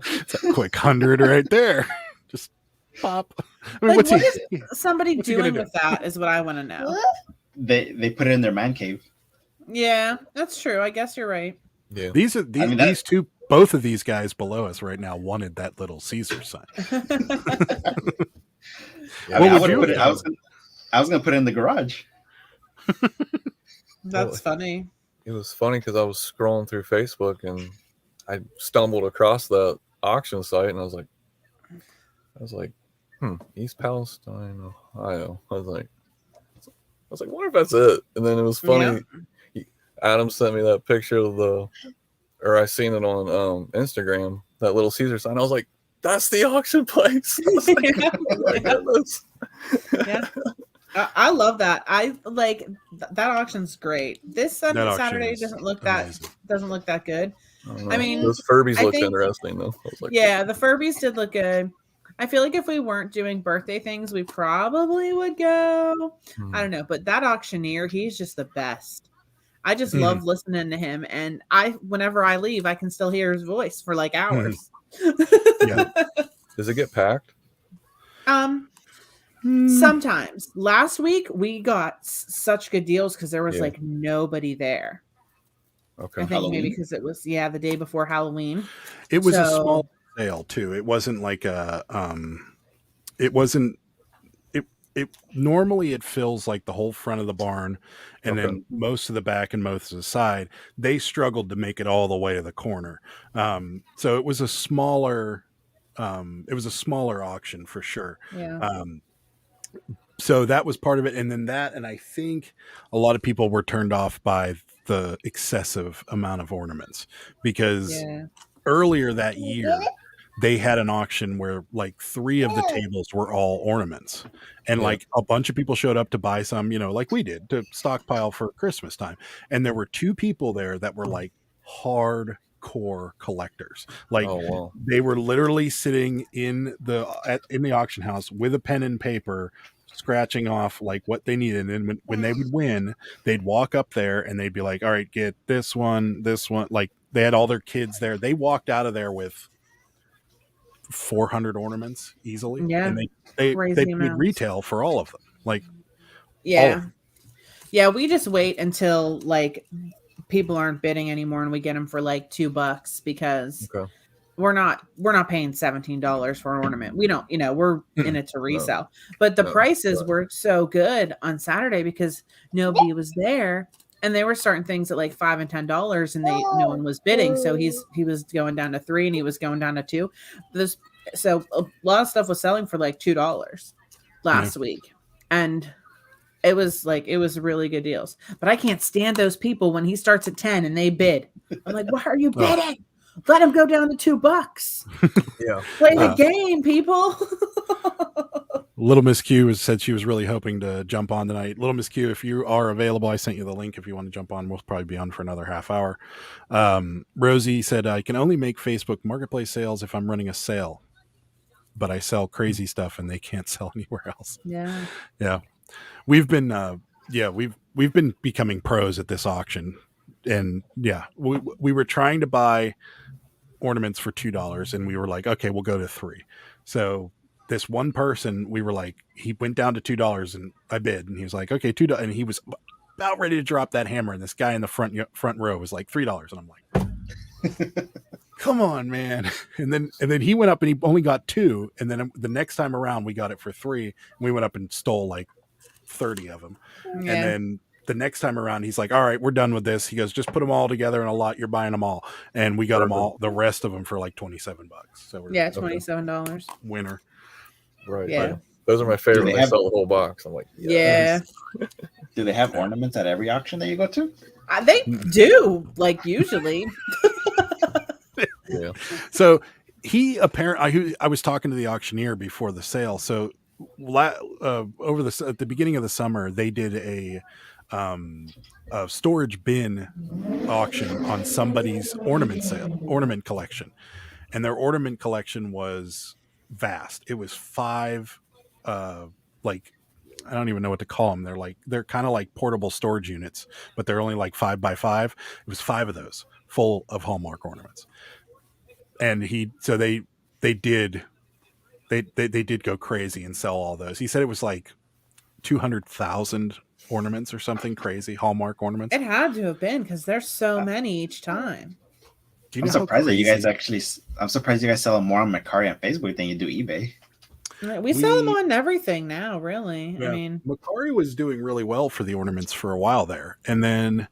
[SPEAKER 3] it's a quick 100 right there. Just pop. I mean,
[SPEAKER 1] Like, what
[SPEAKER 3] what's
[SPEAKER 1] is somebody
[SPEAKER 3] what's he gonna
[SPEAKER 1] doing
[SPEAKER 3] do?
[SPEAKER 1] with that? Is what I want to know.
[SPEAKER 5] They put it in their man cave.
[SPEAKER 1] Yeah, that's true. I guess you're right.
[SPEAKER 8] Yeah.
[SPEAKER 3] These are
[SPEAKER 5] I mean,
[SPEAKER 3] these two. Both of these guys below us right now wanted that little Caesar sign.
[SPEAKER 8] Yeah.
[SPEAKER 5] I mean, I
[SPEAKER 3] would
[SPEAKER 5] would
[SPEAKER 3] you
[SPEAKER 5] put
[SPEAKER 3] have
[SPEAKER 5] it.
[SPEAKER 3] done?
[SPEAKER 5] I was gonna put it in the garage.
[SPEAKER 1] That's funny.
[SPEAKER 8] It was funny because I was scrolling through Facebook and I stumbled across that auction site, and I was like, East Palestine, Ohio. I was like, wonder if that's it. And then it was funny. Adam sent me that picture of or I seen it on Instagram, that little Caesar sign. I was like, that's the auction place. I was like, oh my goodness.
[SPEAKER 1] Yeah. I love that. I like that auction's great. This Saturday doesn't look that good. I mean,
[SPEAKER 8] those Furbies looked interesting though. I was like,
[SPEAKER 1] yeah, the Furbies did look good. I feel like if we weren't doing birthday things, we probably would go. I don't know, but that auctioneer, he's just the best. I just love listening to him, and whenever I leave, I can still hear his voice for like hours.
[SPEAKER 3] Yeah.
[SPEAKER 8] Does it get packed?
[SPEAKER 1] Sometimes. Last week we got such good deals because there was like nobody there.
[SPEAKER 8] Okay.
[SPEAKER 1] I think maybe because it was the day before Halloween.
[SPEAKER 3] It was a small sale too. It wasn't like it wasn't. It normally it fills like the whole front of the barn, and then most of the back and most of the side. They struggled to make it all the way to the corner, so it was a smaller. It was a smaller auction for sure.
[SPEAKER 1] Yeah.
[SPEAKER 3] So that was part of it, and then and I think a lot of people were turned off by the excessive amount of ornaments because earlier that year they had an auction where like 3 of the tables were all ornaments, and like a bunch of people showed up to buy some, like we did, to stockpile for Christmas time. And there were 2 people there that were like hardcore collectors. Like they were literally sitting in the auction house with a pen and paper, scratching off like what they needed. And when they would win, they'd walk up there and they'd be like, all right, get this one. Like they had all their kids there. They walked out of there with 400 ornaments easily.
[SPEAKER 1] Yeah.
[SPEAKER 3] And they paid retail for all of them. Like,
[SPEAKER 1] yeah. We just wait until like people aren't bidding anymore and we get them for like $2 because we're not paying $17 for an ornament. We don't, we're in it to resell. But the prices were so good on Saturday because nobody was there, and they were starting things at like $5 and $10, and no one was bidding. So he was going down to 3 and he was going down to 2. So a lot of stuff was selling for like $2 last week, and it was really good deals. But I can't stand those people when he starts at 10 and they bid. I'm like, why are you bidding? Let him go down to $2.
[SPEAKER 8] Yeah.
[SPEAKER 1] Play the game, people.
[SPEAKER 3] Little Miss Q said she was really hoping to jump on tonight. Little Miss Q, if you are available, I sent you the link. If you want to jump on, we'll probably be on for another half hour. Rosie said, I can only make Facebook Marketplace sales if I'm running a sale, but I sell crazy stuff and they can't sell anywhere else. Yeah. We've been, we've been becoming pros at this auction. And we were trying to buy ornaments for $2, and we were like, okay, we'll go to 3. So this one person, we were like, he went down to $2, and I bid, and he was like, okay, $2, and he was about ready to drop that hammer, and this guy in the front row was like $3, and I'm like, come on, man. And then he went up and he only got 2, and then the next time around we got it for 3, and we went up and stole like 30 of them. And then the next time around, he's like, all right, we're done with this. He goes, just put them all together in a lot. You're buying them all. And we got them all, the rest of them for like $27. So we're
[SPEAKER 1] $27.
[SPEAKER 3] Winner.
[SPEAKER 8] Right.
[SPEAKER 1] Yeah.
[SPEAKER 8] Right. Those are my favorite. They sell the whole box. I'm like,
[SPEAKER 1] yes.
[SPEAKER 5] Yeah. Do they have ornaments at every auction that you go to?
[SPEAKER 1] They do, like usually.
[SPEAKER 8] Yeah.
[SPEAKER 3] So he apparently, I was talking to the auctioneer before the sale. So at the beginning of the summer, they did a storage bin auction on somebody's ornament collection, and their ornament collection was vast. It was 5 like, I don't even know what to call them. They're kind of like portable storage units, but they're only like 5 by 5. It was 5 of those full of Hallmark ornaments. And they did they did go crazy and sell all those. He said it was like 200,000 ornaments or something crazy, Hallmark ornaments.
[SPEAKER 1] It had to have been because there's so many each time.
[SPEAKER 3] Do you
[SPEAKER 5] I'm
[SPEAKER 3] know
[SPEAKER 5] surprised that you guys actually. I'm surprised you guys sell more on Mercari and Facebook than you do eBay.
[SPEAKER 1] We sell them on everything now, really.
[SPEAKER 3] Yeah.
[SPEAKER 1] I mean,
[SPEAKER 3] Mercari was doing really well for the ornaments for a while there, and then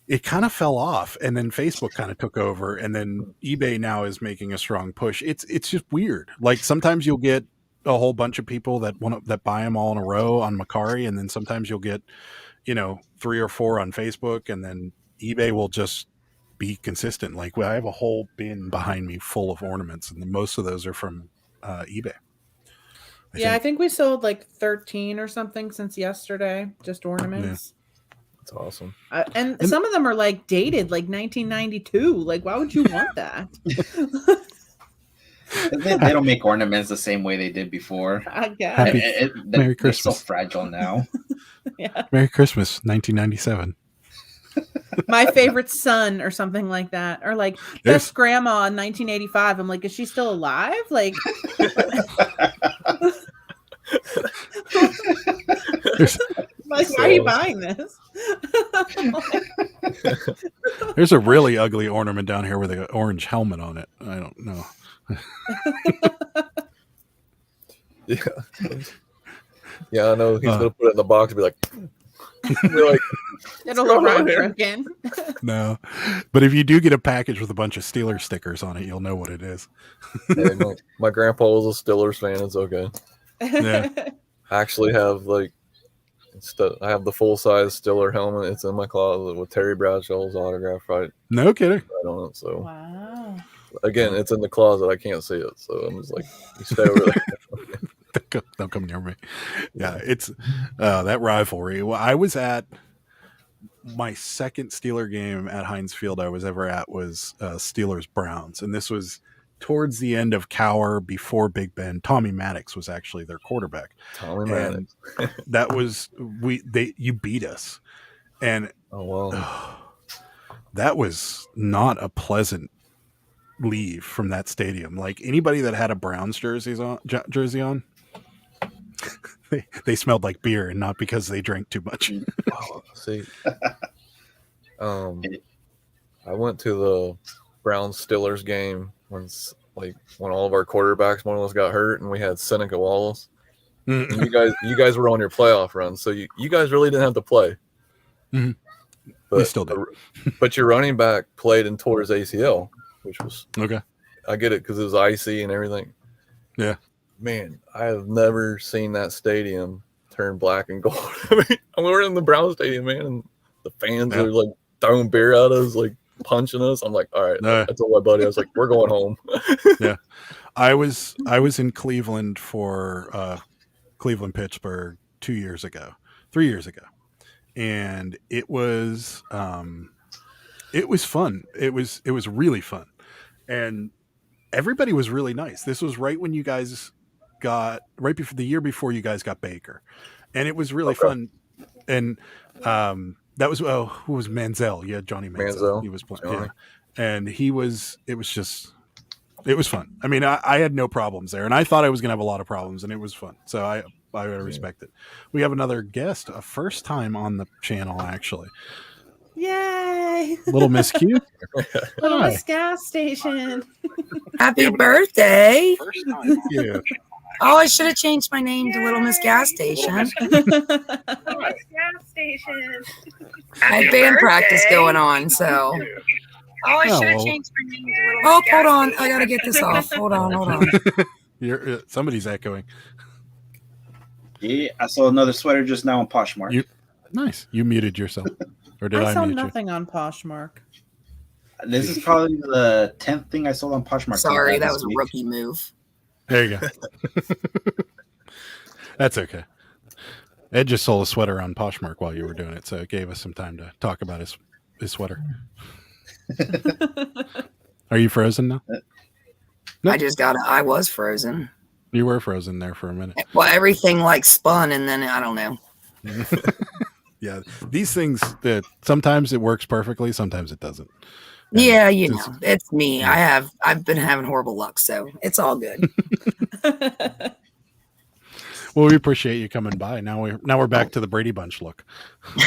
[SPEAKER 3] it kind of fell off, and then Facebook kind of took over, and then eBay now is making a strong push. It's just weird. Like sometimes you'll get a whole bunch of people that buy them all in a row on Mercari, and then sometimes you'll get 3 or 4 on Facebook, and then eBay will just be consistent. Like I have a whole bin behind me full of ornaments, and most of those are from eBay.
[SPEAKER 1] I think we sold like 13 or something since yesterday, just ornaments.
[SPEAKER 8] Yeah. That's awesome.
[SPEAKER 1] And some of them are like dated, like 1992. Like, why would you want that?
[SPEAKER 5] They don't make ornaments the same way they did before.
[SPEAKER 1] I guess.
[SPEAKER 3] Merry Christmas.
[SPEAKER 5] They're so fragile now.
[SPEAKER 1] Yeah.
[SPEAKER 3] Merry Christmas, 1997.
[SPEAKER 1] My favorite son or something like that. Or like best grandma in 1985. I'm like, is she still alive? Like why are you buying this?
[SPEAKER 3] There's a really ugly ornament down here with an orange helmet on it. I don't know.
[SPEAKER 8] Yeah, I know he's gonna put it in the box and be like,
[SPEAKER 1] it'll look right broken.
[SPEAKER 3] No, but if you do get a package with a bunch of Steelers stickers on it, you'll know what it is.
[SPEAKER 8] Hey, my grandpa was a Steelers fan. It's okay.
[SPEAKER 3] Yeah.
[SPEAKER 8] I actually have I have the full size Steeler helmet. It's in my closet with Terry Bradshaw's autograph right.
[SPEAKER 3] No kidding.
[SPEAKER 8] Right on it. So
[SPEAKER 1] wow.
[SPEAKER 8] Again, it's in the closet. I can't see it, so I'm just like, you stay over there.
[SPEAKER 3] Don't come near me. Yeah, it's that rivalry. Well, I was at my second Steeler game at Heinz Field I was ever at was Steelers Browns, and this was towards the end of Cower, before Big Ben. Tommy Maddox was actually their quarterback.
[SPEAKER 8] Tommy Maddox.
[SPEAKER 3] That was you beat us, and that was not a pleasant leave from that stadium. Like anybody that had a Browns jersey on, they smelled like beer, and not because they drank too much.
[SPEAKER 8] See, I went to the Browns Steelers game when all of our quarterbacks more or less got hurt, and we had Seneca Wallace. And you guys were on your playoff run, so you guys really didn't have to play.
[SPEAKER 3] Mm-hmm.
[SPEAKER 8] But
[SPEAKER 3] we still did.
[SPEAKER 8] But your running back played and tore his ACL, which was okay. I get it because it was icy and everything.
[SPEAKER 3] Yeah,
[SPEAKER 8] man, I have never seen that stadium turn black and gold. I mean, we were in the Brown Stadium, man, and the fans are like throwing beer at us, like punching us. I'm like, all right, I told my buddy, I was like, we're going home.
[SPEAKER 3] Yeah, I was in Cleveland for Cleveland Pittsburgh 3 years ago, and it was fun. It was really fun, and everybody was really nice. This was right when you guys got before the year before you guys got Baker, and it was really fun. And that was who was Manziel? Yeah, Johnny Manziel. He was playing, and it was fun. I mean, I had no problems there, and I thought I was gonna have a lot of problems, and it was fun. So I respect it. We have another guest, a first time on the channel, actually.
[SPEAKER 1] Yay!
[SPEAKER 3] Little Miss Q.
[SPEAKER 1] Little Miss Gas Station.
[SPEAKER 9] Happy birthday.
[SPEAKER 3] First time. Thank you.
[SPEAKER 9] Oh, I should have changed my name to Little Miss Gas Station.
[SPEAKER 1] Gas Station.
[SPEAKER 9] I had band practice going on, so. Oh, I should have changed my name to Little Miss Gas Hold on. I got to get this off. Hold on.
[SPEAKER 3] Somebody's echoing.
[SPEAKER 5] Yeah, I saw another sweater just now on Poshmark.
[SPEAKER 3] Nice. You muted yourself. Or did I
[SPEAKER 1] saw
[SPEAKER 3] mute
[SPEAKER 1] nothing on Poshmark.
[SPEAKER 5] This is probably the 10th thing I sold on Poshmark.
[SPEAKER 9] Sorry, that was a rookie move.
[SPEAKER 3] There you go. That's okay. Ed just sold a sweater on Poshmark while you were doing it, so it gave us some time to talk about his sweater. Are you frozen now?
[SPEAKER 9] No. I was frozen.
[SPEAKER 3] You were frozen there for a minute.
[SPEAKER 9] Well, everything spun, and then I don't know.
[SPEAKER 3] Yeah, these things that sometimes it works perfectly, sometimes it doesn't.
[SPEAKER 9] Yeah, it's me. I've been having horrible luck, so it's all good.
[SPEAKER 3] Well, we appreciate you coming by. Now we're back to the Brady Bunch look.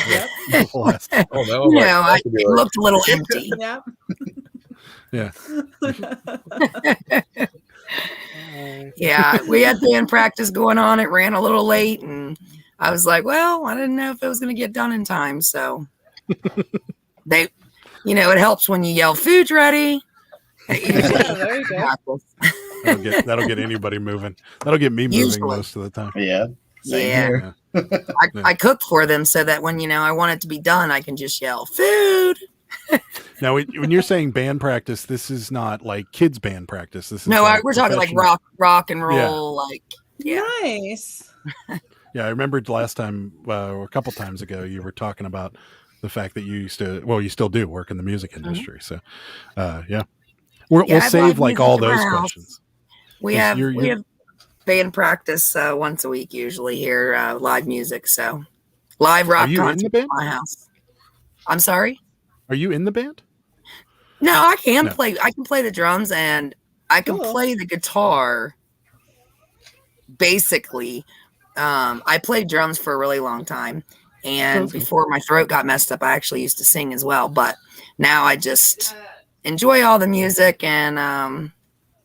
[SPEAKER 1] Yep.
[SPEAKER 9] It looked a little empty.
[SPEAKER 1] Yep.
[SPEAKER 3] Yeah.
[SPEAKER 9] Yeah, we had band practice going on. It ran a little late, and I was like, well, I didn't know if it was going to get done in time. So it helps when you yell, "Food's ready."
[SPEAKER 1] There you go.
[SPEAKER 3] That'll get anybody moving. That'll get me moving most of the time.
[SPEAKER 5] Yeah.
[SPEAKER 9] Yeah. I cook for them so that when I want it to be done, I can just yell "food."
[SPEAKER 3] Now, when you're saying band practice, this is not like kids band practice. This is
[SPEAKER 9] we're talking like rock and roll,
[SPEAKER 1] Nice.
[SPEAKER 3] Yeah, I remembered last time, or a couple times ago, you were talking about the fact that you used to, well, you still do work in the music industry. So, we'll save like all those questions.
[SPEAKER 9] We have band practice once a week usually here, live music. So live rock concert in my house. I'm sorry.
[SPEAKER 3] Are you in the band?
[SPEAKER 9] No, I can play. I can play the drums and I can play the guitar. Basically, I played drums for a really long time, and before my throat got messed up, I actually used to sing as well. But now I just enjoy all the music and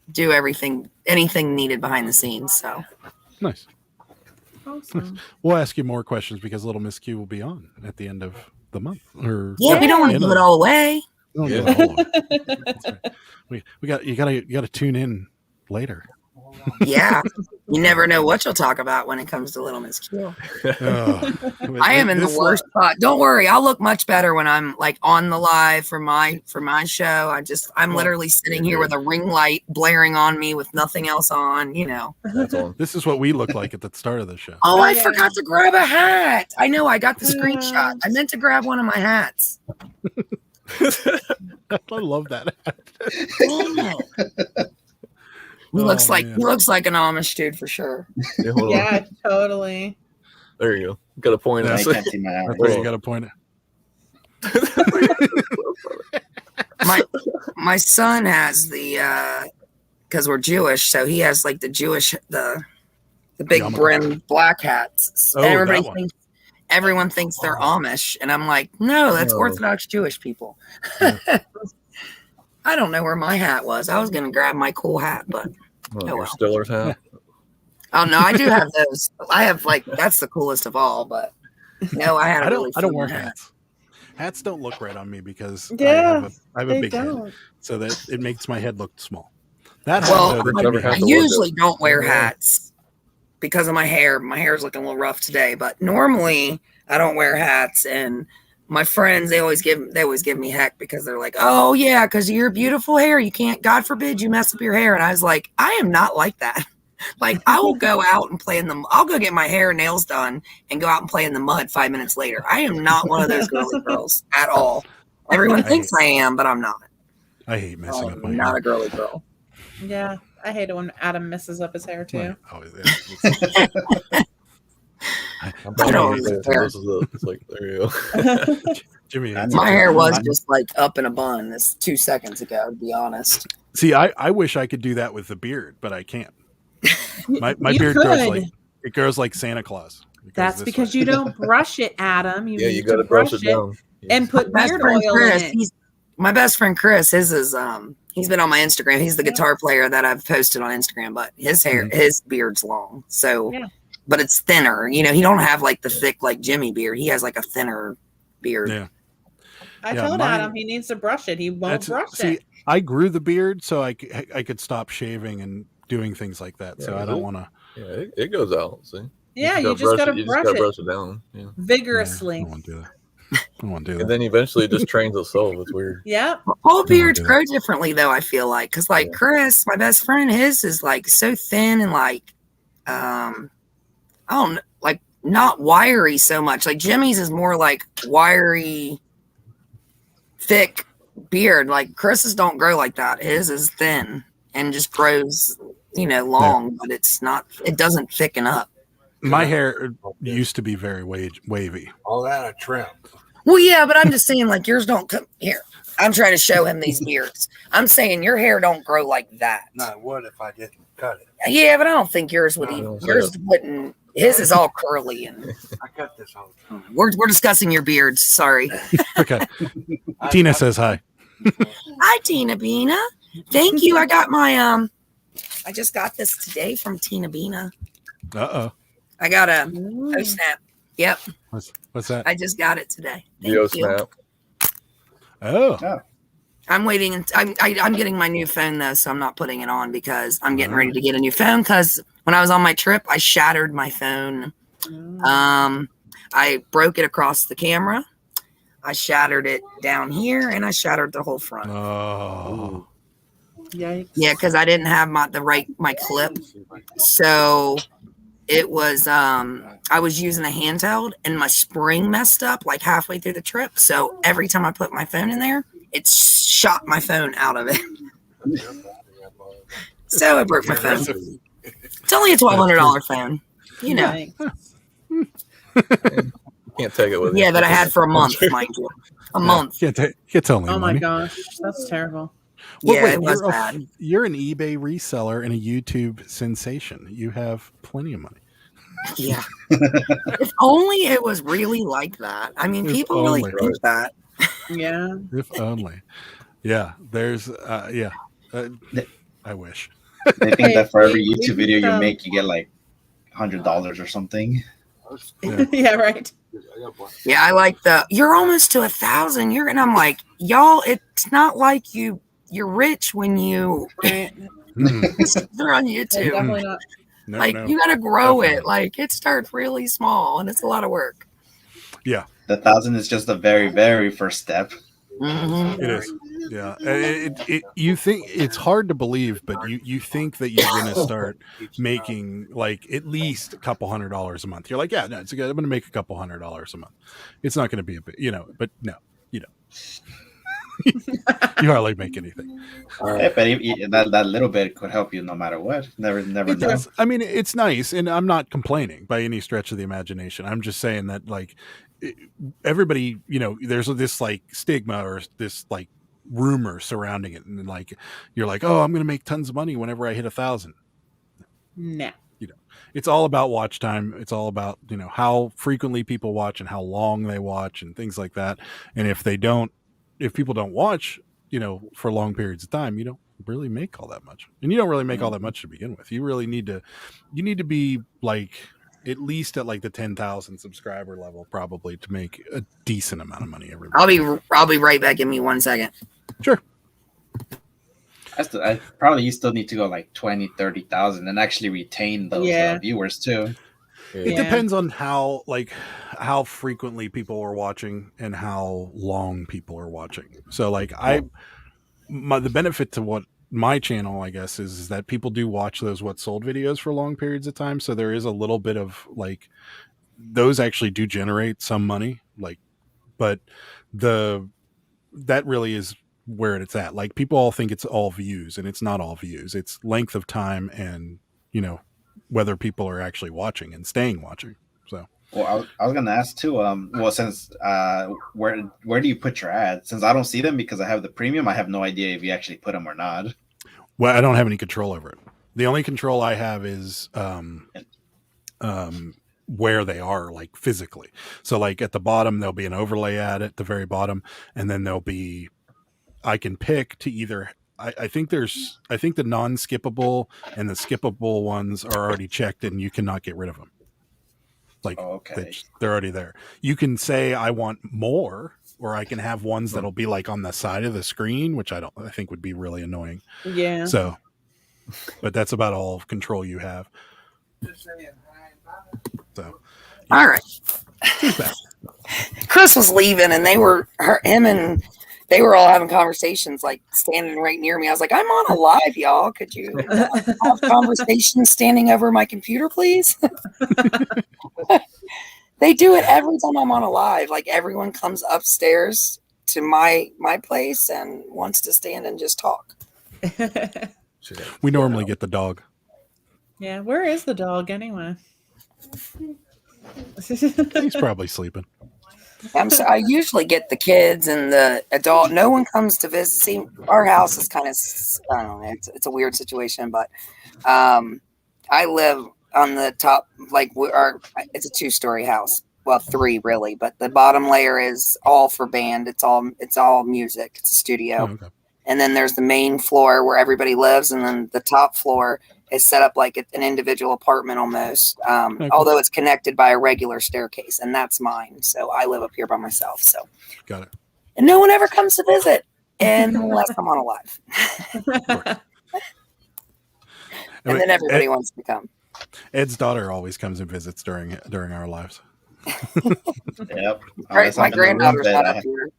[SPEAKER 9] do anything needed behind the scenes. So
[SPEAKER 3] nice.
[SPEAKER 1] Awesome.
[SPEAKER 3] We'll ask you more questions because Little Miss Q will be on at the end of the month.
[SPEAKER 9] We don't want to give it all away.
[SPEAKER 3] We got you gotta tune in later.
[SPEAKER 9] Yeah, you never know what you'll talk about when it comes to Little Miss Q. I am in the worst spot. Don't worry, I'll look much better when I'm like on the live for my show. I'm literally sitting here with a ring light blaring on me with nothing else on.
[SPEAKER 3] This is what we look like at the start of the show.
[SPEAKER 9] Oh, I forgot to grab a hat. I know, I got the screenshot. I meant to grab one of my hats.
[SPEAKER 3] I love that hat.
[SPEAKER 9] He looks like an Amish dude for sure.
[SPEAKER 1] Yeah, totally.
[SPEAKER 8] There you go. Got to point it.
[SPEAKER 5] I can't see my hat.
[SPEAKER 3] You got to point it.
[SPEAKER 9] My son has the because we're Jewish, so he has like the Jewish the big brim black hats. And everyone thinks they're Amish, and I'm like, no, that's Orthodox Jewish people. I don't know where my hat was. I was gonna grab my cool hat, but
[SPEAKER 8] your Stiller's hat.
[SPEAKER 9] Oh no, I do have those. I have that's the coolest of all, but no, I had.
[SPEAKER 3] I don't wear hats. Hats don't look right on me because I have a big head, so that it makes my head look small.
[SPEAKER 9] I usually don't wear hats because of my hair. My hair is looking a little rough today, but normally I don't wear hats. And my friends, they always give me heck because they're like, oh yeah, because of your beautiful hair, you can't, God forbid you mess up your hair. And I was like, I am not like that. Like, I will go out and play I'll go get my hair and nails done and go out and play in the mud 5 minutes later. I am not one of those girly girls at all. Everyone thinks I am, but I'm not.
[SPEAKER 3] I hate messing up my hair.
[SPEAKER 9] Not a girly girl.
[SPEAKER 1] Yeah, I hate it when Adam messes up his hair too.
[SPEAKER 3] Oh,
[SPEAKER 9] I don't really care.
[SPEAKER 8] It's like, there you go.
[SPEAKER 3] Jimmy,
[SPEAKER 9] my hair was just like up in a bun this 2 seconds ago, to be honest.
[SPEAKER 3] See, I wish I could do that with the beard, but I can't. My beard grows like Santa Claus.
[SPEAKER 1] That's because you don't brush it, Adam.
[SPEAKER 8] You got to brush it down
[SPEAKER 1] and put beard oil in it.
[SPEAKER 9] My best friend Chris, his is he's been on my Instagram. He's the guitar player that I've posted on Instagram, but his beard's long. So but it's thinner. He don't have like the thick like Jimmy beard. He has like a thinner beard.
[SPEAKER 3] Yeah.
[SPEAKER 1] I told Adam he needs to brush it. He won't brush it.
[SPEAKER 3] I grew the beard so I could stop shaving and doing things like that. So I don't want to.
[SPEAKER 8] Yeah, it goes out. See.
[SPEAKER 1] Yeah, you just got to brush
[SPEAKER 8] it down
[SPEAKER 1] vigorously.
[SPEAKER 3] I don't want to do that. I don't want to do that.
[SPEAKER 8] And then eventually it just trains itself. It's weird.
[SPEAKER 1] Yeah.
[SPEAKER 9] All beards grow differently, though. I feel like because Chris, my best friend, his is like so thin and like I don't know, like not wiry so much. Like Jimmy's is more like wiry, thick beard. Like Chris's don't grow like that. His is thin and just grows, long, but it doesn't thicken up.
[SPEAKER 3] My hair used to be very wavy.
[SPEAKER 10] All that a trim.
[SPEAKER 9] Well, yeah, but I'm just saying, like yours don't come here. I'm trying to show him these beards. I'm saying your hair don't grow like that.
[SPEAKER 3] No, it would if I didn't cut it.
[SPEAKER 9] Yeah, but I don't think yours would. Yours wouldn't. His is all curly, and
[SPEAKER 3] I cut this all the time.
[SPEAKER 9] we're discussing your beards. Sorry.
[SPEAKER 3] Okay. Tina says hi.
[SPEAKER 9] Hi, Tina Bina. Thank you. I got my I just got this today from Tina Bina. I got a oh snap. Yep.
[SPEAKER 3] What's that?
[SPEAKER 9] I just got it today.
[SPEAKER 8] Yo snap.
[SPEAKER 3] Oh.
[SPEAKER 9] I'm waiting. I'm getting my new phone though, so I'm not putting it on because I'm getting ready to get a new phone. Because when I was on my trip, I shattered my phone. I broke it across the camera. I shattered it down here, and I shattered the whole front.
[SPEAKER 3] Oh.
[SPEAKER 1] Yikes.
[SPEAKER 9] Yeah, because I didn't have my clip, so it was I was using a handheld, and my spring messed up like halfway through the trip. So every time I put my phone in there, it shot my phone out of it. So I broke my phone. It's only a $1,200 phone, you know.
[SPEAKER 8] Can't take it with you.
[SPEAKER 9] Yeah, that I had for a month, mind you. A month.
[SPEAKER 3] It's only
[SPEAKER 1] Oh my
[SPEAKER 3] money.
[SPEAKER 1] gosh, that's terrible.
[SPEAKER 9] Yeah, it was bad.
[SPEAKER 3] You're an eBay reseller and a YouTube sensation. You have plenty of money.
[SPEAKER 9] Yeah. If only it was really like that. I mean, people really think that.
[SPEAKER 1] Yeah.
[SPEAKER 3] If only. Yeah. There's I wish.
[SPEAKER 5] They think that for every YouTube video you make, you get like $100 or something.
[SPEAKER 1] Yeah, right.
[SPEAKER 9] Yeah, I like you're almost to 1,000. And I'm like, y'all, it's not like you're rich when you they're on YouTube.
[SPEAKER 1] Definitely not.
[SPEAKER 9] You gotta grow it. Like it starts really small and it's a lot of work.
[SPEAKER 3] Yeah.
[SPEAKER 5] The 1,000 is just the very, very first step.
[SPEAKER 9] Mm-hmm.
[SPEAKER 3] It is. Yeah. You think it's hard to believe, but you think that you're going to start making like at least a couple $100 a month. You're like, yeah, no, it's good. I'm going to make a couple $100 a month. It's not going to be a bit, but no, you don't. You hardly make anything.
[SPEAKER 5] Yeah, but that little bit could help you no matter what. Never know.
[SPEAKER 3] I mean, it's nice, and I'm not complaining by any stretch of the imagination. I'm just saying that, like, everybody, there's this like stigma or this like rumor surrounding it, and like you're like, oh, I'm going to make tons of money whenever I hit 1,000.
[SPEAKER 1] No.
[SPEAKER 3] It's all about watch time. It's all about how frequently people watch and how long they watch and things like that. And if people don't watch, for long periods of time, you don't really make all that much. And you don't really make all that much to begin with. You really need to be like at least at like the 10,000 subscriber level, probably, to make a decent amount of money every month.
[SPEAKER 9] I'll be right back. Give me 1 second.
[SPEAKER 3] Sure.
[SPEAKER 5] You still need to go like 20, 30,000 and actually retain those viewers too.
[SPEAKER 3] It depends on how frequently people are watching and how long people are watching. So like the benefit to what my channel, I guess, is that people do watch those What Sold videos for long periods of time. So there is a little bit of like, those actually do generate some money, but that really is where it's at. Like, people all think it's all views, and it's not all views. It's length of time and, whether people are actually watching and staying watching. So,
[SPEAKER 5] well, I was gonna ask too. Since where do you put your ads? Since I don't see them because I have the premium, I have no idea if you actually put them or not.
[SPEAKER 3] Well, I don't have any control over it. The only control I have is where they are, like, physically. So like at the bottom, there'll be an overlay ad at the very bottom, and then I can pick to either. I think the non-skippable and the skippable ones are already checked, and you cannot get rid of them. Like, they're already there. You can say I want more, or I can have ones that'll be like on the side of the screen, which I think would be really annoying.
[SPEAKER 1] Yeah.
[SPEAKER 3] So, but that's about all control you have. So,
[SPEAKER 9] all right. Chris was leaving, and they were all having conversations, like standing right near me. I was like, I'm on a live, y'all. Could you have conversations standing over my computer, please? They do it every time I'm on a live. Like, everyone comes upstairs to my place and wants to stand and just talk.
[SPEAKER 3] We normally get the dog.
[SPEAKER 1] Yeah, where is the dog anyway?
[SPEAKER 3] He's probably sleeping.
[SPEAKER 9] I usually get the kids and the adult. No one comes to visit. See, our house is kind of, I don't know, it's a weird situation, but I live on the top, like it's a 2-story house. Well, 3 really, but the bottom layer is all for band. It's all music. It's a studio.
[SPEAKER 3] Oh, okay.
[SPEAKER 9] And then there's the main floor where everybody lives. And then the top floor is set up like an individual apartment almost.
[SPEAKER 3] Okay.
[SPEAKER 9] Although it's connected by a regular staircase, and that's mine. So I live up here by myself. So
[SPEAKER 3] got it.
[SPEAKER 9] And no one ever comes to visit unless I'm on a live. And then everybody wants to come.
[SPEAKER 3] Ed's daughter always comes and visits during our lives.
[SPEAKER 5] Yep.
[SPEAKER 9] Right, my granddaughter's not up here.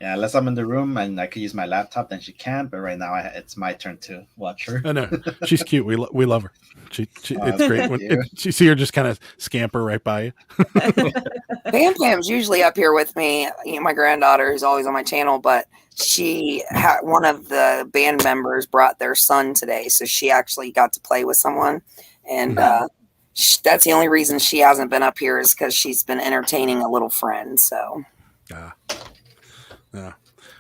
[SPEAKER 5] Yeah, unless I'm in the room and I could use my laptop, then she can. But right now, it's my turn to watch her.
[SPEAKER 3] I know she's cute. We love her. It's great when you see her just kind of scamper right by you.
[SPEAKER 9] Bam Bam's usually up here with me. My granddaughter is always on my channel, but one of the band members brought their son today, so she actually got to play with someone, and that's the only reason she hasn't been up here is because she's been entertaining a little friend. So.
[SPEAKER 3] Yeah,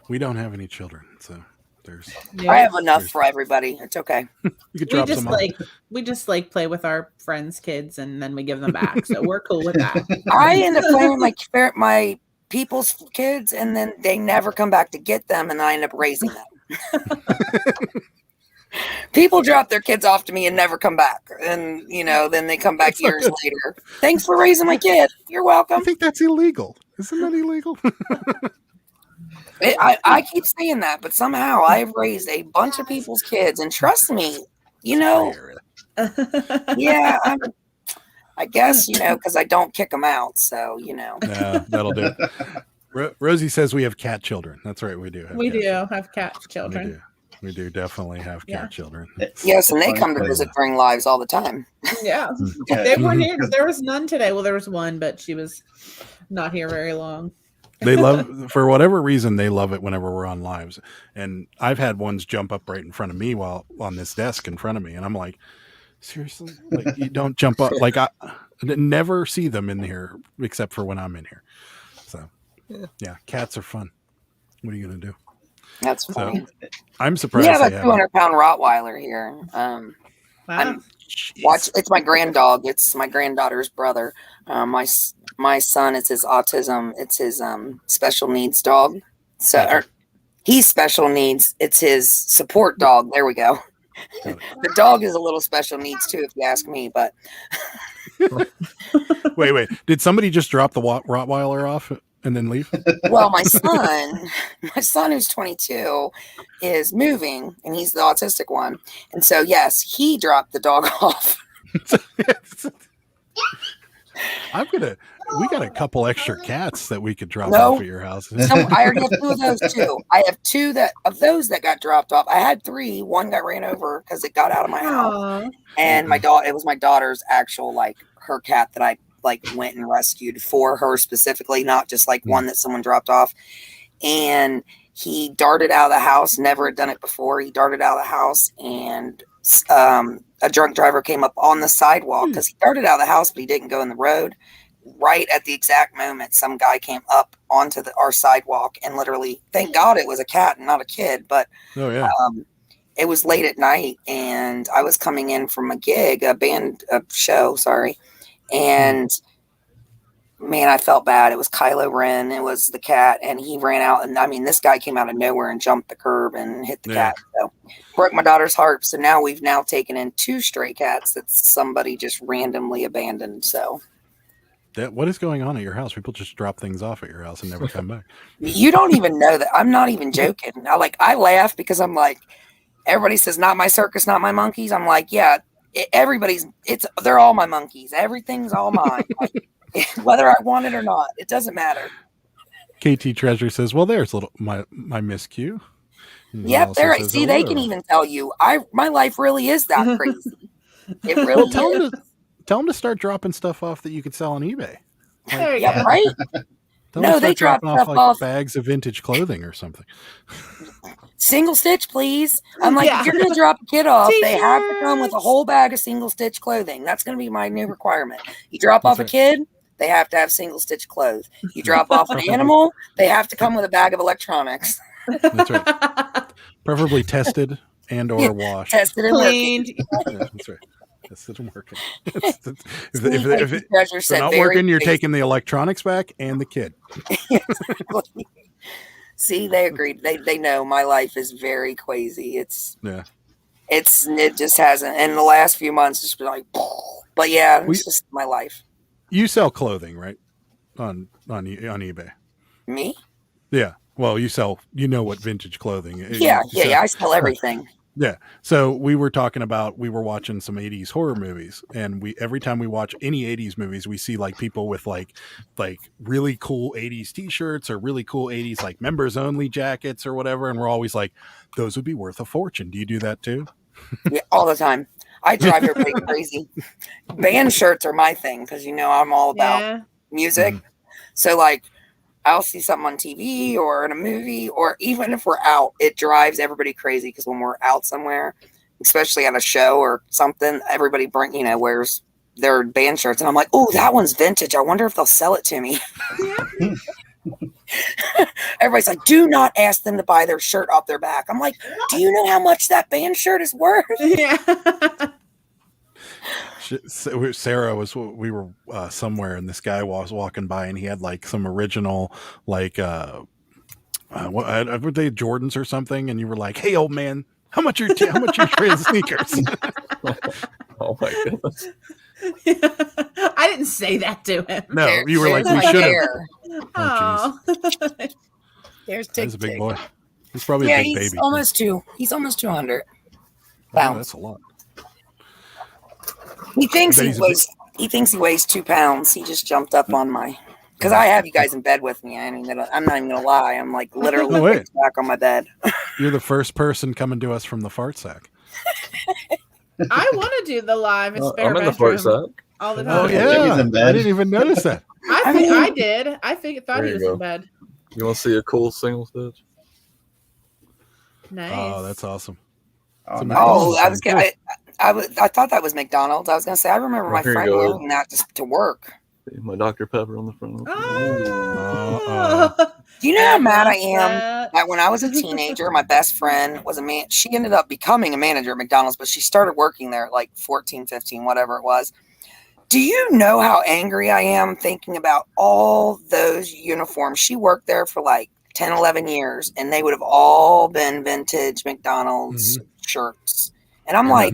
[SPEAKER 3] we don't have any children, so there's.
[SPEAKER 9] I have enough for everybody. It's okay.
[SPEAKER 3] You could drop some off.
[SPEAKER 1] We just play with our friends' kids, and then we give them back. So we're cool with that.
[SPEAKER 9] I end up playing with my people's kids, and then they never come back to get them, and I end up raising them. People drop their kids off to me and never come back, and then they come back years later. Thanks for raising my kid. You're welcome.
[SPEAKER 3] I think that's illegal. Isn't that illegal?
[SPEAKER 9] I keep saying that, but somehow I've raised a bunch of people's kids, and trust me, yeah, I guess, because I don't kick them out. So,
[SPEAKER 3] Yeah, that'll do it. Rosie says we have cat children. That's right. We do.
[SPEAKER 1] Have cat children.
[SPEAKER 3] We do definitely have cat children.
[SPEAKER 9] Yes, and they come to visit during lives all the time.
[SPEAKER 1] Yeah. They weren't here. There was none today. Well, there was one, but she was not here very long.
[SPEAKER 3] They love, for whatever reason, they love it whenever we're on lives. And I've had ones jump up right in front of me while on this desk in front of me. And I'm like, seriously? Like, you don't jump up. Like, I never see them in here except for when I'm in here. So, yeah, cats are fun. What are you going to do?
[SPEAKER 9] That's funny.
[SPEAKER 3] So, I'm surprised.
[SPEAKER 9] We have a 200-pound Rottweiler here.
[SPEAKER 1] Wow.
[SPEAKER 9] It's my granddog. It's my granddaughter's brother. My son, it's his autism. It's his special needs dog. So he's special needs. It's his support dog. There we go. The dog is a little special needs too, if you ask me. But
[SPEAKER 3] wait, did somebody just drop the Rottweiler off and then leave?
[SPEAKER 9] Well, my son who's 22 is moving, and he's the autistic one. And so, yes, he dropped the dog off. We got a couple extra cats that we could drop off at your house. I already have 2 of those too. I have 2 of those that got dropped off. I had 3. One got ran over because it got out of my house. And it was my daughter's actual, her cat that I went and rescued for her specifically, not just one that someone dropped off. And he darted out of the house, never had done it before. He darted out of the house, and a drunk driver came up on the sidewalk because he darted out of the house, but he didn't go in the road. Right at the exact moment, some guy came up onto our sidewalk, and literally, thank God it was a cat and not a kid. But it was late at night, and I was coming in from a show, and man, I felt bad. It was Kylo Ren. It was the cat, and he ran out. And I mean, this guy came out of nowhere and jumped the curb and hit the cat. So broke my daughter's heart. So now we've taken in 2 stray cats that somebody just randomly abandoned. So
[SPEAKER 3] what is going on at your house? People just drop things off at your house and never come back.
[SPEAKER 9] You don't even know that. I'm not even joking. I laugh because I'm like, everybody says, not my circus, not my monkeys. I'm like, yeah, they're all my monkeys. Everything's all mine. Whether I want it or not, it doesn't matter.
[SPEAKER 3] KT Treasure says, well, there's my Miss Q.
[SPEAKER 9] Yep, there. See, they can even tell you, my life really is that crazy. It really is.
[SPEAKER 3] Tell them to start dropping stuff off that you could sell on eBay.
[SPEAKER 9] Right? No, they drop stuff off
[SPEAKER 3] bags of vintage clothing or something.
[SPEAKER 9] Single stitch, please. I'm like, if you're going to drop a kid off, they have to come with a whole bag of single stitch clothing. That's going to be my new requirement. You drop off a kid, they have to have single stitch clothes. You drop off an animal, they have to come with a bag of electronics.
[SPEAKER 3] That's right. Preferably tested and or washed.
[SPEAKER 9] Tested and
[SPEAKER 1] Cleaned.
[SPEAKER 3] Yeah, that's right. Tested and working. If it's not working, you're taking the electronics back and the kid.
[SPEAKER 9] See, they agreed. They know my life is very crazy. It just hasn't. In the last few months, it's been like, but yeah, it's just my life.
[SPEAKER 3] You sell clothing, right? On eBay.
[SPEAKER 9] Me?
[SPEAKER 3] Yeah. Well, you know what vintage clothing is.
[SPEAKER 9] Yeah. I sell everything.
[SPEAKER 3] Yeah. So we were watching some 80s horror movies, and every time we watch any 80s movies, we see like people with like really cool 80s t-shirts or really cool 80s like members only jackets or whatever. And we're always like, those would be worth a fortune. Do you do that too?
[SPEAKER 9] Yeah, all the time. I drive everybody crazy. Band shirts are my thing because I'm all about music. Mm-hmm. So like I'll see something on TV or in a movie, or even if we're out, it drives everybody crazy because when we're out somewhere, especially at a show or something, everybody wears their band shirts, and I'm like, oh, that one's vintage. I wonder if they'll sell it to me. Everybody's like, do not ask them to buy their shirt off their back. I'm like, do you know how much that band shirt is worth?
[SPEAKER 1] Yeah.
[SPEAKER 3] Sarah we were somewhere, and this guy was walking by, and he had like some original like were they Jordans or something, and you were like, hey old man, how much are your trade sneakers?
[SPEAKER 8] Oh my goodness.
[SPEAKER 1] I didn't say that to him.
[SPEAKER 3] No, you were like, we should have.
[SPEAKER 1] Oh,
[SPEAKER 9] there's Tick.
[SPEAKER 3] He's a big boy. He's probably a big baby.
[SPEAKER 9] He's almost 200 pounds.
[SPEAKER 3] Oh, that's a lot.
[SPEAKER 9] He thinks he weighs 2 pounds. He just jumped up on because I have you guys in bed with me. I'm not even gonna lie. I'm like literally back on my bed.
[SPEAKER 3] You're the first person coming to us from the fart sack.
[SPEAKER 1] I want to do the live spare
[SPEAKER 8] I'm in the fart sack
[SPEAKER 1] all the time.
[SPEAKER 3] Oh yeah, I didn't even notice that.
[SPEAKER 1] I did. I thought he was in bed.
[SPEAKER 8] You want to see a cool single stitch?
[SPEAKER 1] Nice.
[SPEAKER 3] Oh, that's awesome.
[SPEAKER 9] I thought that was McDonald's. I was going to say, I remember my friend wearing that to work.
[SPEAKER 8] My Dr. Pepper on the front.
[SPEAKER 9] Do you know how mad I am that when I was a teenager, my best friend was a man. She ended up becoming a manager at McDonald's, but she started working there at like 14, 15, whatever it was. Do you know how angry I am thinking about all those uniforms? She worked there for like 10, 11 years, and they would have all been vintage McDonald's shirts. And I'm like,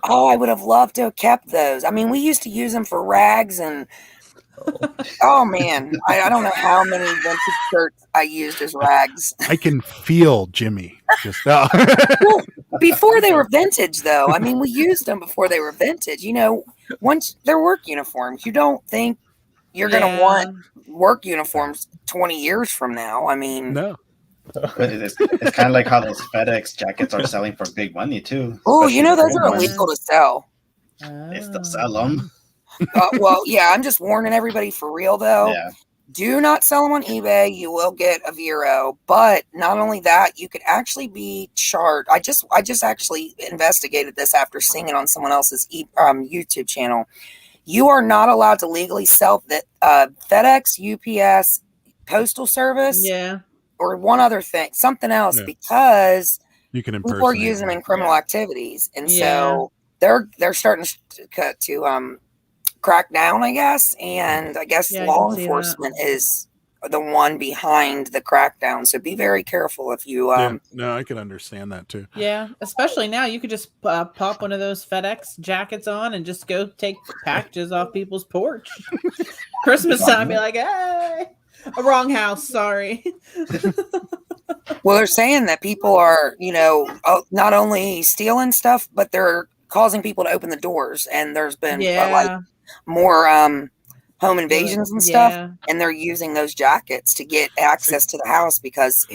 [SPEAKER 9] I would have loved to have kept those. I mean, we used to use them for rags and oh man, I don't know how many vintage shirts I used as rags.
[SPEAKER 3] I can feel Jimmy just
[SPEAKER 9] well, before they were vintage though. I mean, we used them before they were vintage. Once they're work uniforms, you don't think you're going to want work uniforms 20 years from now. I mean,
[SPEAKER 3] no.
[SPEAKER 5] But it's kind of like how those FedEx jackets are selling for big money too.
[SPEAKER 9] Oh, those are illegal to sell.
[SPEAKER 5] They still sell them.
[SPEAKER 9] Well, yeah, I'm just warning everybody for real though.
[SPEAKER 5] Yeah.
[SPEAKER 9] Do not sell them on eBay. You will get a Vero. But not only that, you could actually be charged. I just actually investigated this after seeing it on someone else's YouTube channel. You are not allowed to legally sell that FedEx, UPS, Postal Service.
[SPEAKER 1] Yeah.
[SPEAKER 9] Or one other thing, something else, because
[SPEAKER 3] you can
[SPEAKER 9] people are using them in criminal activities, and so they're starting to crack down, I guess. And I guess law enforcement is the one behind the crackdown. So be very careful if you.
[SPEAKER 3] No, I can understand that too.
[SPEAKER 1] Yeah, especially now, you could just pop one of those FedEx jackets on and just go take packages off people's porch. Christmas time, be like, hey. A wrong house, sorry.
[SPEAKER 9] Well, they're saying that people are, not only stealing stuff, but they're causing people to open the doors. And there's been more home invasions and stuff. And they're using those jackets to get access to the house because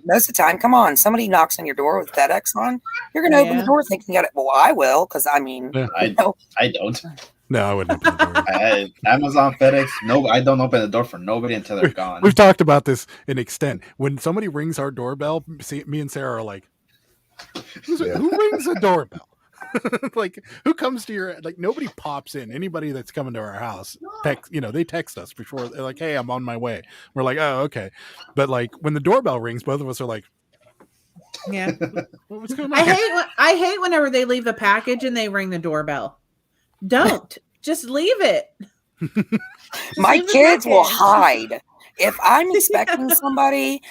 [SPEAKER 9] most of the time, come on, somebody knocks on your door with FedEx on, you're going to open the door thinking, well, I will, because I mean,
[SPEAKER 5] I don't.
[SPEAKER 3] No, I wouldn't open the door.
[SPEAKER 5] Amazon, FedEx. No, I don't open the door for nobody until they're gone.
[SPEAKER 3] We've talked about this in extent. When somebody rings our doorbell, me and Sarah are like, "Who rings the doorbell?" Like, who comes to your, like, nobody pops in. Anybody that's coming to our house, they text us before. They're like, hey, I'm on my way. We're like, oh, okay. But like when the doorbell rings, both of us are like,
[SPEAKER 1] yeah,
[SPEAKER 3] what's going on?
[SPEAKER 1] I hate whenever they leave a package and they ring the doorbell. Don't just leave it.
[SPEAKER 9] My kids will hide. If I'm expecting somebody,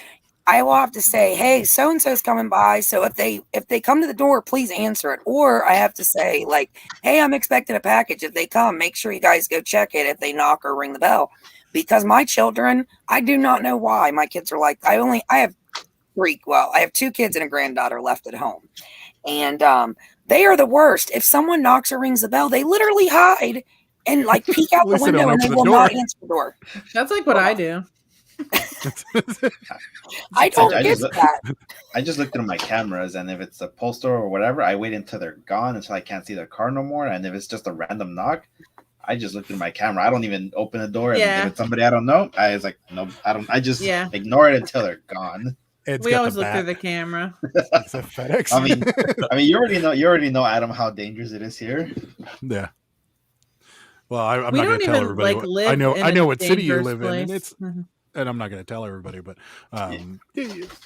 [SPEAKER 9] I will have to say, hey, so and so's coming by. So if they come to the door, please answer it. Or I have to say, like, hey, I'm expecting a package. If they come, make sure you guys go check it if they knock or ring the bell. Because my children, I do not know why my kids are like, I have two kids and a granddaughter left at home. And they are the worst. If someone knocks or rings the bell, they literally hide and like peek out the window and they will not answer the door.
[SPEAKER 1] That's like what I do.
[SPEAKER 9] I don't get that.
[SPEAKER 5] I just look through my cameras, and if it's a postal or whatever, I wait until they're gone, until I can't see their car no more. And if it's just a random knock, I just look through my camera. I don't even open the door. And if it's somebody I don't know, I was like, no, I don't. I just ignore it until they're gone.
[SPEAKER 1] We always look through the camera.
[SPEAKER 3] It's a FedEx.
[SPEAKER 5] I mean, you already know, Adam, how dangerous it is here.
[SPEAKER 3] Yeah. Well, I'm not going to tell everybody. I know what city you live in, and I'm not going to tell everybody, but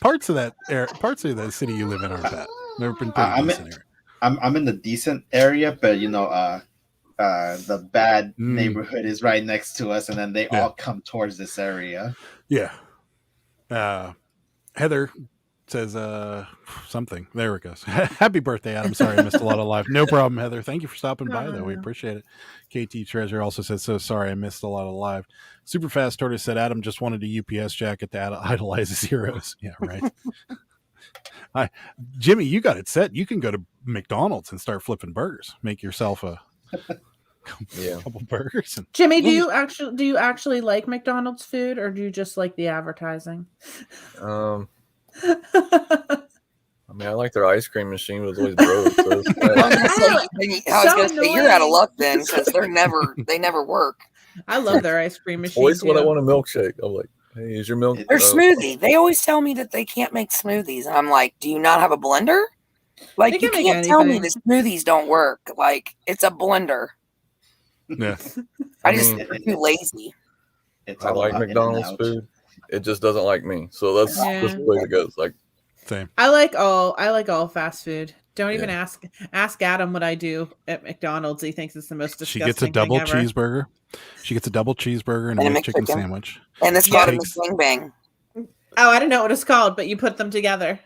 [SPEAKER 3] parts of the city you live in aren't bad. They've been pretty decent here.
[SPEAKER 5] I'm in the decent area, but the bad neighborhood is right next to us, and then they all come towards this area.
[SPEAKER 3] Yeah. Heather says something. There it goes. Happy birthday, Adam. Sorry I missed a lot of live. No problem, Heather. Thank you for stopping by, though. We appreciate it. KT Treasure also said, so sorry I missed a lot of live. Super Fast Tortoise said, Adam just wanted a UPS jacket to idolize his heroes. Yeah, right. Jimmy, you got it set. You can go to McDonald's and start flipping burgers. Make yourself a couple burgers.
[SPEAKER 1] Jimmy, do you actually like McDonald's food, or do you just like the advertising?
[SPEAKER 8] I mean, I like their ice cream machine, but it's always broke. So
[SPEAKER 9] I was going to say, you're out of luck then, because they never work.
[SPEAKER 1] I love their ice cream machine.
[SPEAKER 8] Always when I want a milkshake, I'm like, hey, is your milk?
[SPEAKER 9] Their smoothie. They always tell me that they can't make smoothies, and I'm like, do you not have a blender? Like, you can't tell me the smoothies don't work. Like, it's a blender.
[SPEAKER 3] Yeah,
[SPEAKER 9] I just think they're too lazy.
[SPEAKER 8] I like McDonald's food. It just doesn't like me. So that's just the way it goes. Like,
[SPEAKER 3] same.
[SPEAKER 1] I like all fast food. Don't even ask Adam what I do at McDonald's. He thinks it's the most disgusting.
[SPEAKER 3] She gets a double cheeseburger. She gets a double cheeseburger and a McChicken sandwich.
[SPEAKER 9] And it's called a McGangbang.
[SPEAKER 1] Oh, I don't know what it's called, but you put them together.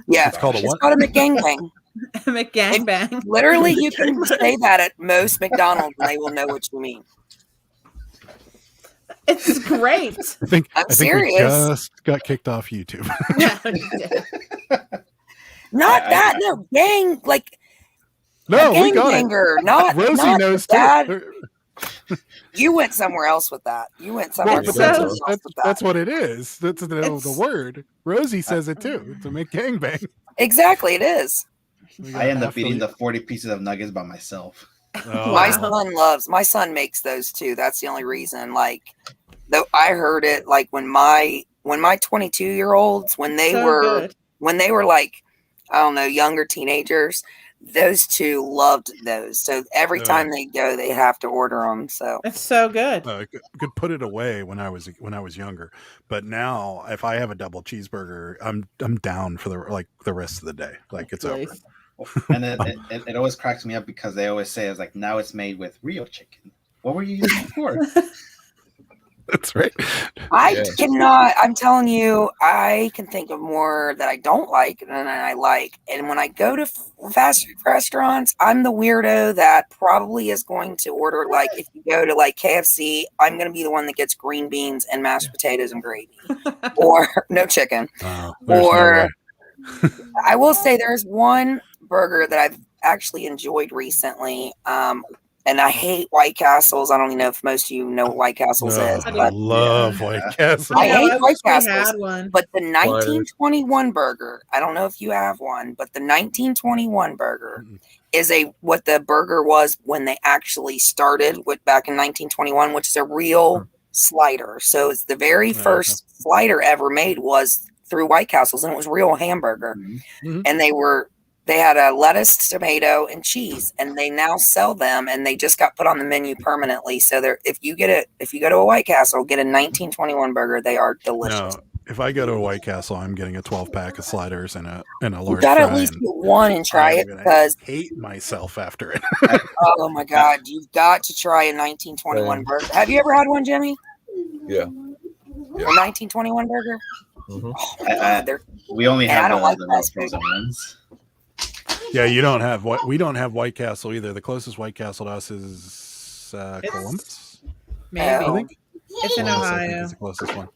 [SPEAKER 9] Yeah,
[SPEAKER 3] it's called a what?
[SPEAKER 9] It's called a McGangbang.
[SPEAKER 1] McGangbang.
[SPEAKER 9] Literally, you can say that at most McDonald's, and they will know what you mean.
[SPEAKER 1] It's great.
[SPEAKER 3] I think
[SPEAKER 9] serious.
[SPEAKER 3] We just got kicked off YouTube.
[SPEAKER 9] Not that, no, gang, like
[SPEAKER 3] no, we got
[SPEAKER 9] ganger,
[SPEAKER 3] it.
[SPEAKER 9] not
[SPEAKER 3] Rosie
[SPEAKER 9] not
[SPEAKER 3] knows
[SPEAKER 9] that.
[SPEAKER 3] too.
[SPEAKER 9] You went somewhere else with that.
[SPEAKER 3] That's what it is. That's the word. Rosie says it too. To make gangbang.
[SPEAKER 9] Exactly, it is.
[SPEAKER 5] I end up eating the 40 pieces of nuggets by myself.
[SPEAKER 3] Oh,
[SPEAKER 9] my son makes those too. That's the only reason. Like, though I heard it like when my 22-year-olds when they were like, I don't know, younger teenagers, those two loved those. So every time they go, they have to order them. So
[SPEAKER 1] it's so good.
[SPEAKER 3] I could put it away when I was younger, but now if I have a double cheeseburger, I'm down for the rest of the day. Like, it's over.
[SPEAKER 5] And it always cracks me up because they always say it's like, now it's made with real chicken. What were you using before?
[SPEAKER 3] That's right.
[SPEAKER 9] I cannot. I'm telling you, I can think of more that I don't like than I like. And when I go to fast food restaurants, I'm the weirdo that probably is going to order, like, if you go to like KFC, I'm going to be the one that gets green beans and mashed potatoes and gravy, or no chicken. Or I will say there's one burger that I've actually enjoyed recently. And I hate White Castles. I don't even know if most of you know what White Castles is.
[SPEAKER 3] I love White Castles.
[SPEAKER 9] I hate White Castles. But the 1921 burger, I don't know if you have one, but the 1921 burger is what the burger was when they actually started back in 1921, which is a real slider. So it's the very first slider ever made was through White Castles, and it was real hamburger. And they were They had a lettuce, tomato, and cheese, and they now sell them, and they just got put on the menu permanently. So if you go to a White Castle, get a 1921 burger. They are delicious.
[SPEAKER 3] No, if I go to a White Castle, I'm getting a 12-pack of sliders and a large
[SPEAKER 9] You gotta
[SPEAKER 3] fry.
[SPEAKER 9] at least get one and try it because
[SPEAKER 3] hate myself after it.
[SPEAKER 9] oh my god, you've got to try a 1921 burger. Have you ever had one, Jimmy?
[SPEAKER 8] Yeah.
[SPEAKER 9] A 1921 burger.
[SPEAKER 8] Mm-hmm.
[SPEAKER 9] Oh,
[SPEAKER 5] we only have
[SPEAKER 9] the
[SPEAKER 5] frozen ones.
[SPEAKER 3] Yeah, we don't have White Castle either. The closest White Castle to us is Columbus.
[SPEAKER 1] Maybe.
[SPEAKER 3] I think
[SPEAKER 1] It's in
[SPEAKER 3] Columbus,
[SPEAKER 1] Ohio.
[SPEAKER 3] I think is the closest one.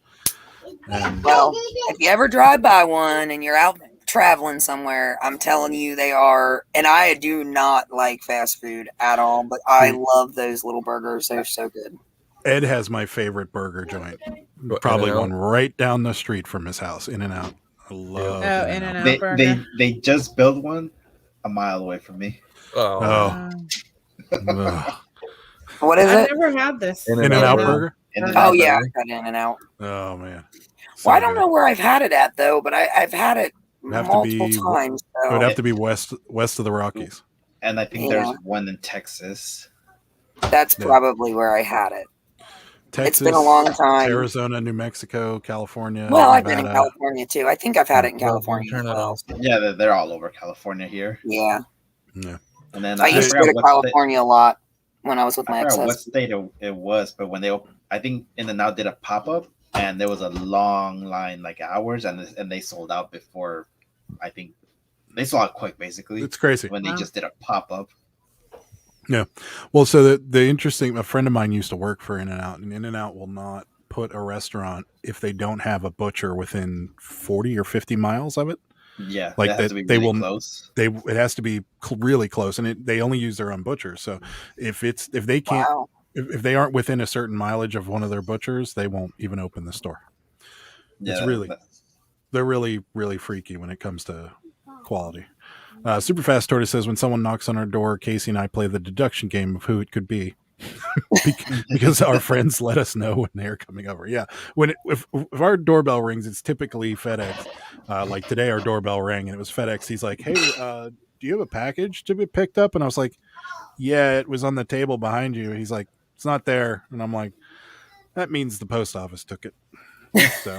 [SPEAKER 3] And
[SPEAKER 9] well, if you ever drive by one and you're out traveling somewhere, I'm telling you they are. And I do not like fast food at all, but I love those little burgers. They're so good.
[SPEAKER 3] Ed has my favorite burger joint. Probably one right down the street from his house, In-N-Out. I love
[SPEAKER 1] In-N-Out burger.
[SPEAKER 5] They just built one a mile away from me.
[SPEAKER 3] Oh.
[SPEAKER 9] What is
[SPEAKER 1] I've
[SPEAKER 9] it?
[SPEAKER 1] never had this.
[SPEAKER 3] In-N-Out burger?
[SPEAKER 9] Oh yeah, I've got In-N-Out.
[SPEAKER 3] Oh man.
[SPEAKER 9] Well, I don't know where I've had it at though, but I've had it multiple times. So.
[SPEAKER 3] It would have to be west of the Rockies.
[SPEAKER 5] And I think there's one in Texas.
[SPEAKER 9] That's probably where I had it.
[SPEAKER 3] Texas,
[SPEAKER 9] it's been a long time.
[SPEAKER 3] Arizona, New Mexico, California.
[SPEAKER 9] Well, I've
[SPEAKER 3] Nevada.
[SPEAKER 9] been in California too. I think I've had it in California.
[SPEAKER 5] Yeah, they're all over California here.
[SPEAKER 9] Yeah.
[SPEAKER 3] Yeah.
[SPEAKER 5] And then
[SPEAKER 9] I used to go to California a lot when I was with my ex.
[SPEAKER 5] What state it was, but when they opened, I think In-N-Out did a pop-up, and there was a long line, like hours, and they sold out before. I think they sold out quick, basically.
[SPEAKER 3] It's crazy
[SPEAKER 5] when they just did a pop-up.
[SPEAKER 3] Yeah. Well, so a friend of mine used to work for In-N-Out, and In-N-Out will not put a restaurant if they don't have a butcher within 40 or 50 miles of it.
[SPEAKER 5] Yeah,
[SPEAKER 3] like
[SPEAKER 5] that has to be really close.
[SPEAKER 3] It has to be really close, and they only use their own butchers. So if they can't, if they aren't within a certain mileage of one of their butchers, they won't even open the store. Yeah, they're really, really freaky when it comes to quality. Superfast Tortoise says, when someone knocks on our door, Casey and I play the deduction game of who it could be. Because our friends let us know when they're coming over. Yeah, if our doorbell rings, it's typically FedEx. Like today, our doorbell rang and it was FedEx. He's like, "Hey, do you have a package to be picked up?" And I was like, "Yeah, it was on the table behind you." He's like, "It's not there," and I'm like, "That means the post office took it." So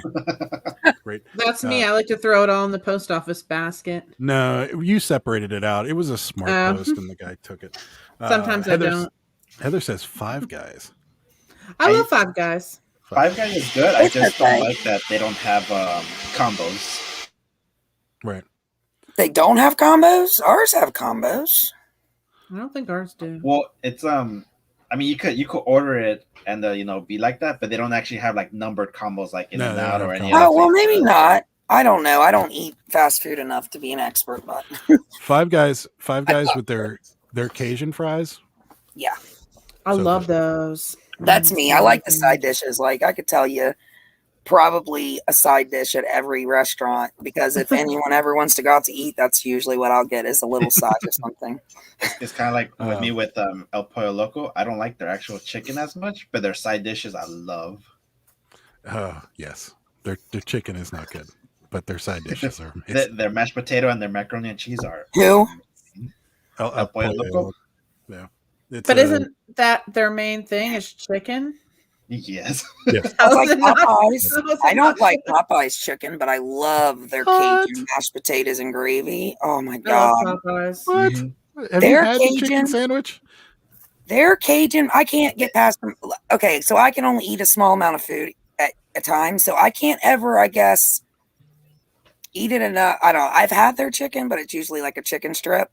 [SPEAKER 3] great.
[SPEAKER 1] That's me. I like to throw it all in the post office basket.
[SPEAKER 3] No, you separated it out. It was a smart post, and the guy took it.
[SPEAKER 1] Sometimes I don't.
[SPEAKER 3] Heather says Five Guys.
[SPEAKER 1] I love Five Guys.
[SPEAKER 5] Five Guys is good. I just don't like that they don't have combos.
[SPEAKER 3] Right.
[SPEAKER 9] They don't have combos? Ours have combos.
[SPEAKER 1] I don't think ours do.
[SPEAKER 5] Well, it's I mean, you could order it and be like that, but they don't actually have like numbered combos like In-N-Out or any.
[SPEAKER 9] Oh well, maybe not. I don't know. I don't eat fast food enough to be an expert, but
[SPEAKER 3] Five Guys with their Cajun fries.
[SPEAKER 9] Yeah.
[SPEAKER 1] I love those.
[SPEAKER 9] That's me. I like the side dishes. Like I could tell you probably a side dish at every restaurant, because if anyone ever wants to go out to eat, that's usually what I'll get, is a little side or something.
[SPEAKER 5] It's kind of like with me with El Pollo Loco. I don't like their actual chicken as much, but their side dishes I love.
[SPEAKER 3] Yes. Their chicken is not good, but their side dishes are amazing.
[SPEAKER 5] Their mashed potato and their macaroni and cheese are.
[SPEAKER 9] Who?
[SPEAKER 5] El Pollo Loco.
[SPEAKER 3] Yeah.
[SPEAKER 1] But isn't that their main thing is chicken?
[SPEAKER 5] Yes.
[SPEAKER 3] Yes.
[SPEAKER 9] I like Popeyes. I don't like Popeyes chicken, but I love their Cajun mashed potatoes and gravy. Oh my god!
[SPEAKER 1] Popeyes.
[SPEAKER 3] What? Have you had a chicken sandwich?
[SPEAKER 9] Their Cajun, I can't get past them. Okay, so I can only eat a small amount of food at a time, so I can't ever, I guess, eat it enough. I don't know. I've had their chicken, but it's usually like a chicken strip.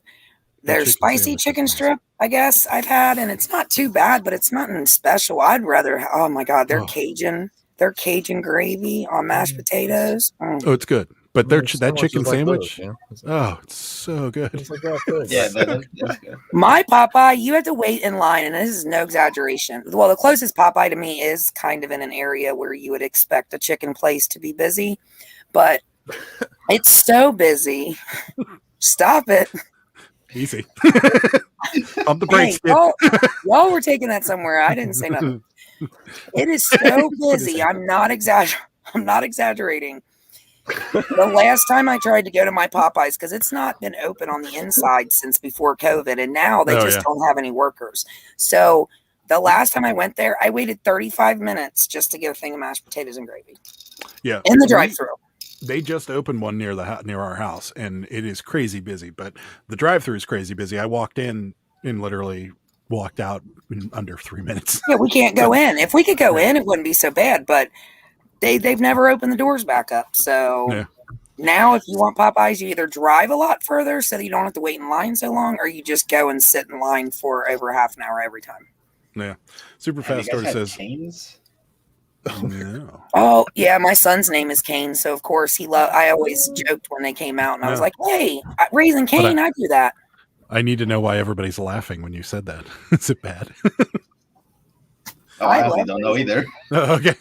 [SPEAKER 9] Their spicy chicken strip, I guess I've had, and it's not too bad, but it's nothing special. I'd rather, oh my god, their Cajun gravy on mashed potatoes.
[SPEAKER 3] Oh, it's good. But that chicken sandwich, oh, it's so good. It's like
[SPEAKER 5] yeah, that's good.
[SPEAKER 9] My Popeye, you have to wait in line, and this is no exaggeration. Well, the closest Popeye to me is kind of in an area where you would expect a chicken place to be busy, but it's so busy. Stop it.
[SPEAKER 3] Easy. Pump the brakes.
[SPEAKER 9] Hey, y'all were taking that somewhere. I didn't say nothing. It is so busy. I'm not exaggerating. The last time I tried to go to my Popeyes, because it's not been open on the inside since before COVID, and now they don't have any workers. So the last time I went there, I waited 35 minutes just to get a thing of mashed potatoes and gravy.
[SPEAKER 3] Yeah,
[SPEAKER 9] in the drive-thru.
[SPEAKER 3] They just opened one near our house, and it is crazy busy. But the drive-thru is crazy busy. I walked in and literally walked out in under 3 minutes.
[SPEAKER 9] Yeah, we can't go in. If we could go in, it wouldn't be so bad. But they've never opened the doors back up. So now, if you want Popeyes, you either drive a lot further so that you don't have to wait in line so long, or you just go and sit in line for over half an hour every time.
[SPEAKER 3] Yeah, super fast order says.
[SPEAKER 5] Canes?
[SPEAKER 3] No.
[SPEAKER 9] Oh yeah, my son's name is Kane, so of course I always joked when they came out, and I was like, "Hey, Raising Kane, I do that."
[SPEAKER 3] I need to know why everybody's laughing when you said that. Is it bad?
[SPEAKER 5] I honestly don't know either.
[SPEAKER 3] Okay.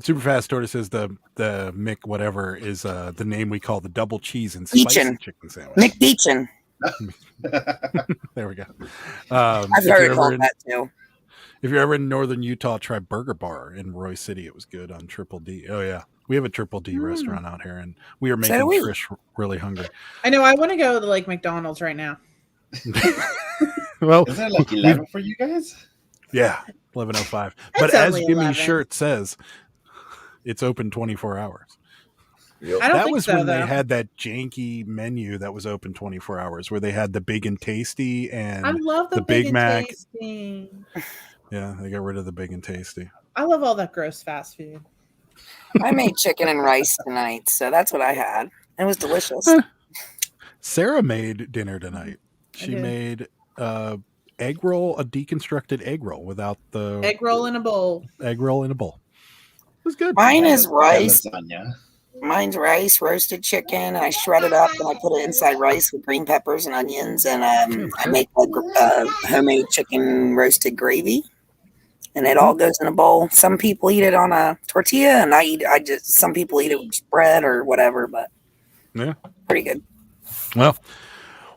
[SPEAKER 3] Super fast order says the Mick whatever is the name we call the double cheese and spicy chicken sandwich.
[SPEAKER 9] Mick Beechin.
[SPEAKER 3] There we go.
[SPEAKER 9] I've heard it called that too.
[SPEAKER 3] If you're ever in northern Utah, try Burger Bar in Roy City. It was good on Triple D. Oh yeah, we have a Triple D restaurant out here, and we are making Trish really hungry.
[SPEAKER 1] I know. I want to go to like McDonald's right now.
[SPEAKER 3] Well,
[SPEAKER 5] is that like 11 for you guys?
[SPEAKER 3] Yeah, 11:05. But as Jimmy's shirt says, it's open 24 hours.
[SPEAKER 1] Yep. I don't
[SPEAKER 3] that
[SPEAKER 1] think
[SPEAKER 3] was
[SPEAKER 1] so,
[SPEAKER 3] when
[SPEAKER 1] though.
[SPEAKER 3] they had that janky menu that was open 24 hours, where they had the Big and Tasty and
[SPEAKER 1] I love the
[SPEAKER 3] Big Mac.
[SPEAKER 1] Tasty.
[SPEAKER 3] Yeah, they got rid of the Big and Tasty.
[SPEAKER 1] I love all that gross fast food.
[SPEAKER 9] I made chicken and rice tonight, so that's what I had. It was delicious.
[SPEAKER 3] Sarah made dinner tonight. She made egg roll, a deconstructed egg roll without the
[SPEAKER 1] egg roll in a bowl.
[SPEAKER 3] Egg roll in a bowl. It was good.
[SPEAKER 9] Mine is rice. Mine's rice, roasted chicken. I shred it up and I put it inside rice with green peppers and onions, and I make homemade chicken roasted gravy, and it all goes in a bowl. Some people eat it on a tortilla, and some people eat it with bread or whatever, but pretty good.
[SPEAKER 3] Well,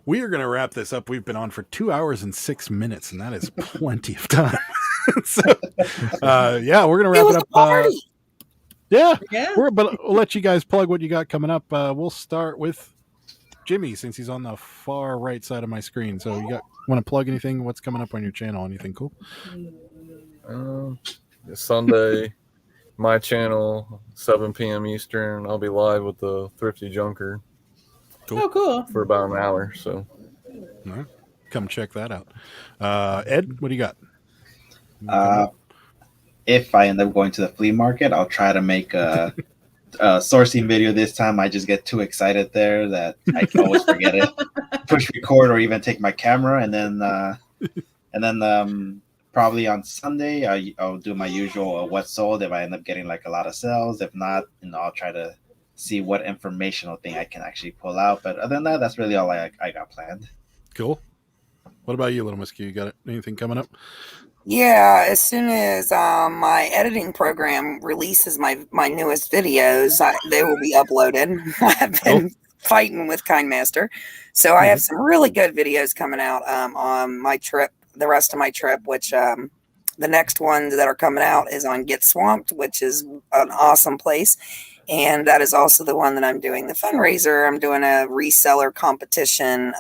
[SPEAKER 3] we are going to wrap this up. We've been on for 2 hours and 6 minutes, and that is plenty of time. So, we're going to wrap it up. But we'll let you guys plug what you got coming up. We'll start with Jimmy, since he's on the far right side of my screen. So you want to plug anything? What's coming up on your channel? Anything cool?
[SPEAKER 8] Sunday, my channel, 7 p.m. Eastern. I'll be live with the Thrifty Junker.
[SPEAKER 3] Cool.
[SPEAKER 1] Oh, cool.
[SPEAKER 8] For about an hour. So,
[SPEAKER 3] all right. Come check that out. Ed, what do you got?
[SPEAKER 5] If I end up going to the flea market, I'll try to make a sourcing video this time. I just get too excited there that I can always forget it. Push record or even take my camera, and then probably on Sunday I'll do my usual what sold if I end up getting like a lot of sales. If not, I'll try to see what informational thing I can actually pull out. But other than that, that's really all I got planned.
[SPEAKER 3] Cool. What about you, Little Muskie? You got anything coming up?
[SPEAKER 9] Yeah, as soon as my editing program releases my newest videos, they will be uploaded. I've been fighting with KindMaster. So I have some really good videos coming out on my trip, the rest of my trip, which the next ones that are coming out is on Get Swamped, which is an awesome place. And that is also the one that I'm doing the fundraiser. I'm doing a reseller competition,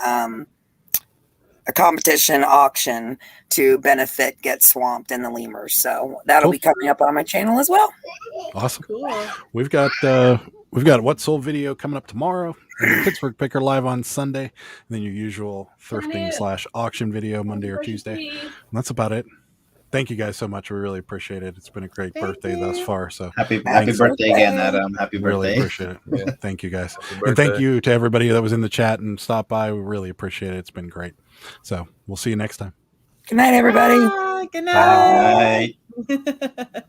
[SPEAKER 9] a competition auction to benefit Get Swamped and the lemurs. So that'll be coming up on my channel as well.
[SPEAKER 3] Awesome.
[SPEAKER 1] Cool.
[SPEAKER 3] We've got a What Sold video coming up tomorrow, and Pittsburgh Picker live on Sunday, and then your usual thrifting/auction video Monday or Tuesday. And that's about it. Thank you guys so much. We really appreciate it. It's been a great birthday thus far. So
[SPEAKER 5] happy birthday again, Adam. Happy birthday.
[SPEAKER 3] Really appreciate it. Yeah, thank you guys. And thank you to everybody that was in the chat and stopped by. We really appreciate it. It's been great. So we'll see you next time.
[SPEAKER 9] Good night, everybody.
[SPEAKER 1] Good night.
[SPEAKER 5] Bye.